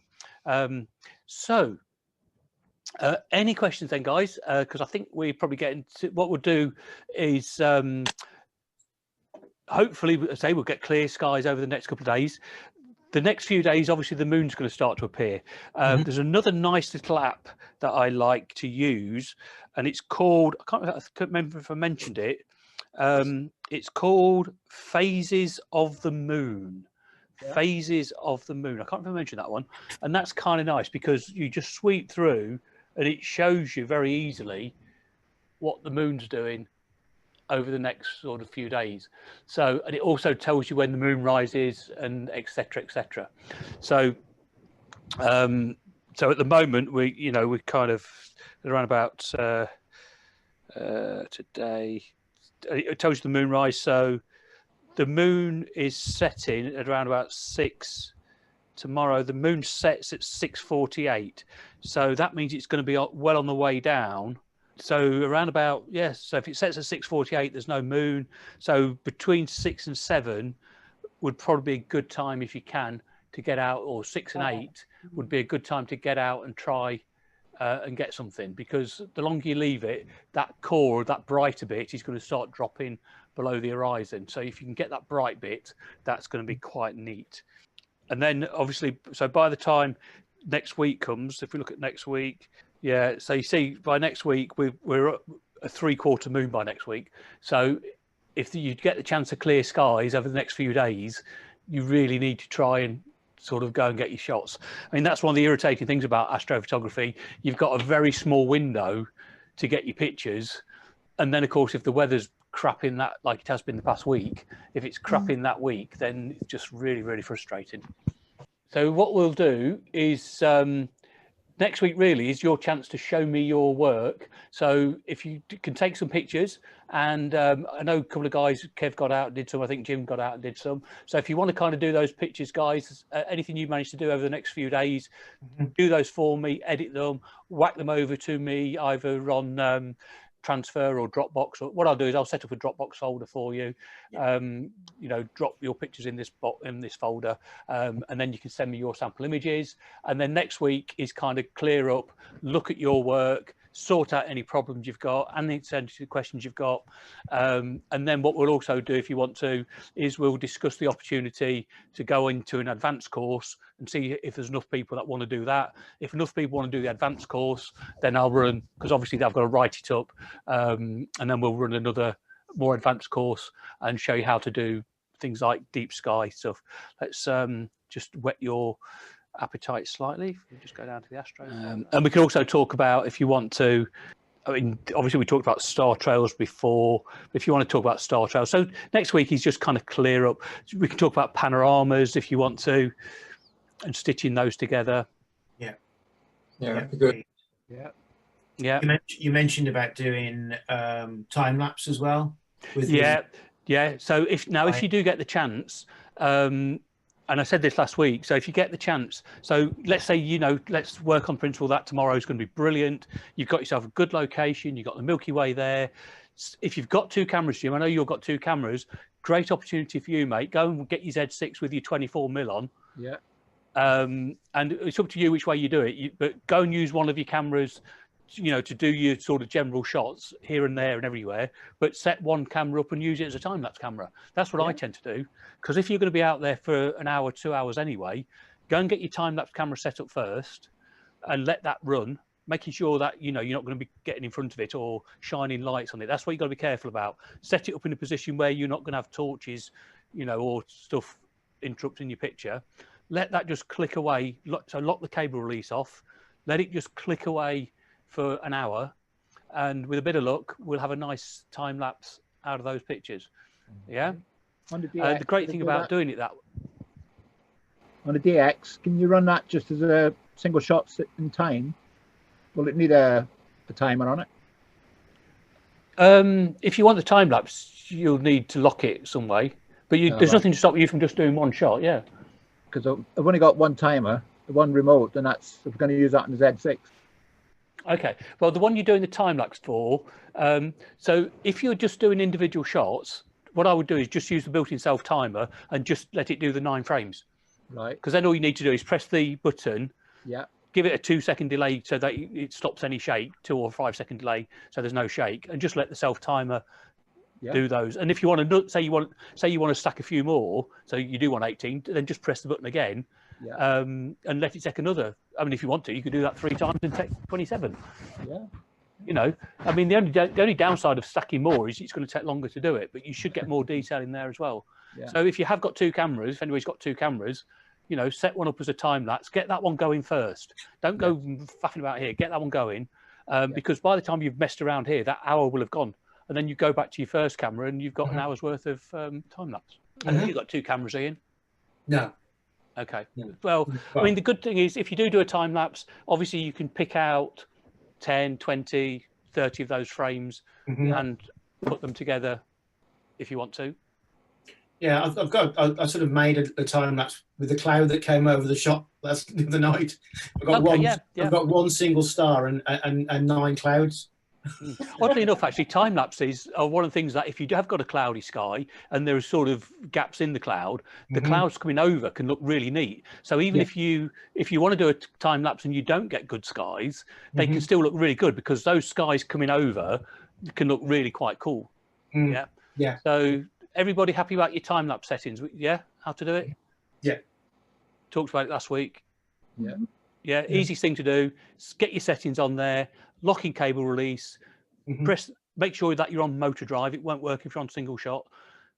Any questions then, guys? Because I think we probably get into what we'll do is hopefully, we'll get clear skies over the next couple of days. The next few days, obviously, the moon's going to start to appear. There's another nice little app that I like to use, and it's called, I can't remember if I mentioned it. It's called Phases of the Moon. Yeah. Phases of the Moon. I can't remember mention that one. And that's kind of nice because you just sweep through and it shows you very easily what the moon's doing over the next sort of few days. So, and it also tells you when the moon rises and et cetera, et cetera. So, so at the moment we're kind of around about today. It tells you the moon rise. So the moon is setting at around about 6 tomorrow. The moon sets at 6:48. So that means it's going to be well on the way down. So around about, yes. So if it sets at 6:48, there's no moon. So between 6 and 7 would probably be a good time if you can to get out, or 6 and 8 would be a good time to get out and try and get something, because the longer you leave it, that core, that brighter bit is going to start dropping below the horizon. So if you can get that bright bit, that's going to be quite neat. And then obviously, so by the time next week comes, if we look at next week, yeah, so you see by next week, we're at a 3/4 moon by next week. So if you get the chance of clear skies over the next few days, you really need to try and sort of go and get your shots. I mean, that's one of the irritating things about astrophotography. You've got a very small window to get your pictures. And then of course, if the weather's crap in that, like it has been the past week, if it's crap in that week, then it's just really, really frustrating. So what we'll do is next week really is your chance to show me your work. So if you can take some pictures, and I know a couple of guys, Kev got out and did some, I think Jim got out and did some. So if you want to kind of do those pictures, guys, anything you manage to do over the next few days, do those for me, edit them, whack them over to me, either on transfer or Dropbox. Or what I'll do is I'll set up a Dropbox folder for you. Drop your pictures in this folder, and then you can send me your sample images. And then next week is kind of clear up, look at your work, sort out any problems you've got, and answer the questions you've got. And then what we'll also do, if you want to, is we'll discuss the opportunity to go into an advanced course and see if there's enough people that want to do that. If enough people want to do the advanced course, then I'll run, because obviously they've got to write it up, and then we'll run another more advanced course and show you how to do things like deep sky stuff. Let's just whet your appetite slightly. We'll just go down to the Astro. And we can also talk about, if you want to, I mean, obviously we talked about star trails before. If you want to talk about star trails, so next week is just kind of clear up. We can talk about panoramas if you want to, and stitching those together. Yeah, that'd be good. Yeah. You mentioned about doing time lapse as well. Yeah. So if you do get the chance, and I said this last week, so if you get the chance, so let's say, let's work on principle that tomorrow is going to be brilliant. You've got yourself a good location. You've got the Milky Way there. If you've got 2 cameras, Jim, I know you've got 2 cameras. Great opportunity for you, mate. Go and get your Z6 with your 24mm on. Yeah. And it's up to you which way you do it. But go and use one of your cameras, to do your sort of general shots here and there and everywhere, but set one camera up and use it as a time-lapse camera. That's what I tend to do, because if you're going to be out there for an hour, 2 hours anyway, go and get your time-lapse camera set up first and let that run, making sure that you're not going to be getting in front of it or shining lights on it. That's what you've got to be careful about. Set it up in a position where you're not going to have torches, or stuff interrupting your picture. Let that just click away. So lock the cable release off, let it just click away for an hour, and with a bit of luck we'll have a nice time lapse out of those pictures. The great thing about doing it that on a DX, can you run that just as a single shot in time? Will it need a timer on it? If you want the time lapse, you'll need to lock it some way, but there's nothing to stop you from just doing one shot. Because I've only got one timer, one remote, and that's, if we're going to use that in the Z6. Okay, well, the one you're doing the time lapse for, so if you're just doing individual shots, what I would do is just use the built-in self timer and just let it do the 9 frames. Right. Because then all you need to do is press the button, give it a 2-second delay so that it stops any shake, 2 or 5-second delay, so there's no shake, and just let the self timer do those. And if you want to say you want to stack a few more, so you do want 18, then just press the button again. And let it take another. I mean, if you want to, you could do that 3 times and take 27. I mean, the only downside of stacking more is it's going to take longer to do it, but you should get more detail in there as well. So if you have got 2 cameras, if anybody's got 2 cameras, set one up as a time lapse. Get that one going first. Don't go faffing about here. Get that one going, because by the time you've messed around here, that hour will have gone, and then you go back to your first camera and you've got an hour's worth of time lapse. I think you've got 2 cameras, Ian. No. Okay. Well, I mean, the good thing is if you do a time lapse, obviously you can pick out 10, 20, 30 of those frames and put them together if you want to. Yeah, I sort of made a time lapse with the cloud that came over the shop last the night. I've got one single star and 9 clouds. Oddly enough, actually, time lapses are one of the things that if you have got a cloudy sky and there are sort of gaps in the cloud, the clouds coming over can look really neat. So even if you want to do a time lapse and you don't get good skies, they can still look really good, because those skies coming over can look really quite cool. Yeah. So everybody happy about your time lapse settings? How to do it? Talked about it last week. Easiest thing to do. Get your settings on there. Locking cable release, make sure that you're on motor drive. It won't work if you're on single shot.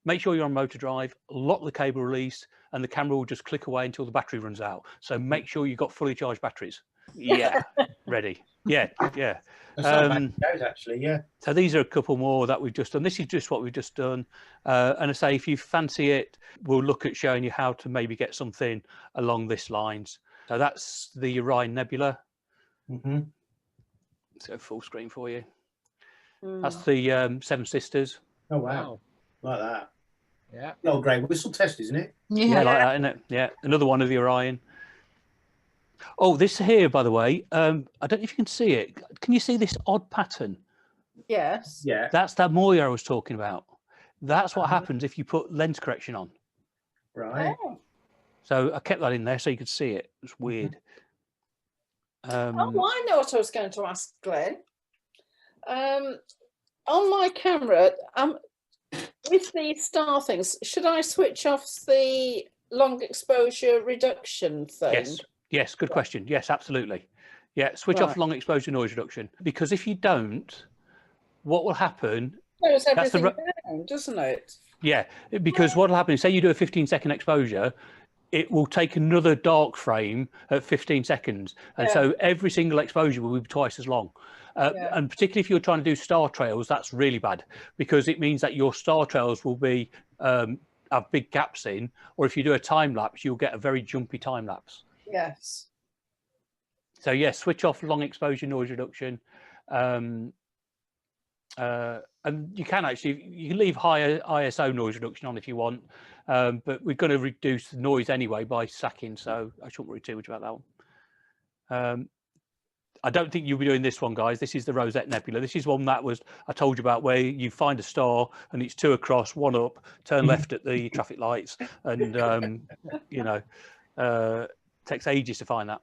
Make sure you're on motor drive, lock the cable release, and the camera will just click away until the battery runs out. So make sure you've got fully charged batteries. Ready. That's not bad, actually, So these are a couple more that we've just done. This is just what we've just done. And I say, if you fancy it, we'll look at showing you how to maybe get something along this lines. So that's the Orion Nebula. Let's go full screen for you. That's the 7 Sisters. Oh, wow. Like that. Yeah. The old grey whistle test, isn't it? Yeah, like that, isn't it? Yeah. Another one of the Orion. Oh, this here, by the way, I don't know if you can see it. Can you see this odd pattern? Yes. Yeah. That's that moire I was talking about. That's what happens if you put lens correction on. Right. Oh. So I kept that in there so you could see it. It's weird. I know what I was going to ask, Glenn. On my camera, with the star things, should I switch off the long exposure reduction thing? Yes, yes, good question. Yes, absolutely. Yeah, switch off long exposure noise reduction, because if you don't, what will happen? Slows everything down, doesn't it? Yeah, because what will happen is, say you do a 15-second exposure, it will take another dark frame at 15 seconds. And so every single exposure will be twice as long. And particularly if you're trying to do star trails, that's really bad, because it means that your star trails will be have big gaps in, or if you do a time lapse, you'll get a very jumpy time lapse. Yes. So yes, switch off long exposure noise reduction. And you can leave higher ISO noise reduction on if you want, but we're going to reduce the noise anyway by sacking, so I shouldn't worry too much about that one. I don't think you'll be doing this one, guys. This is the Rosette Nebula. This is one that I told you about, where you find a star and it's 2 across, 1 up, turn left at the traffic lights, and takes ages to find that.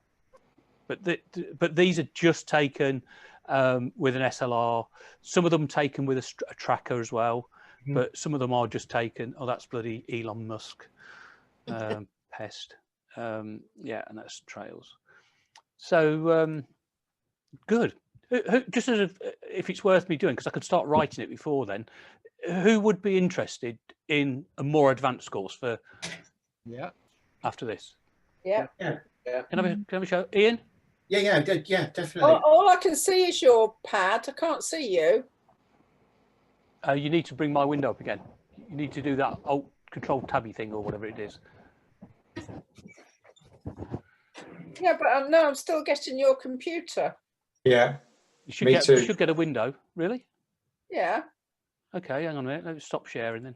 But these are just taken with an SLR. Some of them taken with a tracker as well, but some of them are just taken. Oh, that's bloody Elon Musk, pest. Yeah, and that's trails. So good. Just as if it's worth me doing, because I could start writing it before then. Who would be interested in a more advanced course for? Yeah. After this. Yeah. Can I have a show, Ian? Yeah, definitely. All I can see is your pad. I can't see you. You need to bring my window up again. You need to do that Alt Control Tabby thing or whatever it is. Yeah, but no, I'm still getting your computer. Yeah. You should get a window. Really? Yeah. Okay, hang on a minute. Let me stop sharing then.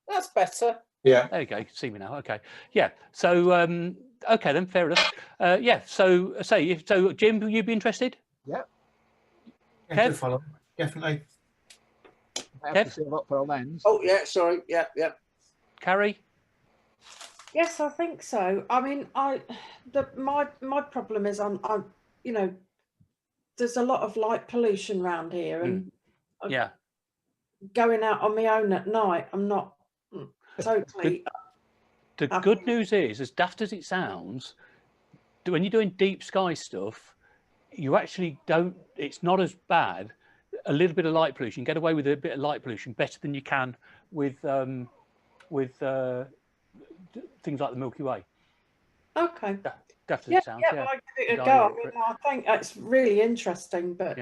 That's better. Yeah. There you go. You can see me now. Okay. Yeah. So okay then, fair enough. Yeah. So Jim, will you be interested? Yeah. Kev? Follow. Definitely. I have to save up for a lens. Oh yeah, sorry. Yeah. Carrie? Yes, I think so. I mean, my problem is I'm there's a lot of light pollution around here, and yeah, going out on my own at night, I'm not totally. The good news is, as daft as it sounds, when you're doing deep sky stuff, you actually don't. It's not as bad. A little bit of light pollution, get away with a bit of light pollution better than you can with things like the Milky Way. Okay. Daft as it sounds. Well, I give it a go. I mean, I think that's really interesting, but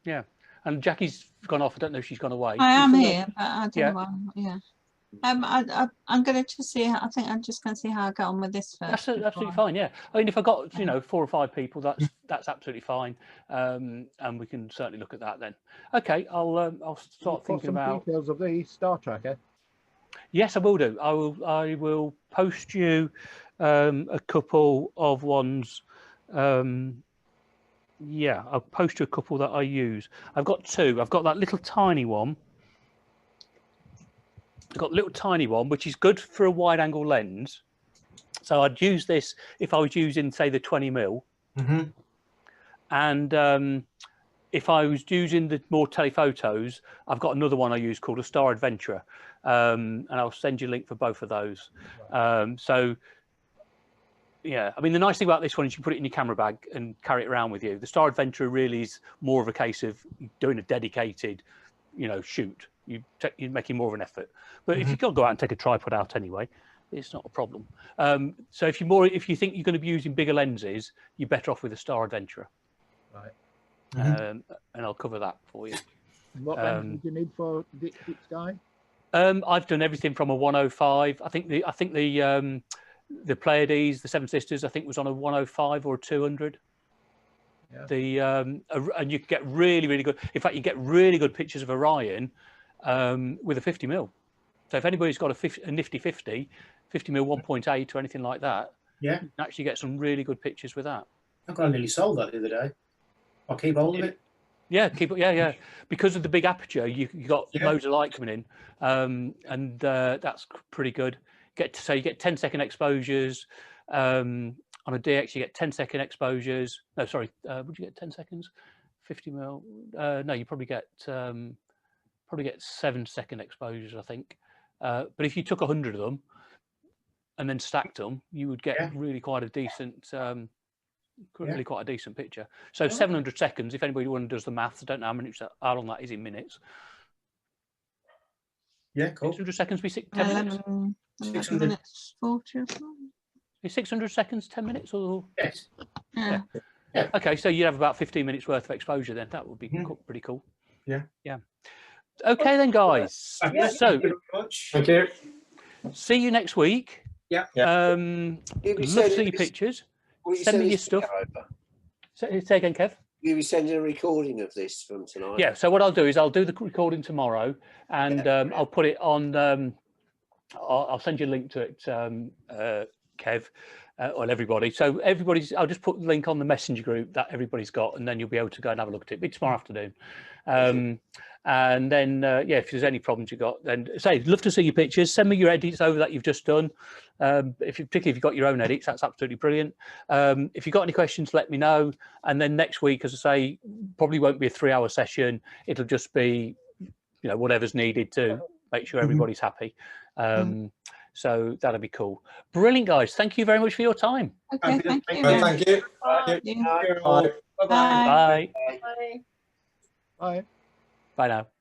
Yeah. And Jackie's gone off. I don't know if she's gone away. I am here, but I don't know. Yeah. I'm going to just see. I think I'm just going to see how I get on with this first. That's absolutely fine. Yeah. I mean, if I got 4 or 5 people, that's absolutely fine. And we can certainly look at that then. Okay. I'll start thinking about details of the Star Tracker. Yes, I will do. I will post you a couple of ones. Yeah, I'll post you a couple that I use. I've got 2. I've got that little tiny one. I've got a little tiny one, which is good for a wide angle lens. So I'd use this if I was using, say, the 20mm. And if I was using the more telephotos, I've got another one I use called a Star Adventurer. And I'll send you a link for both of those. So yeah, I mean, the nice thing about this one is you can put it in your camera bag and carry it around with you. The Star Adventurer really is more of a case of doing a dedicated, shoot. You're making more of an effort. But if you've got to go out and take a tripod out anyway, it's not a problem. So if you think you're going to be using bigger lenses, you're better off with a Star Adventurer. Right. And I'll cover that for you. What lenses do you need for deep sky? I've done everything from a 105. I think the Pleiades, the Seven Sisters, I think was on a 105 or a 200. Yeah. And you get really, really good. In fact, you get really good pictures of Orion with a 50mm. So if anybody's got a nifty 50mm 1.8 or anything like that, you can actually get some really good pictures with that. I got nearly sold that the other day. I'll keep hold of it. Yeah, keep it. Yeah. Because of the big aperture, you got loads of light coming in, and that's pretty good. You get 10-second exposures on a DX. You get 10-second exposures. No, sorry, would you get 10 seconds? 50 mil. No, you probably get 7-second exposures, I think. But if you took 100 of them and then stacked them, you would get really quite a decent, quite a decent picture. So 700 seconds. If anybody does the maths, I don't know how long that is in minutes. Yeah, cool. 600 seconds be 10 minutes. 600 minutes 40 or something. Is 600 seconds 10 minutes or? Yes. Yeah. Okay, so you'd have about 15 minutes worth of exposure then. That would be pretty cool. Yeah. Okay then, guys. So Thank you very much. Thank you. see you next week. Yeah. Love to see your pictures. Send me your stuff. Say again, Kev. You'll be sending a recording of this from tonight. Yeah. So what I'll do is I'll do the recording tomorrow, and I'll put it on. I'll send you a link to it, Kev, on everybody. So I'll just put the link on the messenger group that everybody's got, and then you'll be able to go and have a look at it. It'll be tomorrow afternoon. And then, if there's any problems you got, then love to see your pictures. Send me your edits over that you've just done. Particularly if you've got your own edits, that's absolutely brilliant. If you've got any questions, let me know. And then next week, as I say, probably won't be a 3-hour session. It'll just be, whatever's needed to make sure everybody's happy. So that'll be cool. Brilliant, guys. Thank you very much for your time. Okay, thank you. Thank you. Bye. Bye. Bye. Bye. Bye. Bye now.